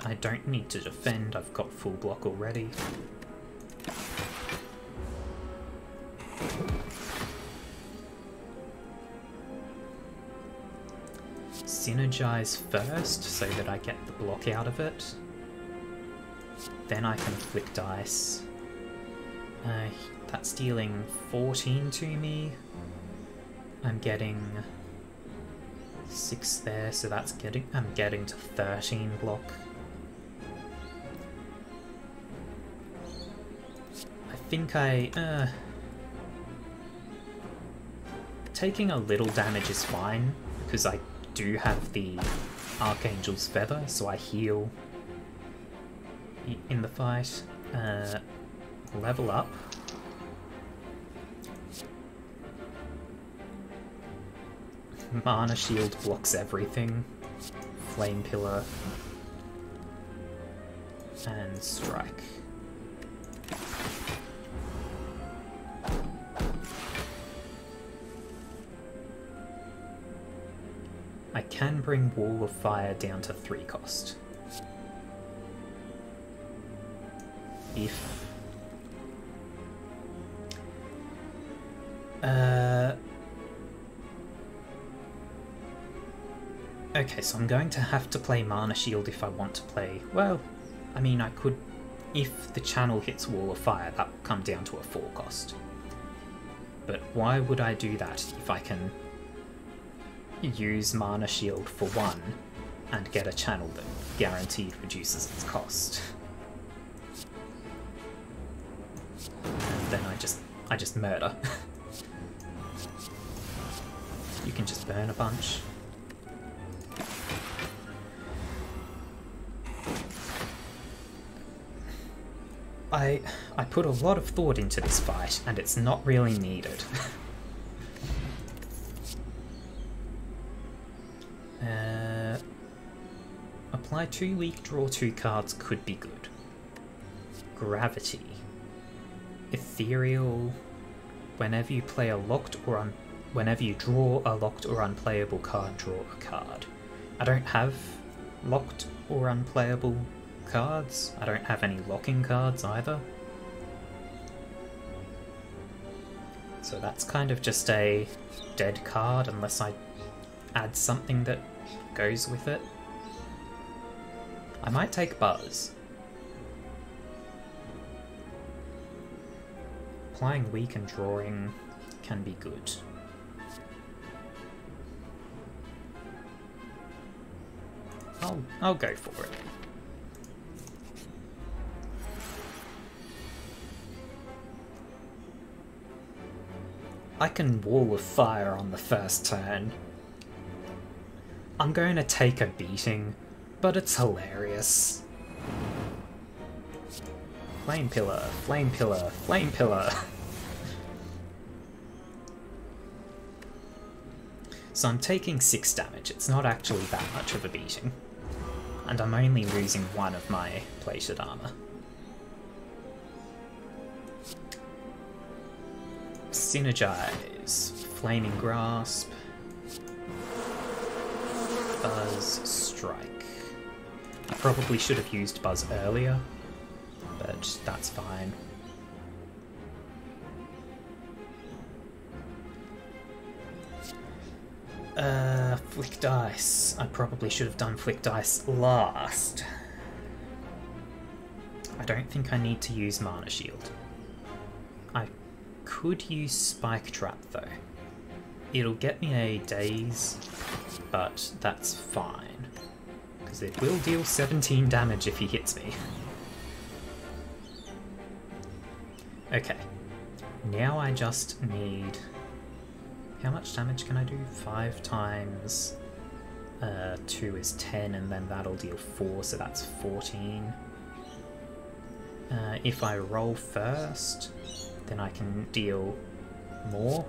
I don't need to defend, I've got full block already. Synergize first so that I get the block out of it. Then I can flick dice. That's dealing 14 to me. I'm getting 6 there, so I'm getting to 13 block. I think taking a little damage is fine, because I do have the Archangel's Feather, so I heal in the fight. Level up. Mana Shield blocks everything. Flame Pillar. And Strike. I can bring Wall of Fire down to 3 cost. If... Okay, so I'm going to have to play Mana Shield if I want to play... Well, I mean, I could... If the channel hits Wall of Fire, that will come down to a 4 cost. But why would I do that if I can use Mana Shield for 1 and get a channel that guaranteed reduces its cost? And then I just murder. You can just burn a bunch. I put a lot of thought into this fight, and it's not really needed. Apply 2 weak, draw 2 cards could be good. Gravity. Ethereal. Whenever you play a locked or whenever you draw a locked or unplayable card, draw a card. I don't have locked or unplayable cards. I don't have any locking cards either. So that's kind of just a dead card unless I add something that goes with it. I might take Buzz. Applying weak and drawing can be good. I'll go for it. I can Wall of Fire on the first turn. I'm going to take a beating, but it's hilarious. Flame Pillar, Flame Pillar, Flame Pillar. So I'm taking 6 damage. It's not actually that much of a beating. And I'm only losing 1 of my plated armor. Synergize, Flaming Grasp, Buzz, Strike. I probably should have used Buzz earlier, but that's fine. Flick Dice. I probably should have done Flick Dice last. I don't think I need to use Mana Shield. I could use Spike Trap though. It'll get me a Daze, but that's fine, because it will deal 17 damage if he hits me. Okay, now I just need... How much damage can I do? 5 times 2 is 10, and then that'll deal 4, so that's 14. If I roll first, then I can deal more.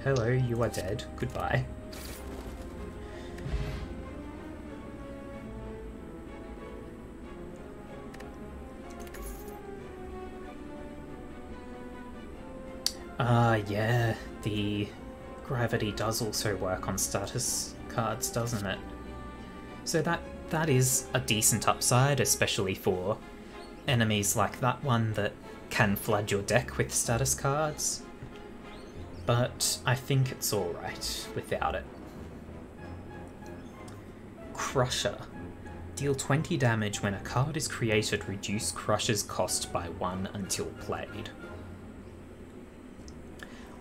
Hello, you are dead. Goodbye. Yeah, the gravity does also work on status cards, doesn't it? So that is a decent upside, especially for enemies like that one that can flood your deck with status cards. But I think it's alright without it. Crusher. Deal 20 damage when a card is created, reduce Crusher's cost by 1 until played.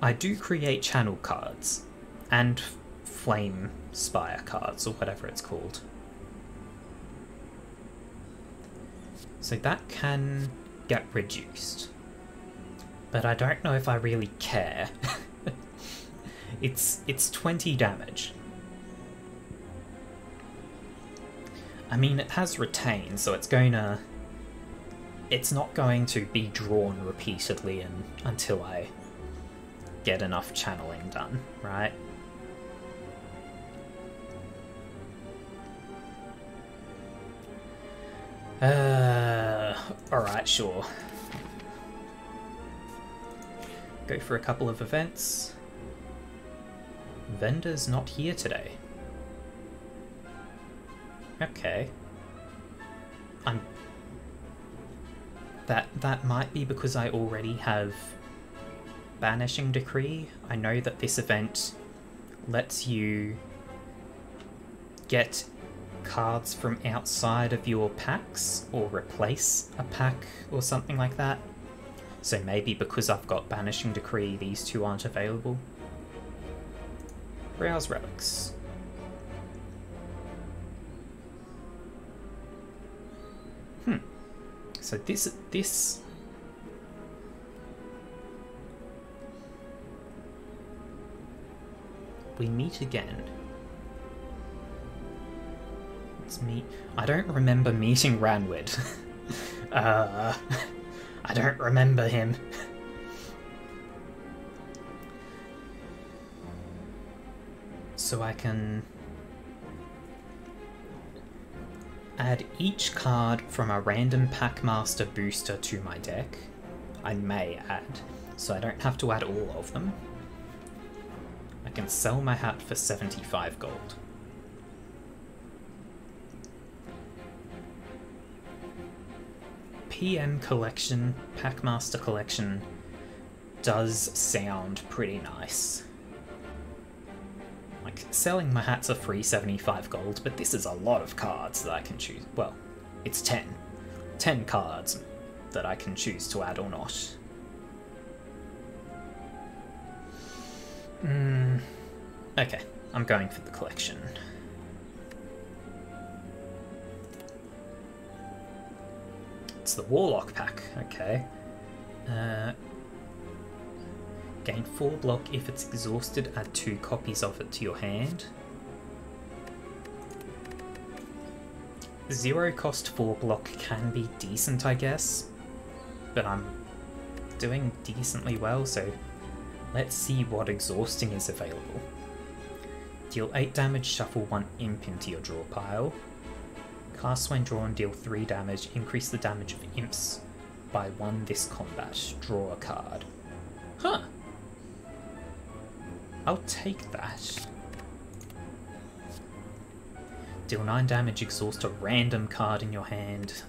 I do create channel cards, and flame spire cards, or whatever it's called. So that can get reduced. But I don't know if I really care. It's 20 damage. I mean, it has retain, so it's not going to be drawn repeatedly until I get enough channeling done, right? Alright, sure. Go for a couple of events. Vendor's not here today. Okay. That might be because I already have Banishing Decree. I know that this event lets you get cards from outside of your packs or replace a pack or something like that. So maybe because I've got Banishing Decree, these two aren't available. Browse relics. So this we meet again. Let's meet. I don't remember meeting Ranwid. I don't remember him. So I can add each card from a random Packmaster booster to my deck. I may add, so I don't have to add all of them. I can sell my hat for 75 gold. PM collection, Packmaster collection, does sound pretty nice. Like, selling my hat's a free 75 gold, but this is a lot of cards that I can choose. Well, it's 10. 10 cards that I can choose to add or not. Okay, I'm going for the collection. It's the Warlock pack, okay. Gain 4 block if it's exhausted, add 2 copies of it to your hand. 0 cost 4 block can be decent, I guess, but I'm doing decently well, so let's see what exhausting is available. Deal 8 damage, shuffle 1 imp into your draw pile. Cast when drawn, deal 3 damage, increase the damage of imps by 1 this combat. Draw a card. Huh. I'll take that. Deal 9 damage, exhaust a random card in your hand.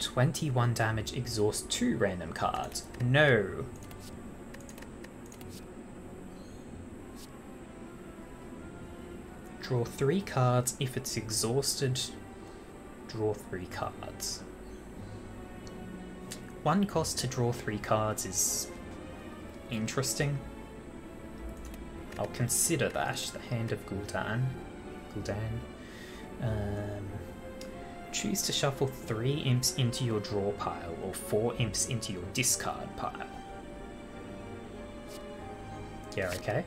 21 damage, exhaust 2 random cards. No. Draw 3 cards. If it's exhausted, draw 3 cards. 1 cost to draw 3 cards is interesting. I'll consider that. The Hand of Gul'dan. Choose to shuffle 3 imps into your draw pile or 4 imps into your discard pile. Yeah, okay.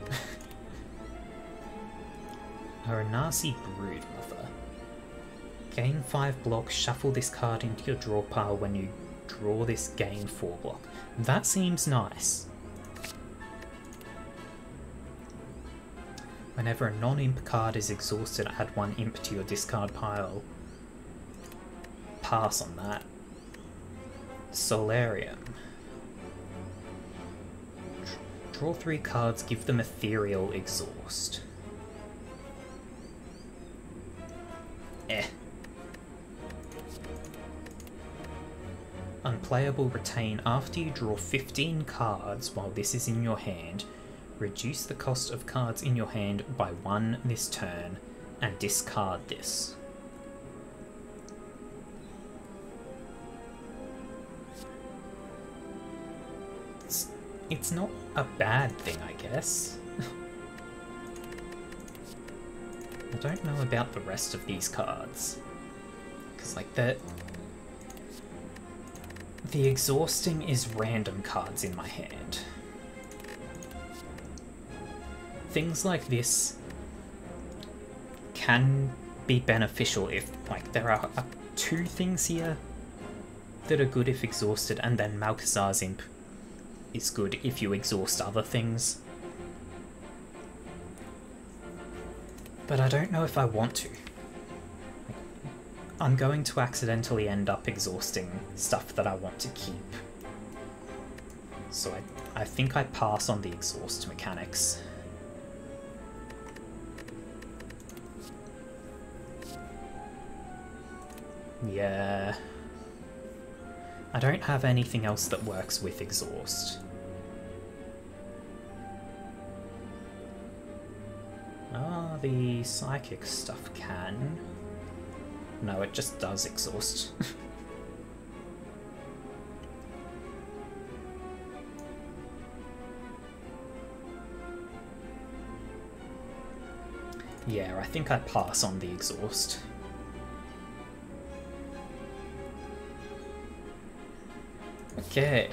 Aranasi Broodmother. Gain 5 block, shuffle this card into your draw pile. When you draw this, gain 4 block. That seems nice. Whenever a non-imp card is exhausted, add 1 imp to your discard pile. Pass on that. Solarium. Draw 3 cards, give them ethereal exhaust. Unplayable, retain. After you draw 15 cards while this is in your hand, reduce the cost of cards in your hand by 1 this turn and discard this. It's not a bad thing, I guess. I don't know about the rest of these cards. Because, like, the exhausting is random cards in my hand. Things like this can be beneficial if, like, there are 2 things here that are good if exhausted, and then Malkazar's Imp is good if you exhaust other things. But I don't know if I want to. I'm going to accidentally end up exhausting stuff that I want to keep. So I think I pass on the exhaust mechanics. Yeah. I don't have anything else that works with exhaust. Ah, the psychic stuff can. No, it just does exhaust. Yeah, I think I pass on the exhaust. Okay.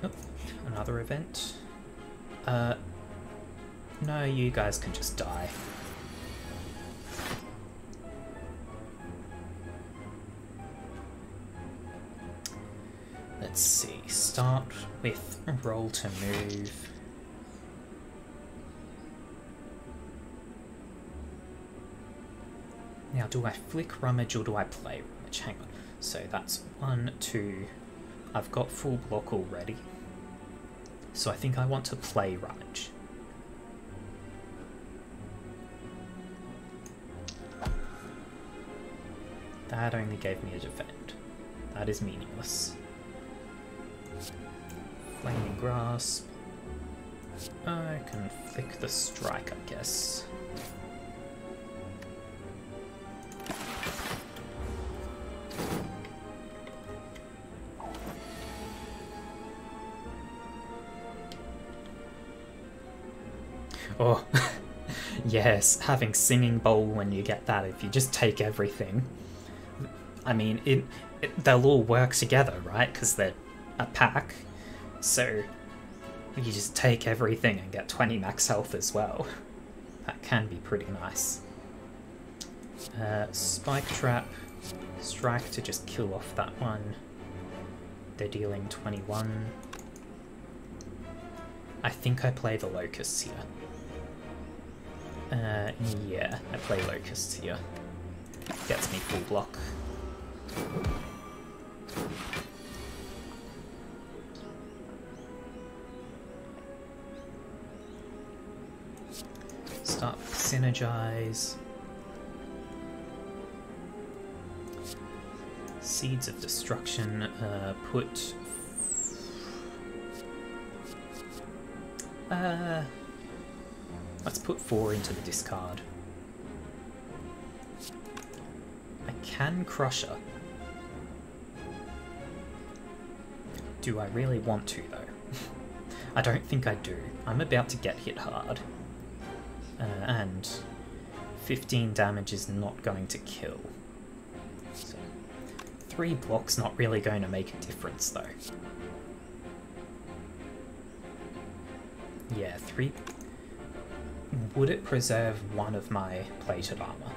Oh, another event. No, you guys can just die. Let's see, start with roll to move. Now, do I flick rummage or do I play rummage? Hang on. So that's 1, 2. I've got full block already. So I think I want to play rummage. That only gave me a defend. That is meaningless. Flaming Grasp. I can flick the strike, I guess. Oh, yes, having Singing Bowl when you get that, if you just take everything. I mean, they'll all work together, right? Because they're a pack. So you just take everything and get 20 max health as well. That can be pretty nice. Spike Trap. Strike to just kill off that one. They're dealing 21. I think I play the Locusts here. Yeah, I play Locusts here. Gets me full block. Start with Synergize. Seeds of Destruction, put... let's put 4 into the discard. I can Crusher. Do I really want to, though? I don't think I do. I'm about to get hit hard. And 15 damage is not going to kill. So 3 blocks not really going to make a difference, though. Yeah, 3... Would it preserve one of my plated armor?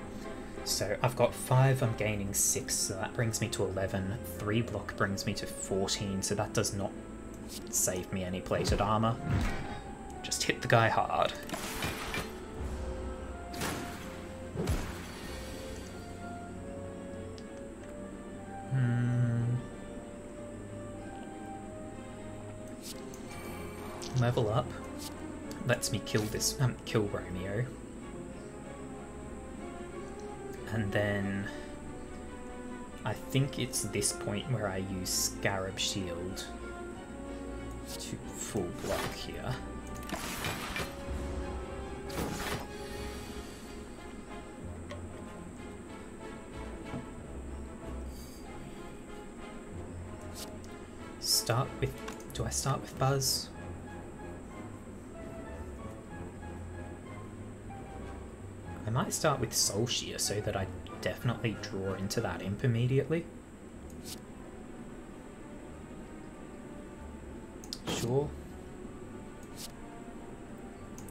So I've got 5, I'm gaining 6, so that brings me to 11. 3 block brings me to 14, so that does not save me any plated armor. Just hit the guy hard. Level up. Lets me kill this, kill Romeo. And then I think it's this point where I use Scarab Shield to full block here. Start with, do I start with Buzz? I might start with Soul Shear so that I definitely draw into that imp immediately. Sure.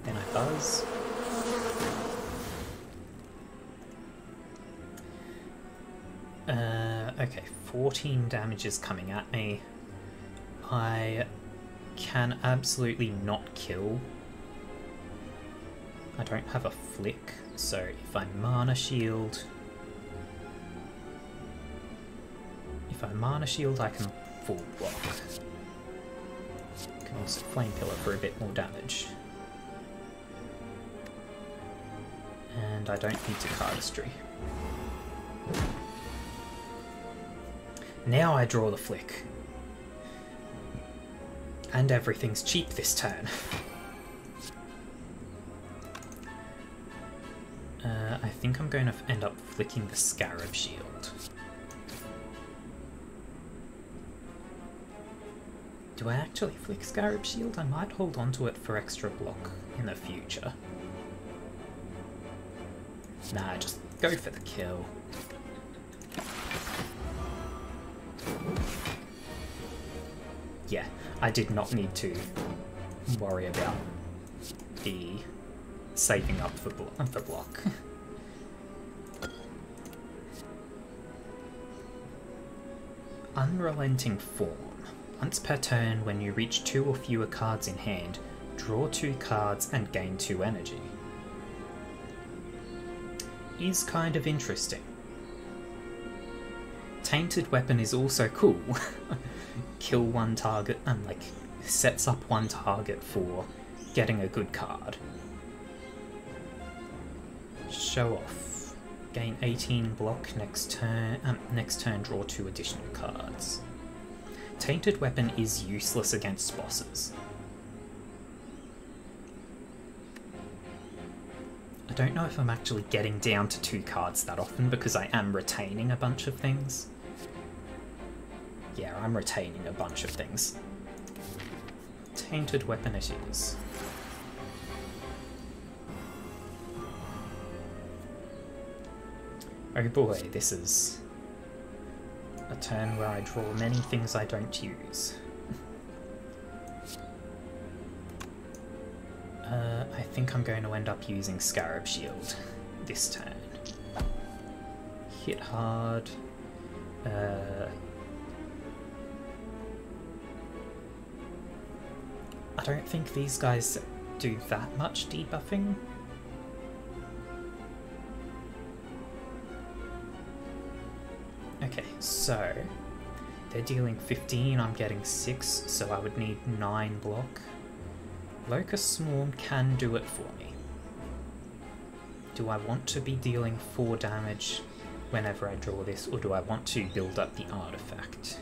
Then I Buzz. Okay, 14 damage is coming at me. I can absolutely not kill. I don't have a flick, so if I Mana Shield... If I Mana Shield, I can full block. I can also Flame Pillar for a bit more damage. And I don't need to Cardistry. Now I draw the flick. And everything's cheap this turn. I think I'm going to end up flicking the Scarab Shield. Do I actually flick Scarab Shield? I might hold on to it for extra block in the future. Nah, just go for the kill. Yeah, I did not need to worry about the saving up the block. Unrelenting Form. Once per turn, when you reach 2 or fewer cards in hand, draw 2 cards and gain 2 energy. Is kind of interesting. Tainted Weapon is also cool. Kill one target and like sets up one target for getting a good card. Show off. Gain 18 block next turn. Next turn, draw 2 additional cards. Tainted Weapon is useless against bosses. I don't know if I'm actually getting down to 2 cards that often because I am retaining a bunch of things. Yeah, I'm retaining a bunch of things. Tainted Weapon it is. Oh boy, this is a turn where I draw many things I don't use. I think I'm going to end up using Scarab Shield this turn. Hit hard. I don't think these guys do that much debuffing. Okay, so they're dealing 15, I'm getting 6, so I would need 9 block. Locust Swarm can do it for me. Do I want to be dealing 4 damage whenever I draw this, or do I want to build up the artifact?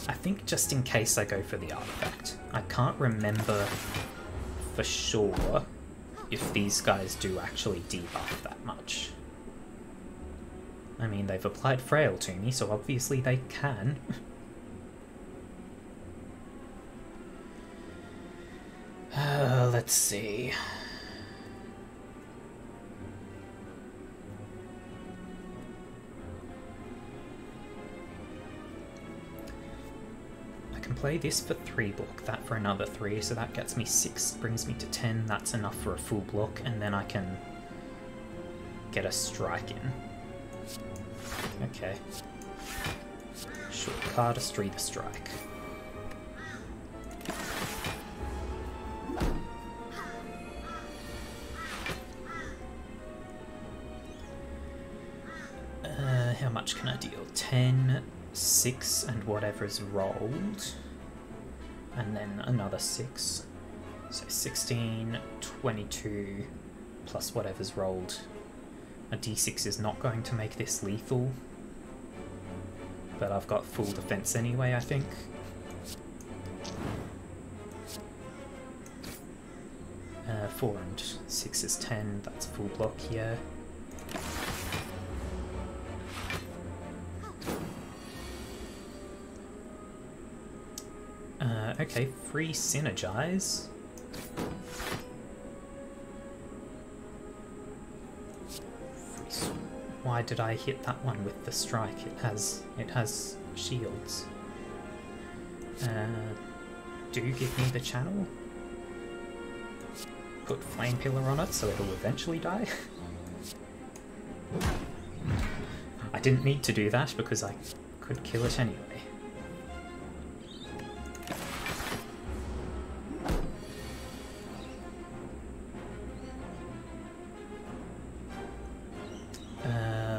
I think just in case I go for the artifact. I can't remember for sure if these guys do actually debuff that much. I mean, they've applied Frail to me, so obviously they can. Let's see. I can play this for 3 block, that for another 3, so that gets me 6, brings me to 10, that's enough for a full block, and then I can get a strike in. Okay. Short cardistry the strike. How much can I deal? 10, 6, and whatever's rolled. And then another 6. So 16, 22, plus whatever's rolled. A d6 is not going to make this lethal. But I've got full defense anyway, I think. Uh, 4 and 6 is 10, that's full block here. Okay, free synergize. Why did I hit that one with the strike? It has shields. Do give me the channel. Put Flame Pillar on it so it'll eventually die. I didn't need to do that because I could kill it anyway.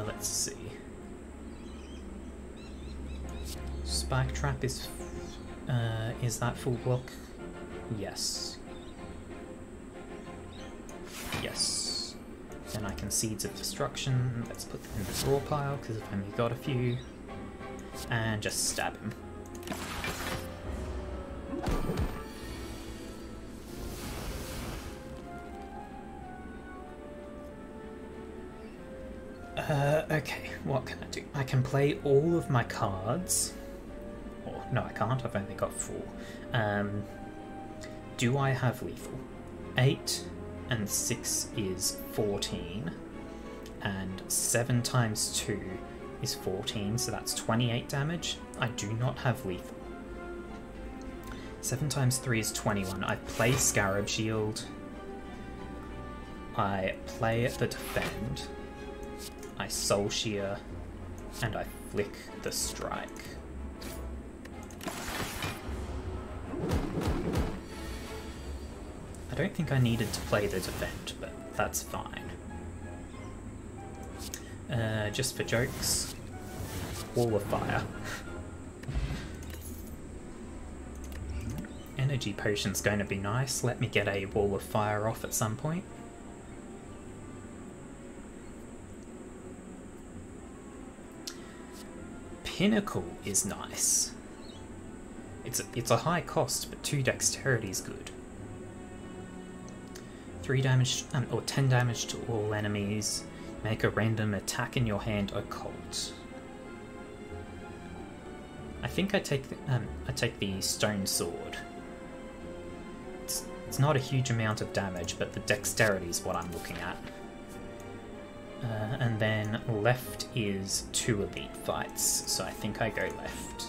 Let's see. Spike Trap is that full block? Yes. Yes. Then I can Seeds of Destruction. Let's put them in the draw pile because I've only got a few. And just stab him. Okay, what can I do? I can play all of my cards. Or, no, I can't. I've only got 4. Do I have lethal? 8 and 6 is 14. And 7 times 2 is 14, so that's 28 damage. I do not have lethal. 7 times 3 is 21. I play Scarab Shield. I play the Defend. I Soul Shear, and I flick the Strike. don't think I needed to play the defend, but that's fine. Just for jokes. Wall of Fire. Energy Potion's going to be nice. Let me get a Wall of Fire off at some point. Pinnacle is nice. It's a high cost, but 2 dexterity is good. 3 damage, or 10 damage to all enemies. Make a random attack in your hand occult. I think I take the stone sword. It's not a huge amount of damage, but the dexterity is what I'm looking at. And then left is 2 elite fights, so I think I go left.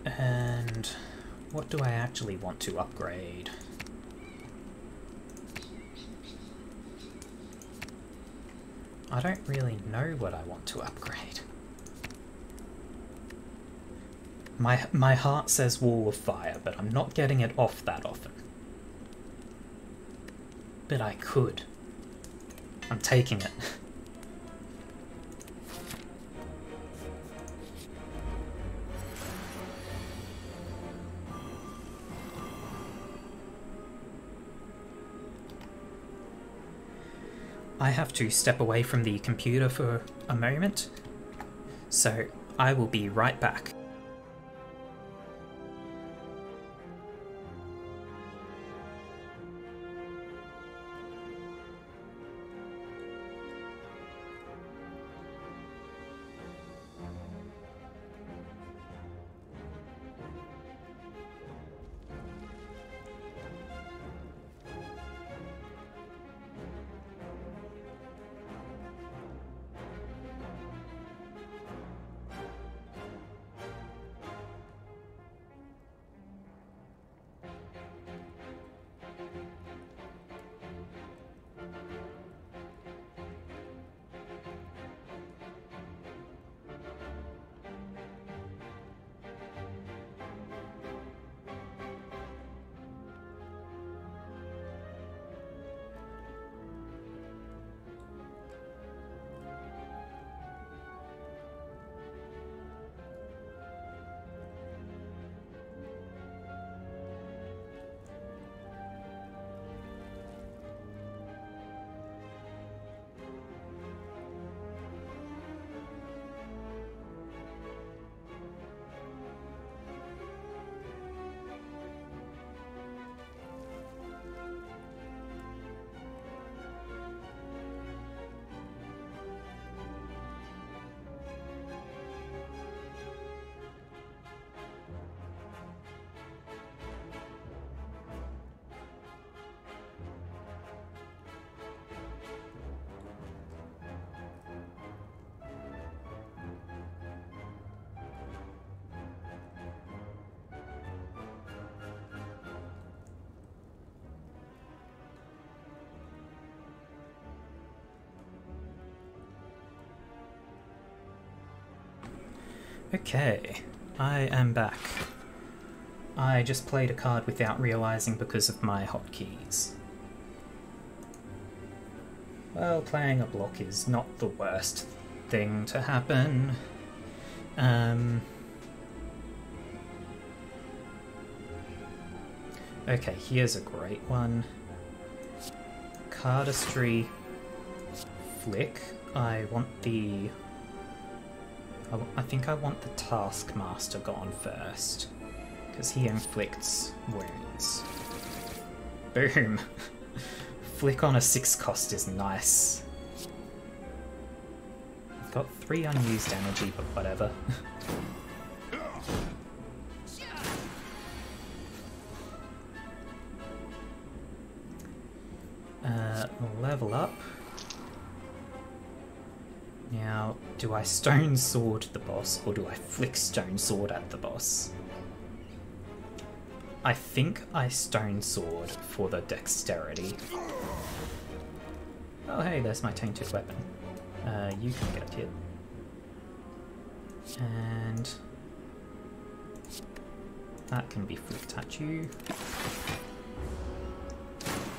And what do I actually want to upgrade? I don't really know what I want to upgrade. My heart says Wall of Fire, but I'm not getting it off that often. But I could. I'm taking it. I have to step away from the computer for a moment, so I will be right back. Okay, I am back. I just played a card without realizing because of my hotkeys. Well, playing a block is not the worst thing to happen. Okay, here's a great one. Cardistry Flick. I think I want the Taskmaster gone first, because he inflicts wounds. Boom! Flick on a 6 cost is nice. I've got 3 unused energy, but whatever. Level up. Now, do I Stone Sword the boss, or do I flick Stone Sword at the boss? I think I Stone Sword for the dexterity. Oh hey, there's my tainted weapon. You can get hit. And That can be flicked at you.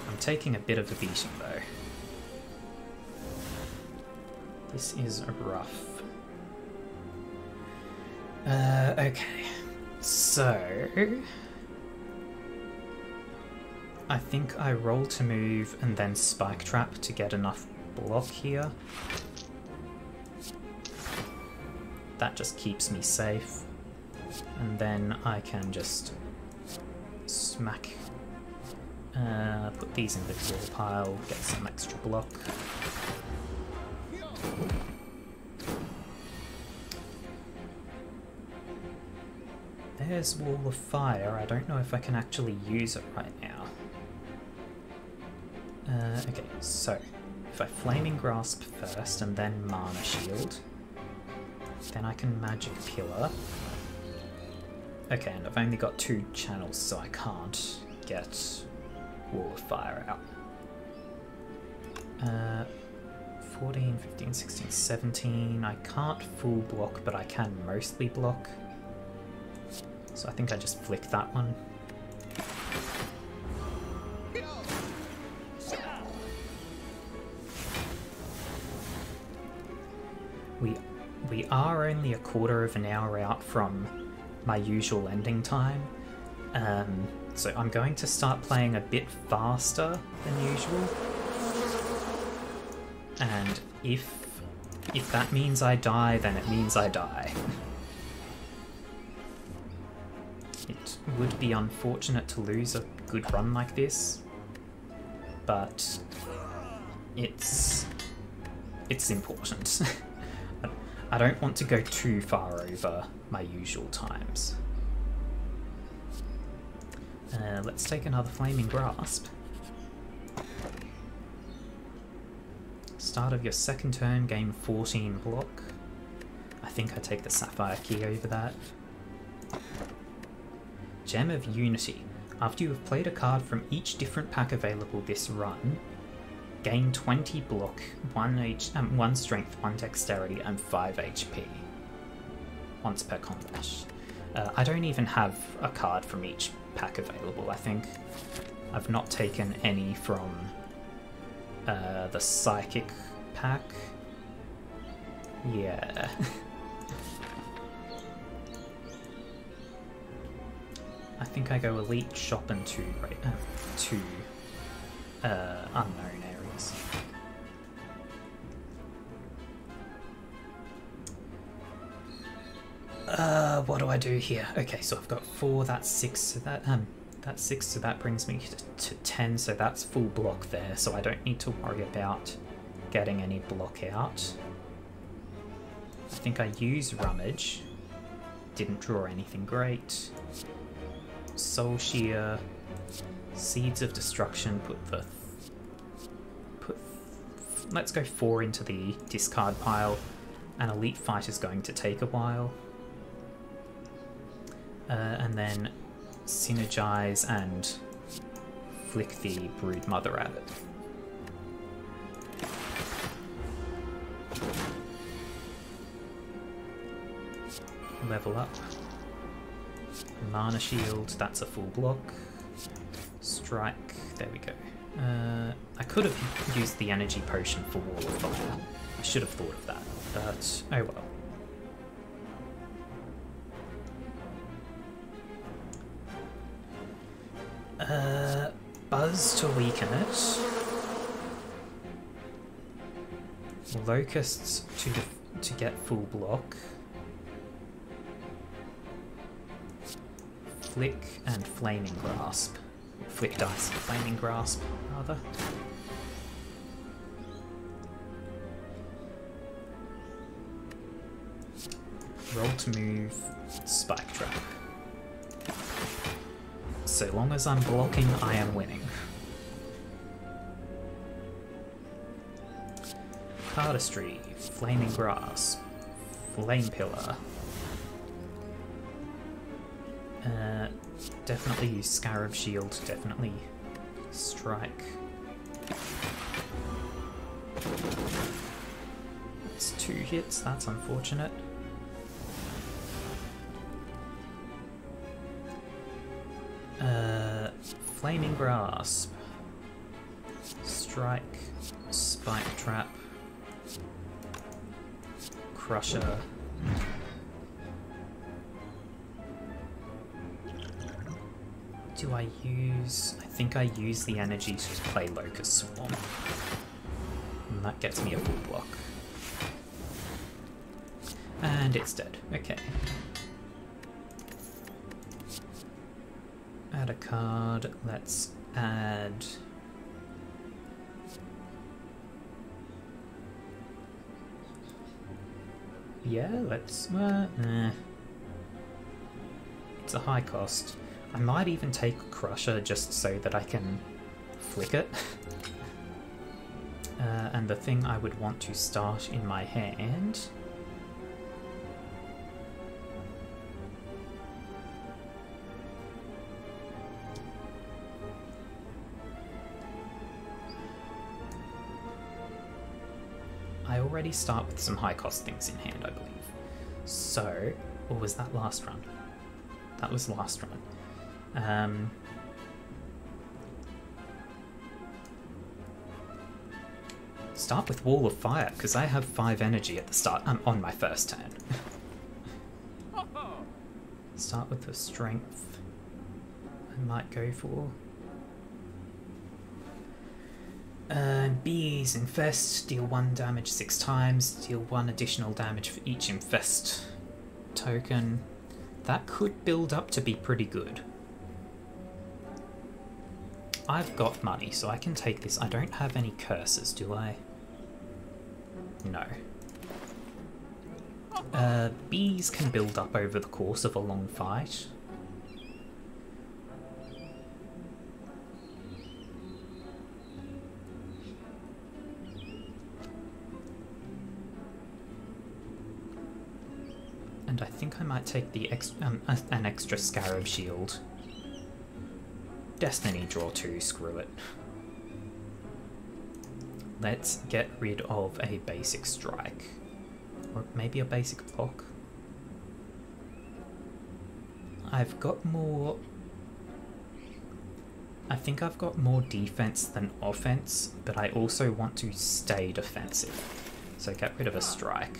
I'm taking a bit of a beating though. This is rough. Okay. So... I think I roll to move and then spike trap to get enough block here. That just keeps me safe. And then I can just smack, put these in the draw pile, get some extra block. There's Wall of Fire. I don't know if I can actually use it right now. Okay, so if I Flaming Grasp first and then Mana Shield, then I can Magic Pillar. Okay, and I've only got 2 channels, so I can't get Wall of Fire out. 14, 15, 16, 17. I can't full block, but I can mostly block. So I think I just flick that one. We are only a quarter of an hour out from my usual ending time, so I'm going to start playing a bit faster than usual. And if that means I die, then it means I die. It would be unfortunate to lose a good run like this, but it's important. I don't want to go too far over my usual times. Let's take another Flaming Grasp. Start of your second turn, gain 14 block. I think I take the Sapphire Key over that. Gem of Unity. After you have played a card from each different pack available this run, gain 20 block, 1 strength, 1 dexterity, and 5 HP. Once per combat. I don't even have a card from each pack available, I think. I've not taken any from the Psychic pack. Yeah. I think I go Elite, Shop, and 2 unknown areas. What do I do here? Okay, so I've got 4, that's 6, so that's 6, so that brings me to 10, so that's full block there, so I don't need to worry about getting any block out. I think I use Rummage. Didn't draw anything great. Soul Shear, Seeds of Destruction, let's go 4 into the discard pile, and Elite Fight is going to take a while. And then Synergize and flick the Brood Mother at it. Level up. Mana Shield, that's a full block. Strike, there we go. I could have used the Energy Potion for Wall of Fire. I should have thought of that, but oh well. Buzz to weaken it. Locusts to get full block. Flick and Flaming Grasp. Flick dice and Flaming Grasp, rather. Roll to move, Spike Trap. So long as I'm blocking, I am winning. Cardistry, Flaming Grasp, Flame Pillar. Definitely use Scarab Shield, definitely strike. It's 2 hits, that's unfortunate. Flaming Grasp. Strike. Spike Trap. Crusher. Do I use... I think I use the energy to play Locust Swarm. And that gets me a full block. And it's dead. Okay. Add a card. Let's add... Yeah, let's... It's a high cost. I might even take Crusher just so that I can flick it. And the thing I would want to start in my hand... I already start with some high cost things in hand, I believe. So, or was that last run? That was last run. Start with Wall of Fire, because I have 5 energy at the start. On my first turn. Start with the Strength. I might go for. Bees infest, deal 1 damage 6 times, deal 1 additional damage for each infest token. That could build up to be pretty good. I've got money, so I can take this. I don't have any curses, do I? No. Bees can build up over the course of a long fight. And I think I might take the an extra Scarab Shield. Destiny draw 2, screw it. Let's get rid of a basic strike. Or maybe a basic block. I've got more... I think I've got more defense than offense, but I also want to stay defensive. So get rid of a strike.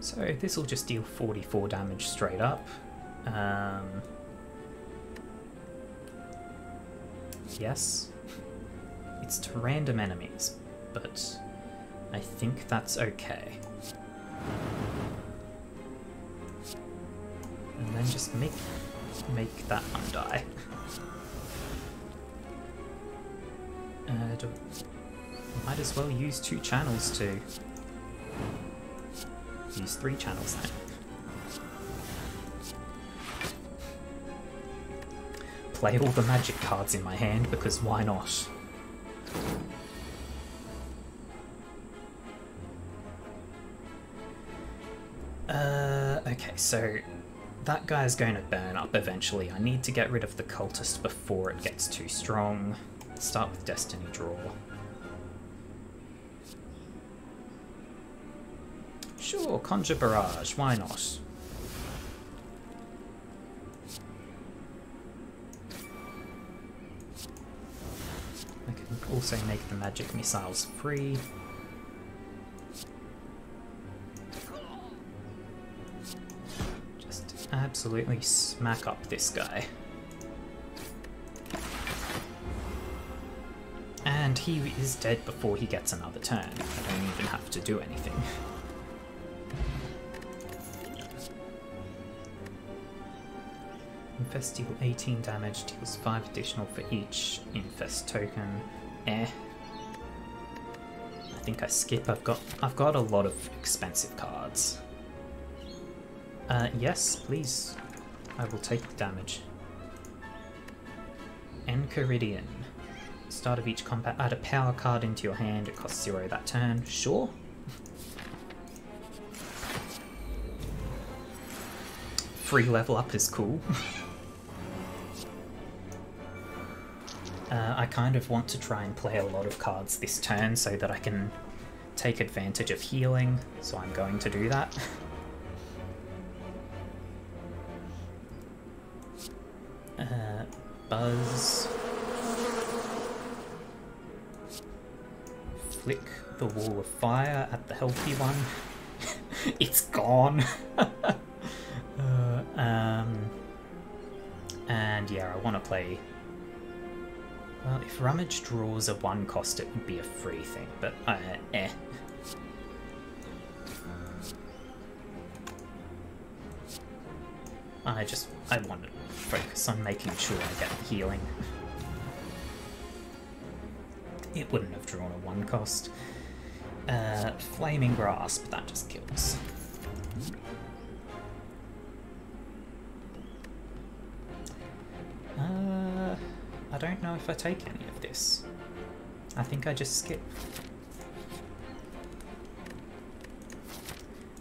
So this will just deal 44 damage straight up. Yes. It's to random enemies, but I think that's okay. And then just make that one die. Might as well use 2 channels to... Use 3 channels then. Play all the magic cards in my hand, because why not? Okay, so that guy's going to burn up eventually. I need to get rid of the cultist before it gets too strong. Start with Destiny Draw. Sure, Conjure Barrage, why not? I can also make the magic missiles free. Just absolutely smack up this guy. And he is dead before he gets another turn. I don't even have to do anything. Infest deal 18 damage, deals 5 additional for each infest token. I think I skip. I've got a lot of expensive cards. Yes, please. I will take the damage. Enchiridion. Start of each combat, add a power card into your hand. It costs 0 that turn. Sure. Free level up is cool. I kind of want to try and play a lot of cards this turn so that I can take advantage of healing, so I'm going to do that. Buzz. Flick the wall of fire at the healthy one. It's gone! And yeah, I want to play... Well, if Rummage draws a 1 cost, it would be a free thing, but eh. I want to focus on making sure I get the healing. It wouldn't have drawn a 1 cost. Flaming Grasp, that just kills. I don't know if I take any of this. I think I just skip.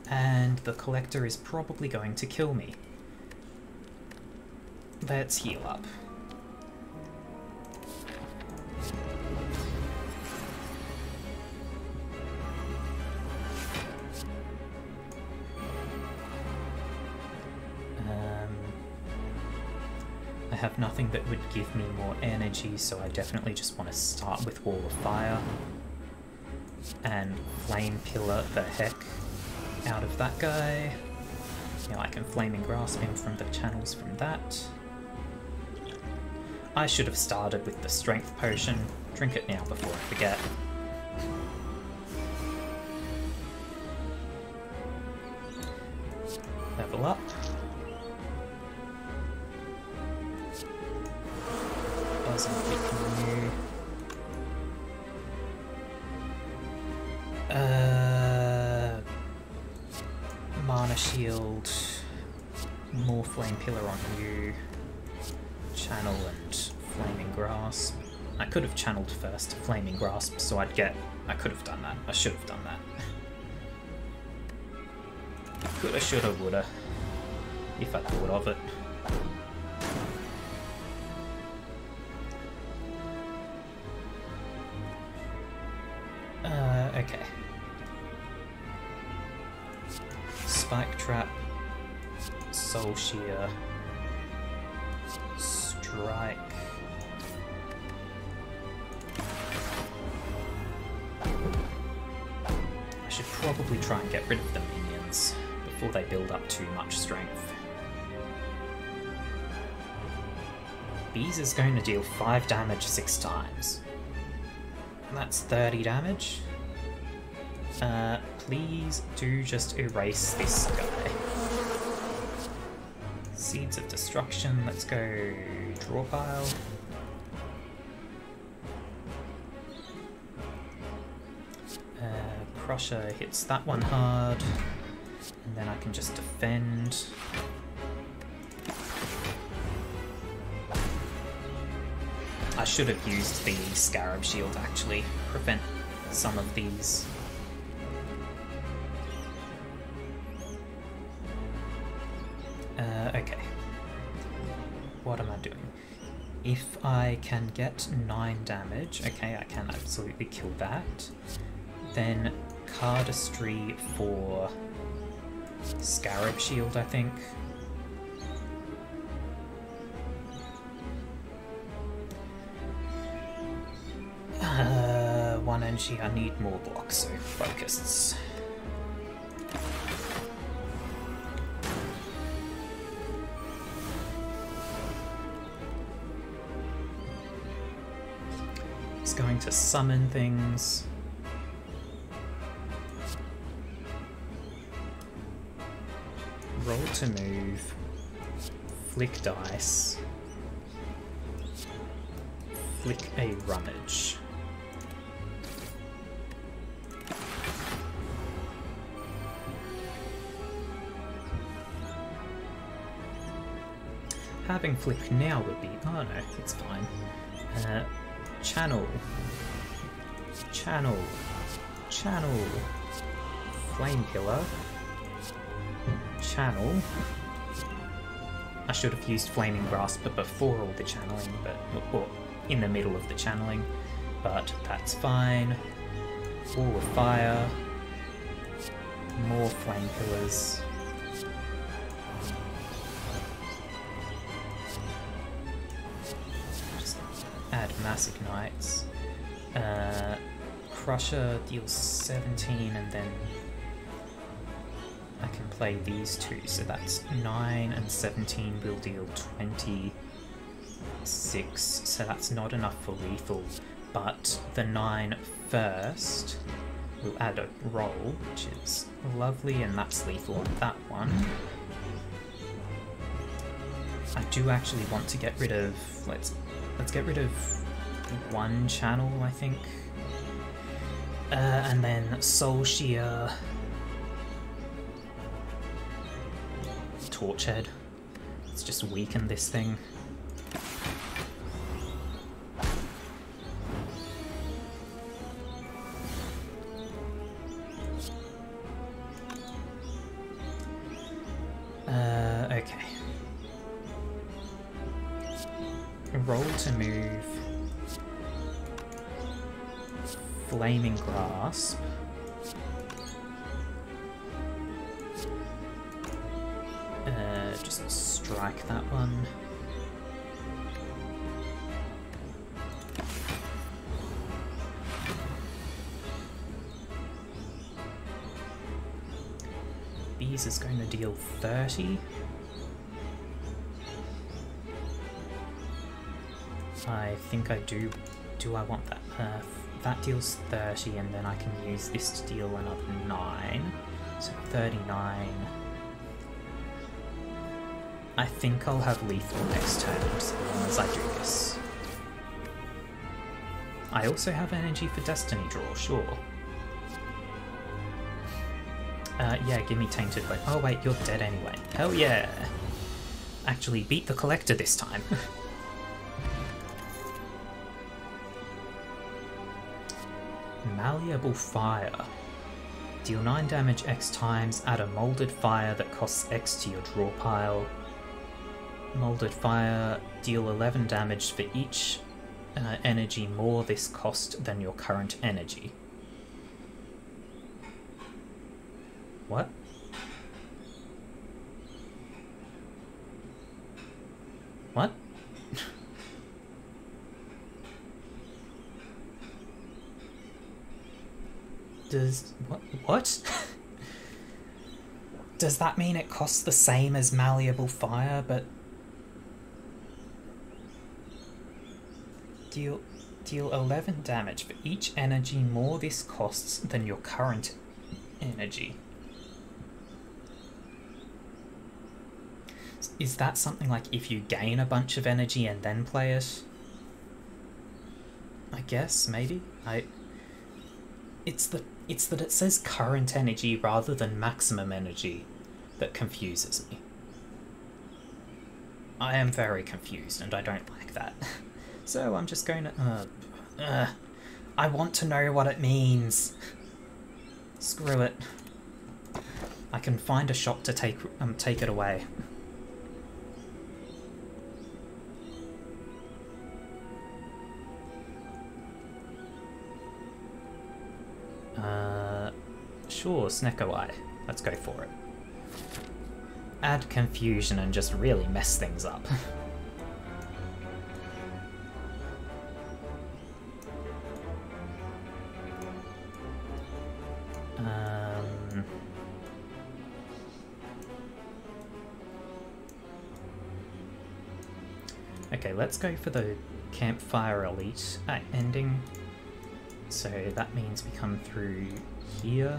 And the Collector is probably going to kill me. Let's heal up. I have nothing that would give me more energy, so I definitely just want to start with Wall of Fire and Flame Pillar the heck out of that guy. Now I can Flaming Grasp him from the channels from that. I should have started with the Strength Potion. Drink it now before I forget. Level up. Buzzing Pick Mana Shield. More Flame Pillar on you. Channel and Flaming Grasp. I could have channeled first Flaming Grasp, so I'd get... I could have done that. I should have done that. Coulda, shoulda, woulda. If I thought of it. Okay. Spike Trap. Soul Shear. Strike. I should probably try and get rid of the minions before they build up too much strength. Bees is going to deal 5 damage 6 times. That's 30 damage. Please do just erase this guy. Seeds of Destruction, let's go draw pile. Crusher hits that one hard, and then I can just defend. I should have used the Scarab Shield actually, prevent some of these. Okay. What am I doing? If I can get 9 damage, okay, I can absolutely kill that. Then Cardistry for Scarab Shield, I think. One energy, I need more blocks, so Focusts. It's going to summon things. Roll to move. Flick dice. Flick a rummage. Having flick now would be... oh no, it's fine. Channel. Channel. Channel. Flame Pillar. Channel. I should have used Flaming Grasp before all the channeling, but... or in the middle of the channeling, but that's fine. Wall of fire. More flame pillars. Just add massive knights. Crusher deals 17 and then I can play these two, so that's 9 and 17 will deal 26, so that's not enough for lethal, but the 9 first will add a roll, which is lovely, and that's lethal on that one. I do actually want to get rid of, let's get rid of one channel, I think. And then Soul Shear, Torchhead. Let's just weaken this thing. Okay. Roll to move. Flaming Grasp. Just strike that one. Bees is going to deal 30. I think I do. Do I want that? That deals 30, and then I can use this to deal another 9. So 39. I think I'll have lethal next turn as long as I do this. I also have energy for Destiny Draw, sure. Yeah, give me Tainted Weapon. Oh wait, you're dead anyway. Hell yeah! Actually, beat the Collector this time. Malleable Fire. Deal 9 damage X times, add a Molded Fire that costs X to your draw pile. Molded Fire, deal 11 damage for each energy more this cost than your current energy. What? What? What? Does that mean it costs the same as Malleable Fire, but deal 11 damage for each energy more this costs than your current energy? Is that something like if you gain a bunch of energy and then play it? I guess, maybe? It's that it says current energy rather than maximum energy that confuses me. I am very confused and I don't like that. So I'm just going to... I want to know what it means. Screw it. I can find a shop to take it away. Sure, Snecko Eye. Let's go for it. Add confusion and just really mess things up. Okay, let's go for the Campfire Elite ending. So that means we come through here.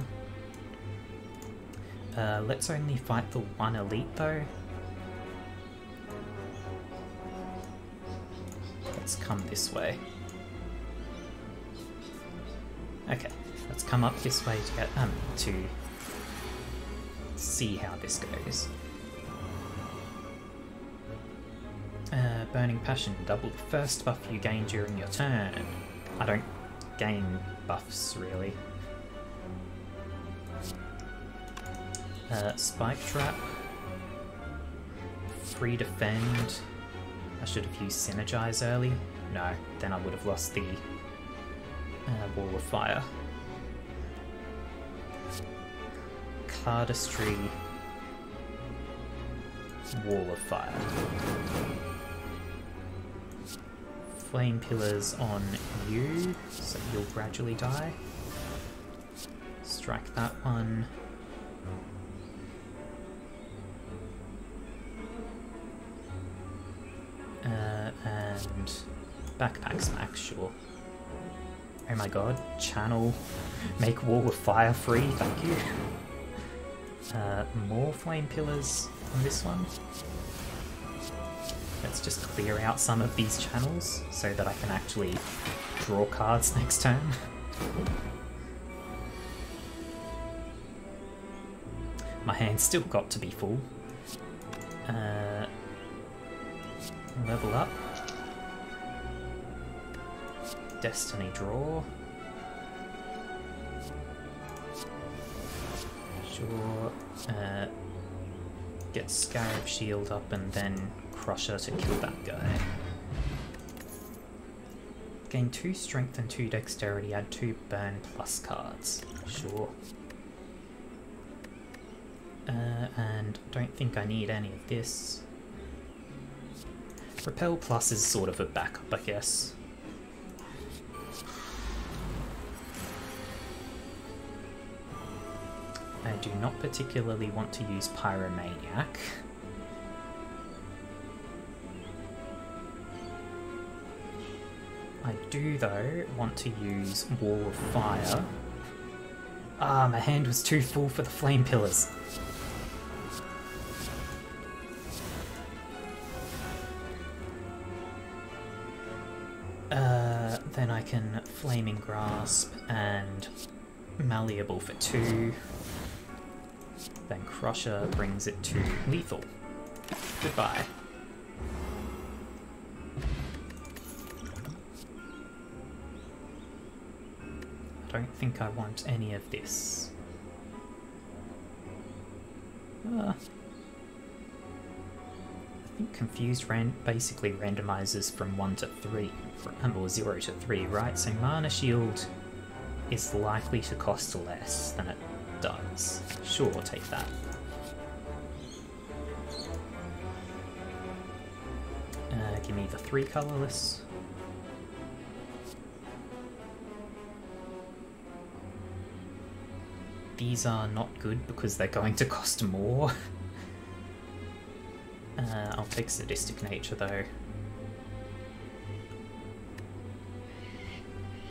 Let's only fight the one elite though. Let's come this way. Okay, let's come up this way to get to see how this goes. Burning Passion, double the first buff you gain during your turn. I don't gain buffs really. Spike Trap. Free Defend. I should have used Synergize early. No, then I would have lost the Wall of Fire. Cardistry, Wall of Fire. Flame Pillars on you, so you'll gradually die. Strike that one. And Backpack Smack, sure. Oh my god, channel, make Wall of Fire free, thank you. More Flame Pillars on this one. Let's just clear out some of these channels so that I can actually draw cards next turn. My hand's still got to be full. Level up. Destiny draw. Sure. Get Scarab Shield up and then Crusher to kill that guy. Gain 2 strength and 2 dexterity, add 2 burn plus cards. Sure. And don't think I need any of this. Repel plus is sort of a backup, I guess. I do not particularly want to use Pyromaniac. I do, though, want to use Wall of Fire. Ah, my hand was too full for the Flame Pillars. Then I can Flaming Grasp and Malleable for 2. Then Crusher brings it to lethal. Goodbye. I don't think I want any of this. I think Confused basically randomizes from 1 to 3, or 0 to 3, right? So Mana Shield is likely to cost less than it does. Sure, take that. Give me the 3 colorless. These are not good because they're going to cost more. I'll take Sadistic Nature though.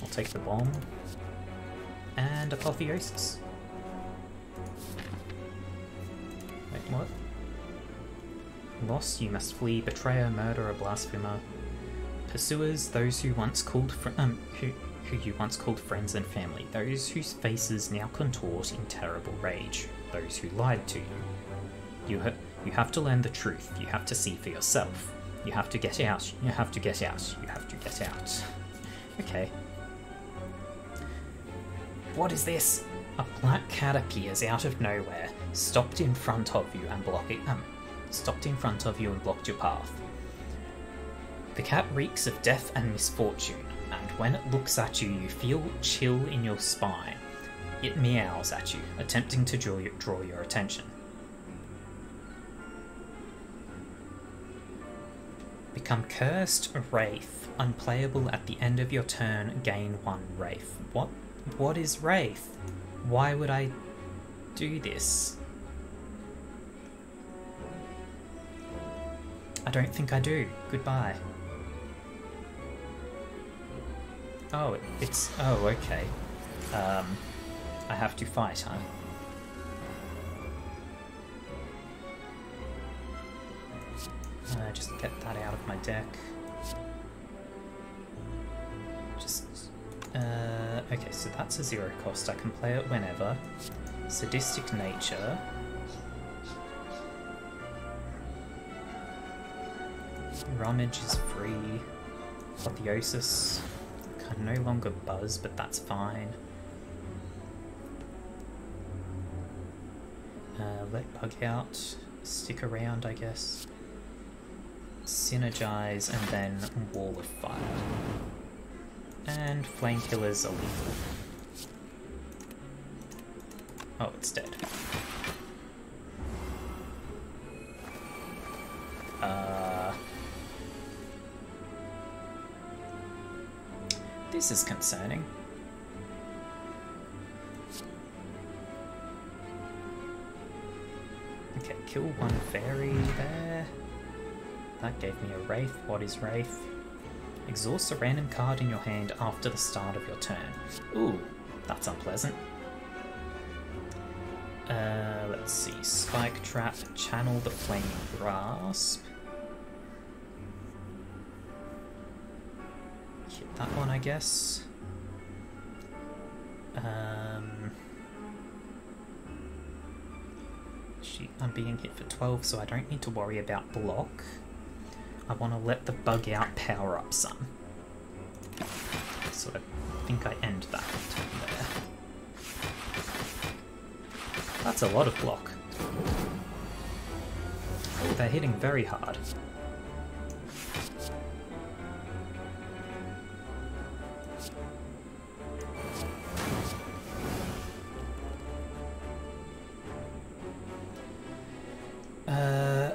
I'll take the Bomb. And Apotheosis. Wait, what? Loss, you must flee, betrayer, murderer, blasphemer. Pursuers, those who once called who you once called friends and family, those whose faces now contort in terrible rage, those who lied to you. You have to learn the truth, you have to see for yourself. You have to get out, you have to get out, you have to get out. Okay. What is this? A black cat appears out of nowhere, stopped in front of you and blocked your path. The cat reeks of death and misfortune, and when it looks at you, you feel chill in your spine. It meows at you, attempting to draw your attention. Become Cursed Wraith. Unplayable at the end of your turn, gain 1 Wraith. What is Wraith? Why would I do this? I don't think I do. Goodbye. Oh, oh, okay. I have to fight, huh? Just get that out of my deck. Okay, so that's a 0 cost. I can play it whenever. Sadistic Nature. Rummage is free. Apotheosis. Can no longer buzz, but that's fine. Let Bug out. Stick around, I guess. Synergize, and then Wall of Fire. And Flame Killers are lethal. Oh, it's dead. This is concerning. Okay, kill one fairy there. That gave me a Wraith. What is Wraith? Exhaust a random card in your hand after the start of your turn. Ooh, that's unpleasant. Let's see. Spike Trap, channel the Flaming Grasp. Hit that one, I guess. I'm being hit for 12, so I don't need to worry about block. I want to let the bug out power up some. So I think I end that turn there. That's a lot of block. Oh, they're hitting very hard.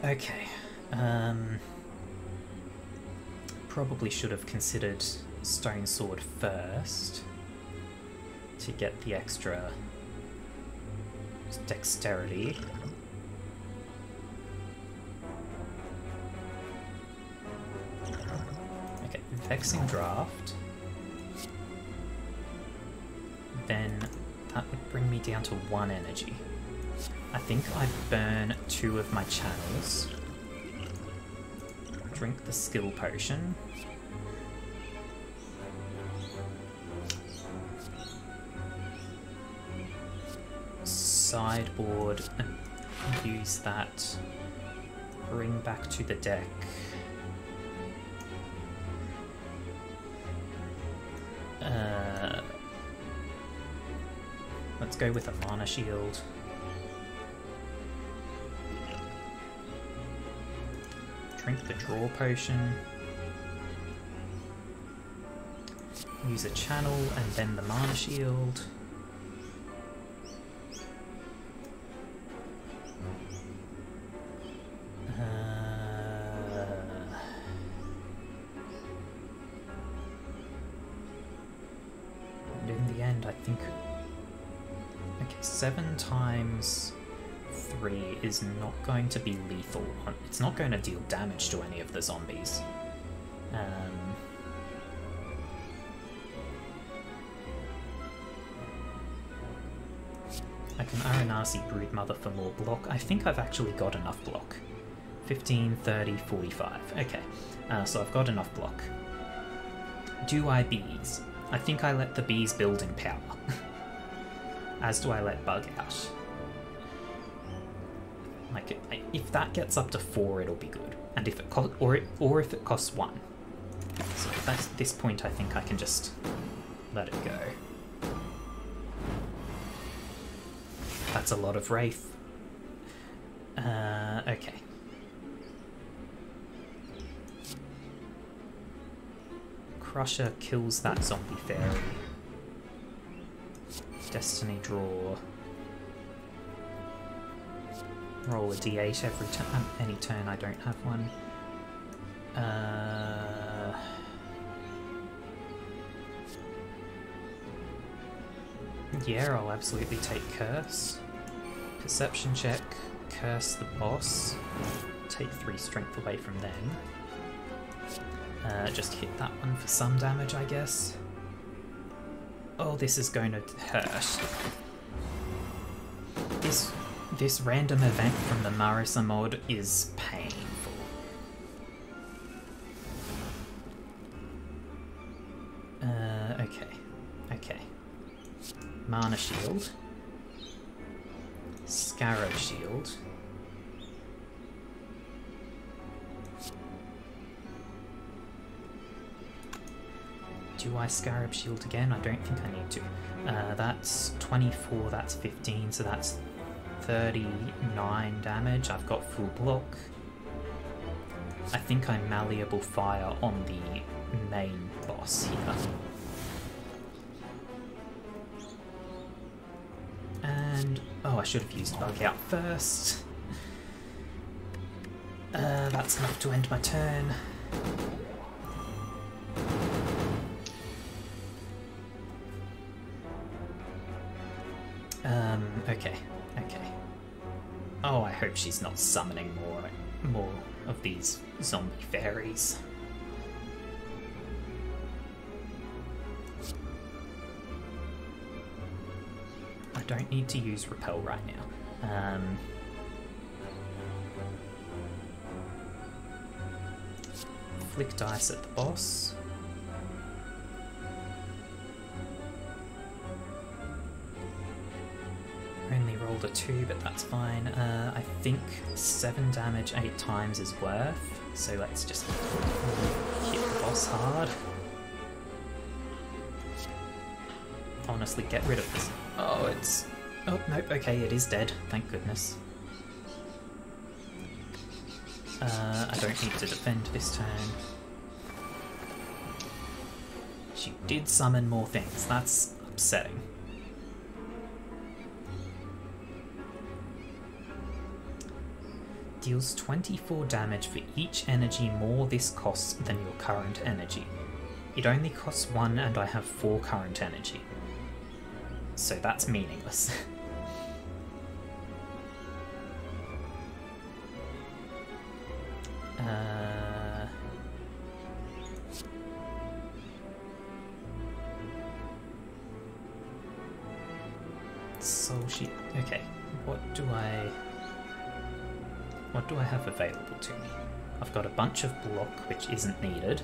Okay. Probably should have considered Stone Sword first to get the extra dexterity. Okay, Vexing Draft. Then that would bring me down to 1 energy. I think I burn 2 of my channels. Drink the skill potion. Sideboard and use that. Bring back to the deck. Let's go with a mana shield. Drink the draw potion. Use a channel and then the mana shield. And in the end, I think... Okay, 7 times 3 is not going to be lethal. It's not going to deal damage to any of the zombies. I can Aranasi Broodmother for more block. I think I've actually got enough block. 15, 30, 45. Okay, so I've got enough block. Do I bees? I think I let the bees build in power. As do I let bug out. Like, if that gets up to 4, it'll be good. And if it or if it costs 1. So at this point, I think I can just let it go. That's a lot of Wraith. Okay. Crusher kills that zombie fairy. Destiny draw. Roll a d8 every turn. Any turn I don't have one. Yeah, I'll absolutely take Curse. Perception check. Curse the boss. Take 3 strength away from them. Just hit that one for some damage, I guess. Oh, this is going to hurt. This random event from the Marisa mod is painful. Okay. Mana Shield. Scarab Shield. Do I Scarab Shield again? I don't think I need to. That's 24, that's 15, so that's 39 damage. I've got full block. I think I'm Malleable Fire on the main boss here. And... oh, I should have used Bug Out first. That's enough to end my turn. Okay. Oh, I hope she's not summoning more of these zombie fairies. I don't need to use repel right now. Flick dice at the boss. Only rolled a 2, but that's fine. I think 7 damage 8 times is worth, so let's just hit the boss hard. Honestly, get rid of this. Oh, it's... Oh, nope, okay, it is dead, thank goodness. I don't need to defend this turn. She did summon more things, that's upsetting. Deals 24 damage for each energy more this costs than your current energy. It only costs 1 and I have 4 current energy. So that's meaningless. Soul Sheet. Okay, what do I have available to me? I've got a bunch of block which isn't needed.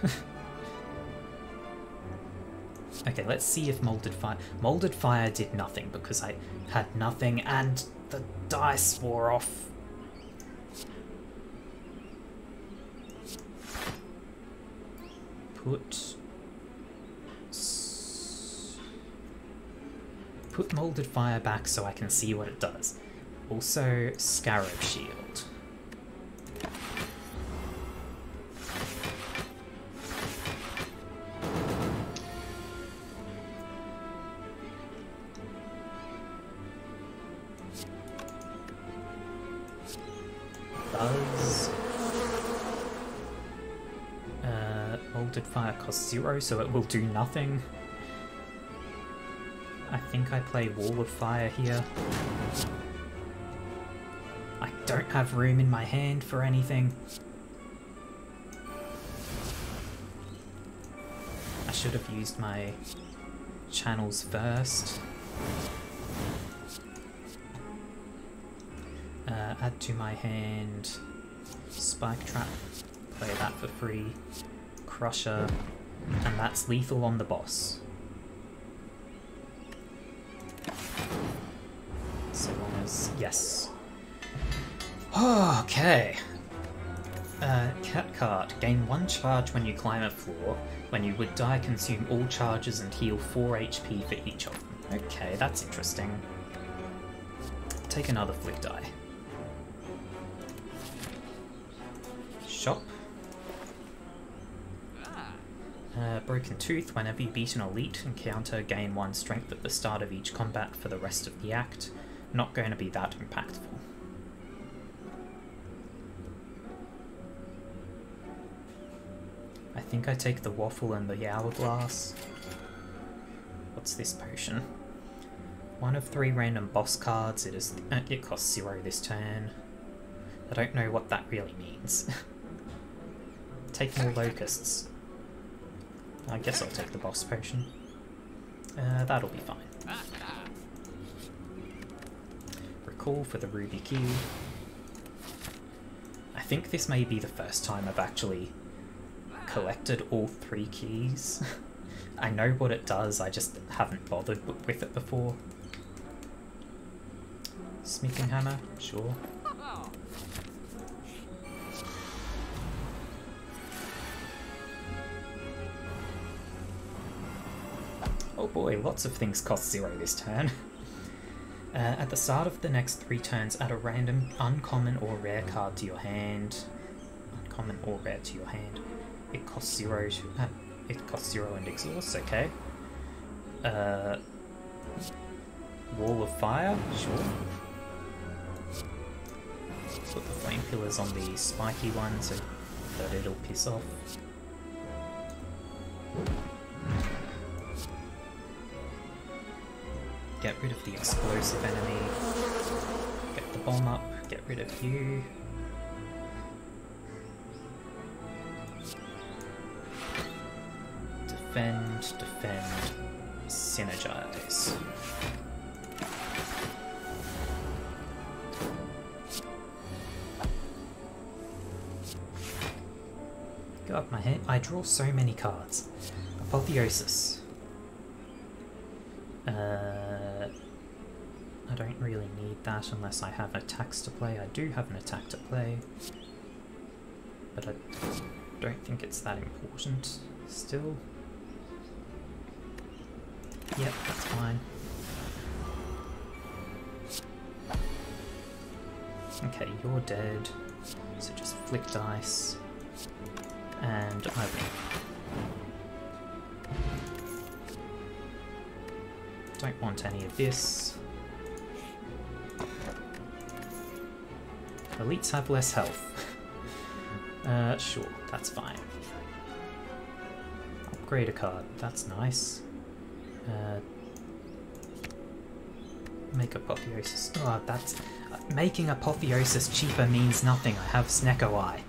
Okay, let's see if Molded Fire... Molded Fire did nothing because I had nothing and the dice wore off. Put Molded Fire back so I can see what it does. Also, Scarab Shield. Molded Fire costs 0, so it will do nothing. I think I play Wall of Fire here. I don't have room in my hand for anything. I should have used my channels first. Add to my hand. Spike Trap. Play that for free. Crusher. And that's lethal on the boss. So long as... yes. Okay. Cat card. Gain 1 charge when you climb a floor. When you would die, consume all charges and heal 4 HP for each of them. Okay, that's interesting. Take another flick die. Shop. Broken Tooth. Whenever you beat an elite encounter, gain 1 strength at the start of each combat for the rest of the act. Not going to be that impactful. I think I take the waffle and the hourglass. What's this potion? 1 of 3 random boss cards. It costs 0 this turn. I don't know what that really means. Take more locusts. I guess I'll take the boss potion. That'll be fine. Recall for the ruby key. I think this may be the first time I've actually collected all 3 keys. I know what it does, I just haven't bothered with it before. Smithing hammer, sure. Oh boy, lots of things cost 0 this turn. At the start of the next 3 turns, add a random uncommon or rare card to your hand. Uncommon or rare to your hand. It costs 0 to... it costs 0 and exhaust, okay. Wall of Fire, sure. Put the flame pillars on the spiky one so that it'll piss off. Get rid of the explosive enemy. Get the bomb up, get rid of you. Defend, defend, synergize. God, my head. I draw so many cards. Apotheosis. I don't really need that unless I have attacks to play. I do have an attack to play, but I don't think it's that important still. Yep, that's fine. Okay, you're dead, so just flick dice, and I win. Don't want any of this. Elites have less health. Sure, that's fine. Upgrade a card, that's nice. Make Apotheosis. Oh, that's... making Apotheosis cheaper means nothing. I have Snecko Eye.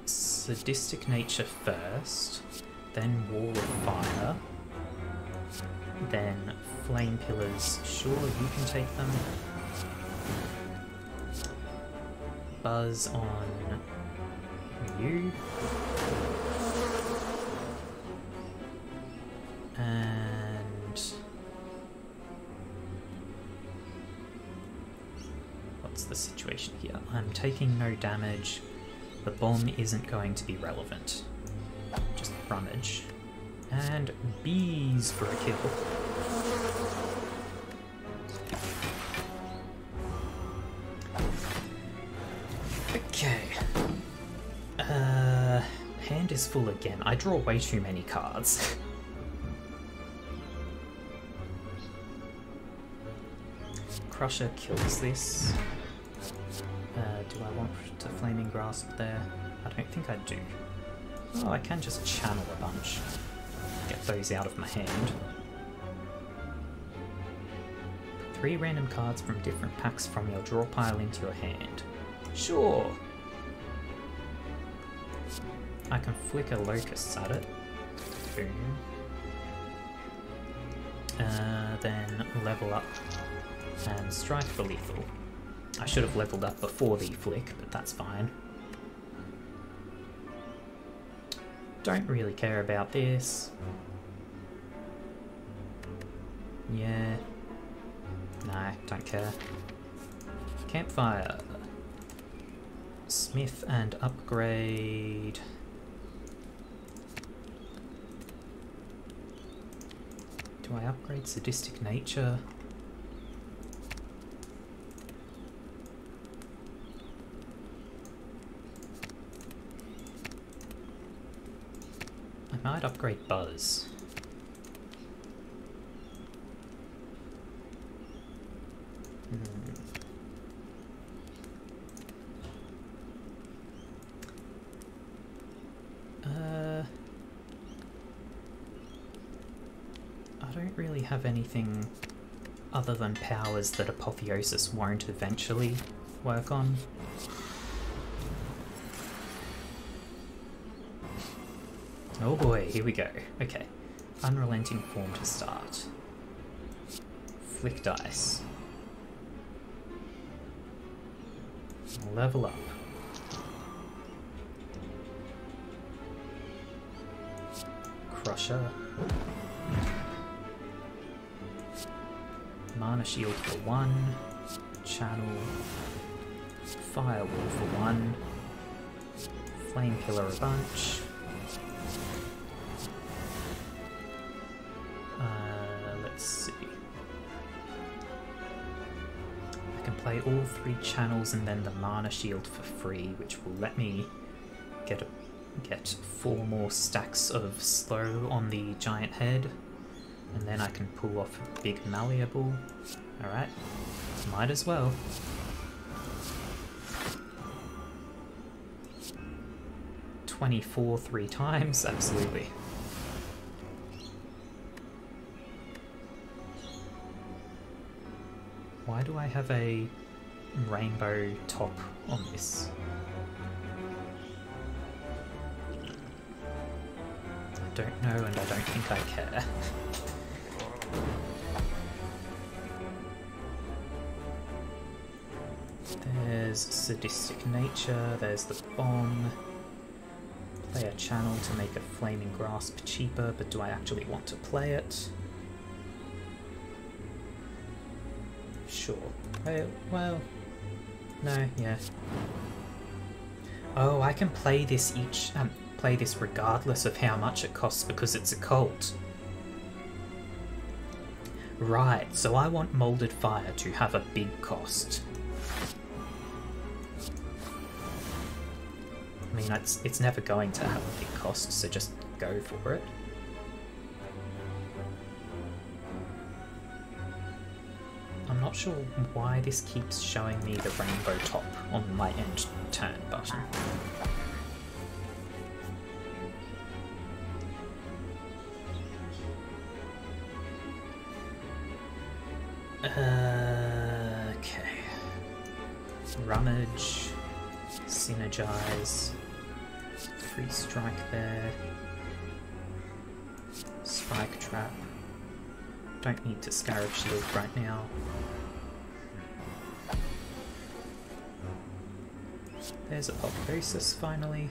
Sadistic Nature first, then Wall of Fire, then Flame Pillars. Sure, you can take them. Buzz on you. And... what's the situation here? I'm taking no damage. The bomb isn't going to be relevant. Just rummage. And bees for a kill. Okay. Hand is full again. I draw way too many cards. Crusher kills this. Do I want to Flaming Grasp there? I don't think I do. Oh, I can just channel a bunch. Get those out of my hand. 3 random cards from different packs from your draw pile into your hand. Sure! I can flicker Locusts at it. Boom. Then level up and strike for lethal. I should have leveled up before the flick, but that's fine. Don't really care about this. Yeah. No, don't care. Campfire. Smith and upgrade. Do I upgrade Sadistic Nature? I might upgrade Buzz. I don't really have anything other than powers that Apotheosis won't eventually work on. Oh boy, here we go. Okay. Unrelenting Form to start. Flick dice. Level up. Crusher. Mana Shield for 1. Channel. Firewall for 1. Flame Pillar a bunch. Let's see. I can play all 3 channels and then the mana shield for free, which will let me get 4 more stacks of slow on the giant head, and then I can pull off a big malleable. Alright, might as well. $24 3 times, absolutely. Why do I have a rainbow top on this? I don't know, and I don't think I care. There's sadistic nature, there's the bomb. Play a channel to make a flaming grasp cheaper, but do I actually want to play it? Sure. Well, no, yeah. Oh, I can play this play this regardless of how much it costs because it's a cult. Right, so I want Molded Fire to have a big cost. I mean, it's never going to have a big cost, so just go for it. I'm not sure why this keeps showing me the rainbow top on my end turn button. Okay. Rummage, synergize, free strike there, spike trap. Don't need to Scarab Shield right now. There's Apotheosis finally.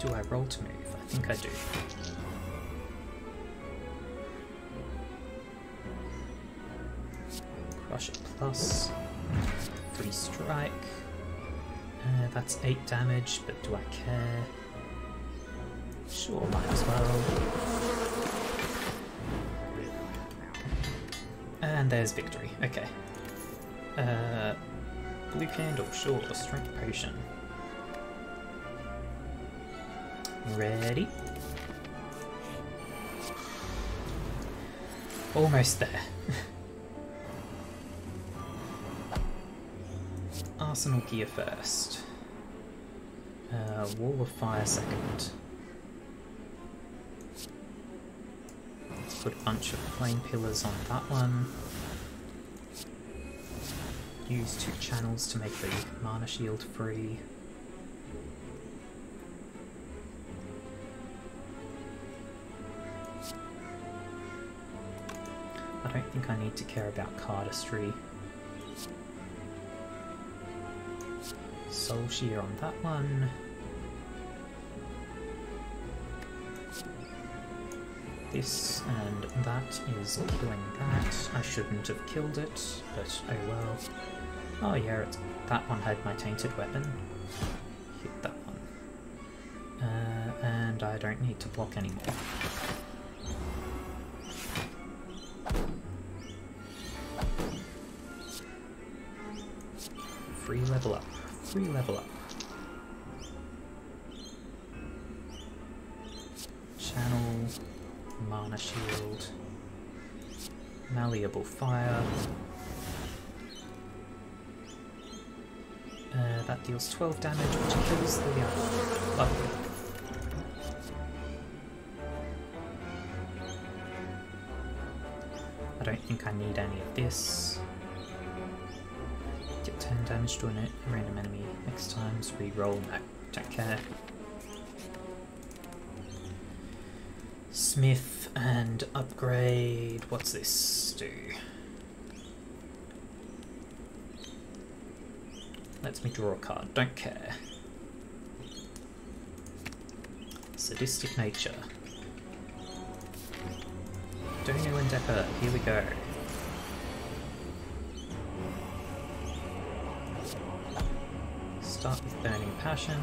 Do I roll to move? I think I do. Crush it plus. Free strike. That's 8 damage, but do I care? Sure, might as well. And there's victory. Okay. Blue candle, sure. Strength potion. Ready? Almost there. Arsenal gear first. Wall of Fire second. Let's put a bunch of flame pillars on that one. Use 2 channels to make the mana shield free. I don't think I need to care about cardistry. Soul Shear on that one. This and that is killing that. I shouldn't have killed it, but oh well. Oh yeah, that one had my tainted weapon. Hit that one. And I don't need to block anymore. Free level up. Free level up. Channel, mana shield, malleable fire. That deals 12 damage, which kills the other. Lovely. I don't think I need any of this. 10 damage to a random enemy next time, so re-roll. No, don't care. Smith and upgrade. What's this do? Lets me draw a card. Don't care. Sadistic nature. Donu and Depper. Here we go. Start with Burning Passion.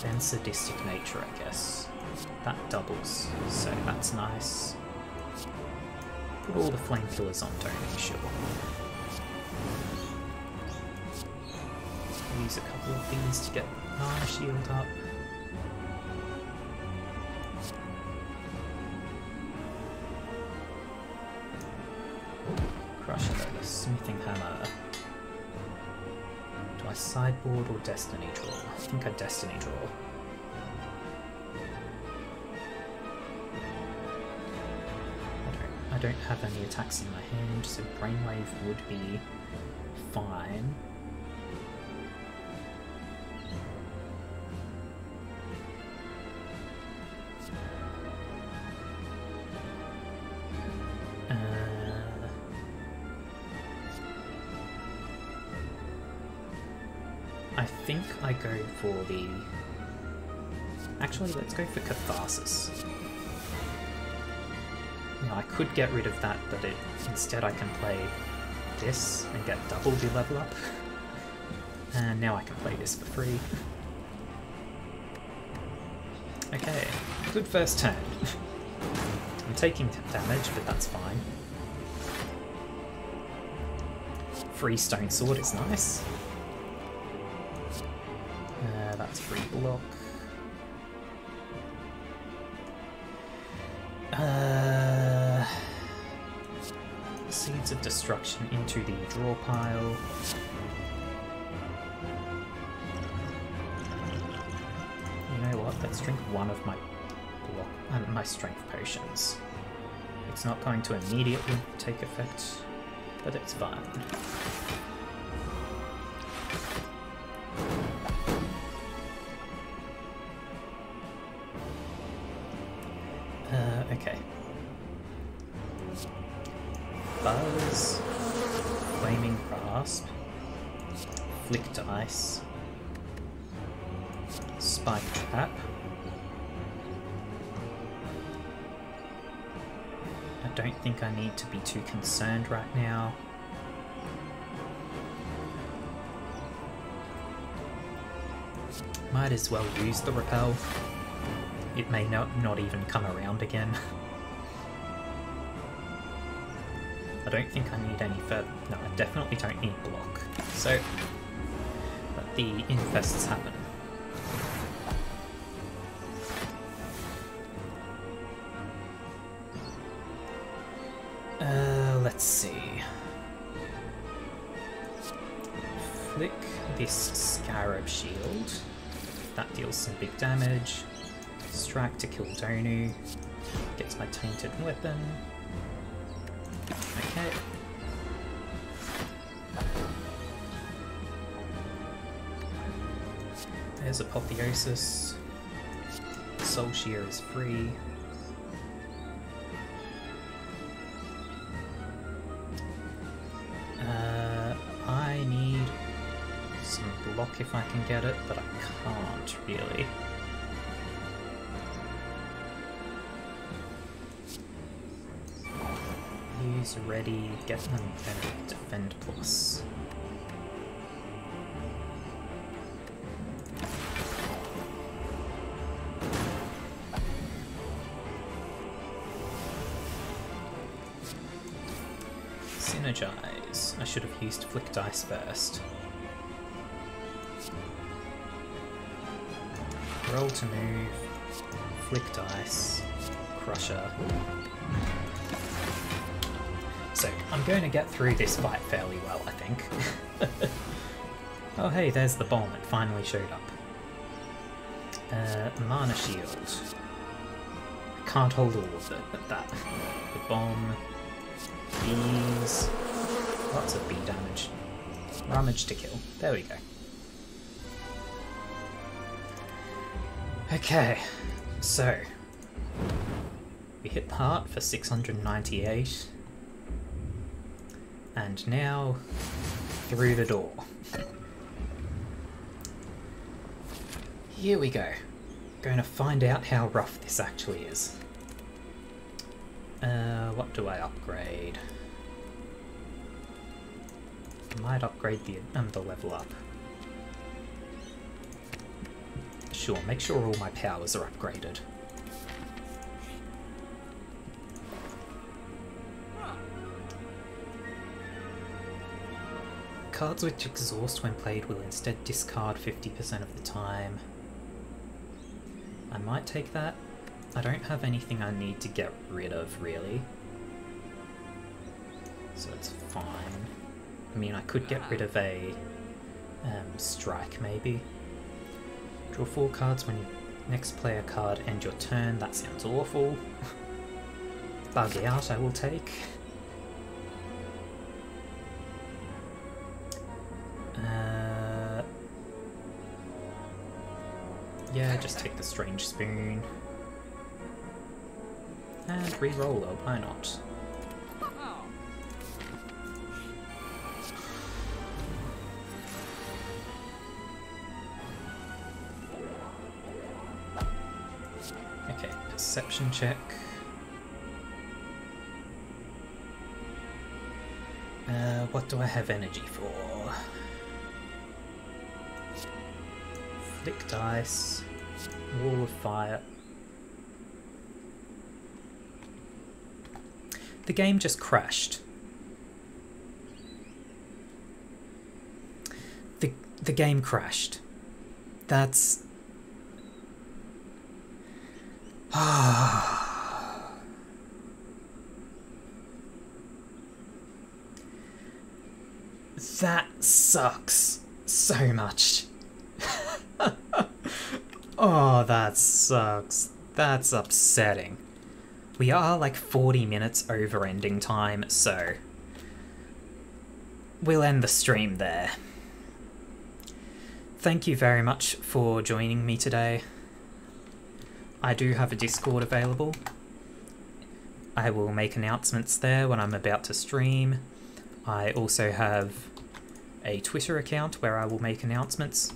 then sadistic nature, I guess. That doubles, so that's nice. Put all the flame killers on Tony, sure. Use a couple of these to get Mana Shield up. Crusher, the Smithing Hammer. Do I sideboard or Destiny draw? I think I Destiny draw. I don't have any attacks in my hand, so Brainwave would be fine. I think I go for the... Actually, let's go for Catharsis. No, I could get rid of that, but instead I can play this and get double the level up. And now I can play this for free. Okay, good first turn. I'm taking damage, but that's fine. Free Stone Sword is nice. That's free block. Seeds of Destruction into the draw pile. You know what? Let's drink one of my block my strength potions. It's not going to immediately take effect, but it's fine. Okay. Buzz, Flaming Grasp, Flick Dice, Spike Trap. I don't think I need to be too concerned right now. Might as well use the Repel. It may not even come around again. I don't think I need any further... No, I definitely don't need block. So, let the infests happen. Let's see. Flick this Scarab Shield. That deals some big damage. Strike to kill Donu. Gets my Tainted Weapon. Okay. There's Apotheosis. Soul Shear is free. I need some block if I can get it, but I can't really. Use ready, get them, and defend plus. Synergize. I should have used Flick Dice first. Roll to move. Flick Dice. Crusher. So, I'm going to get through this fight fairly well, I think. Oh hey, there's the bomb, it finally showed up. Mana Shield. I can't hold all of it at that. The bomb. Bees. Lots of bee damage. Rummage to kill. There we go. Okay, so we hit the heart for 698. And now, through the door. Here we go. Going to find out how rough this actually is. What do I upgrade? I might upgrade the level up. Sure, make sure all my powers are upgraded. Cards which exhaust when played will instead discard 50% of the time. I might take that. I don't have anything I need to get rid of, really. So it's fine. I mean, I could get rid of a strike, maybe. Draw 4 cards when you next play a card end your turn. That sounds awful. Bug out, I will take. Yeah, just take the Strange Spoon. And re-roll it, why not? Okay, perception check. What do I have energy for? Flick dice, wall of fire. The game just crashed. The game crashed. That's... That sucks so much. Oh, that sucks. That's upsetting. We are like 40 minutes over ending time, so we'll end the stream there. Thank you very much for joining me today. I do have a Discord available. I will make announcements there when I'm about to stream. I also have a Twitter account where I will make announcements.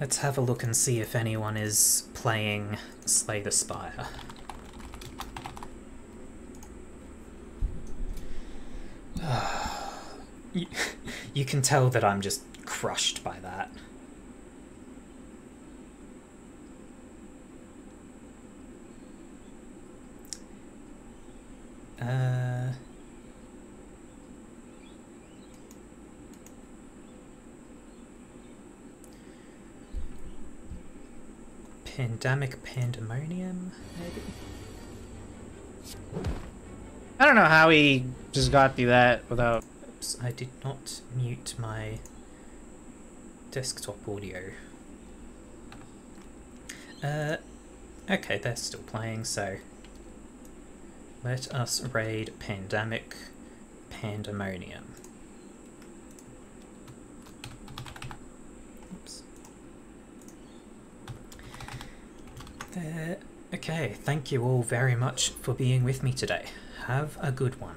Let's have a look and see if anyone is playing Slay the Spire. You can tell that I'm just crushed by that. Pandemic Pandemonium, maybe? I don't know how he just got through that without... Oops, I did not mute my desktop audio. Okay, they're still playing, so let us raid Pandemic Pandemonium. Oops. There. Okay, thank you all very much for being with me today. Have a good one.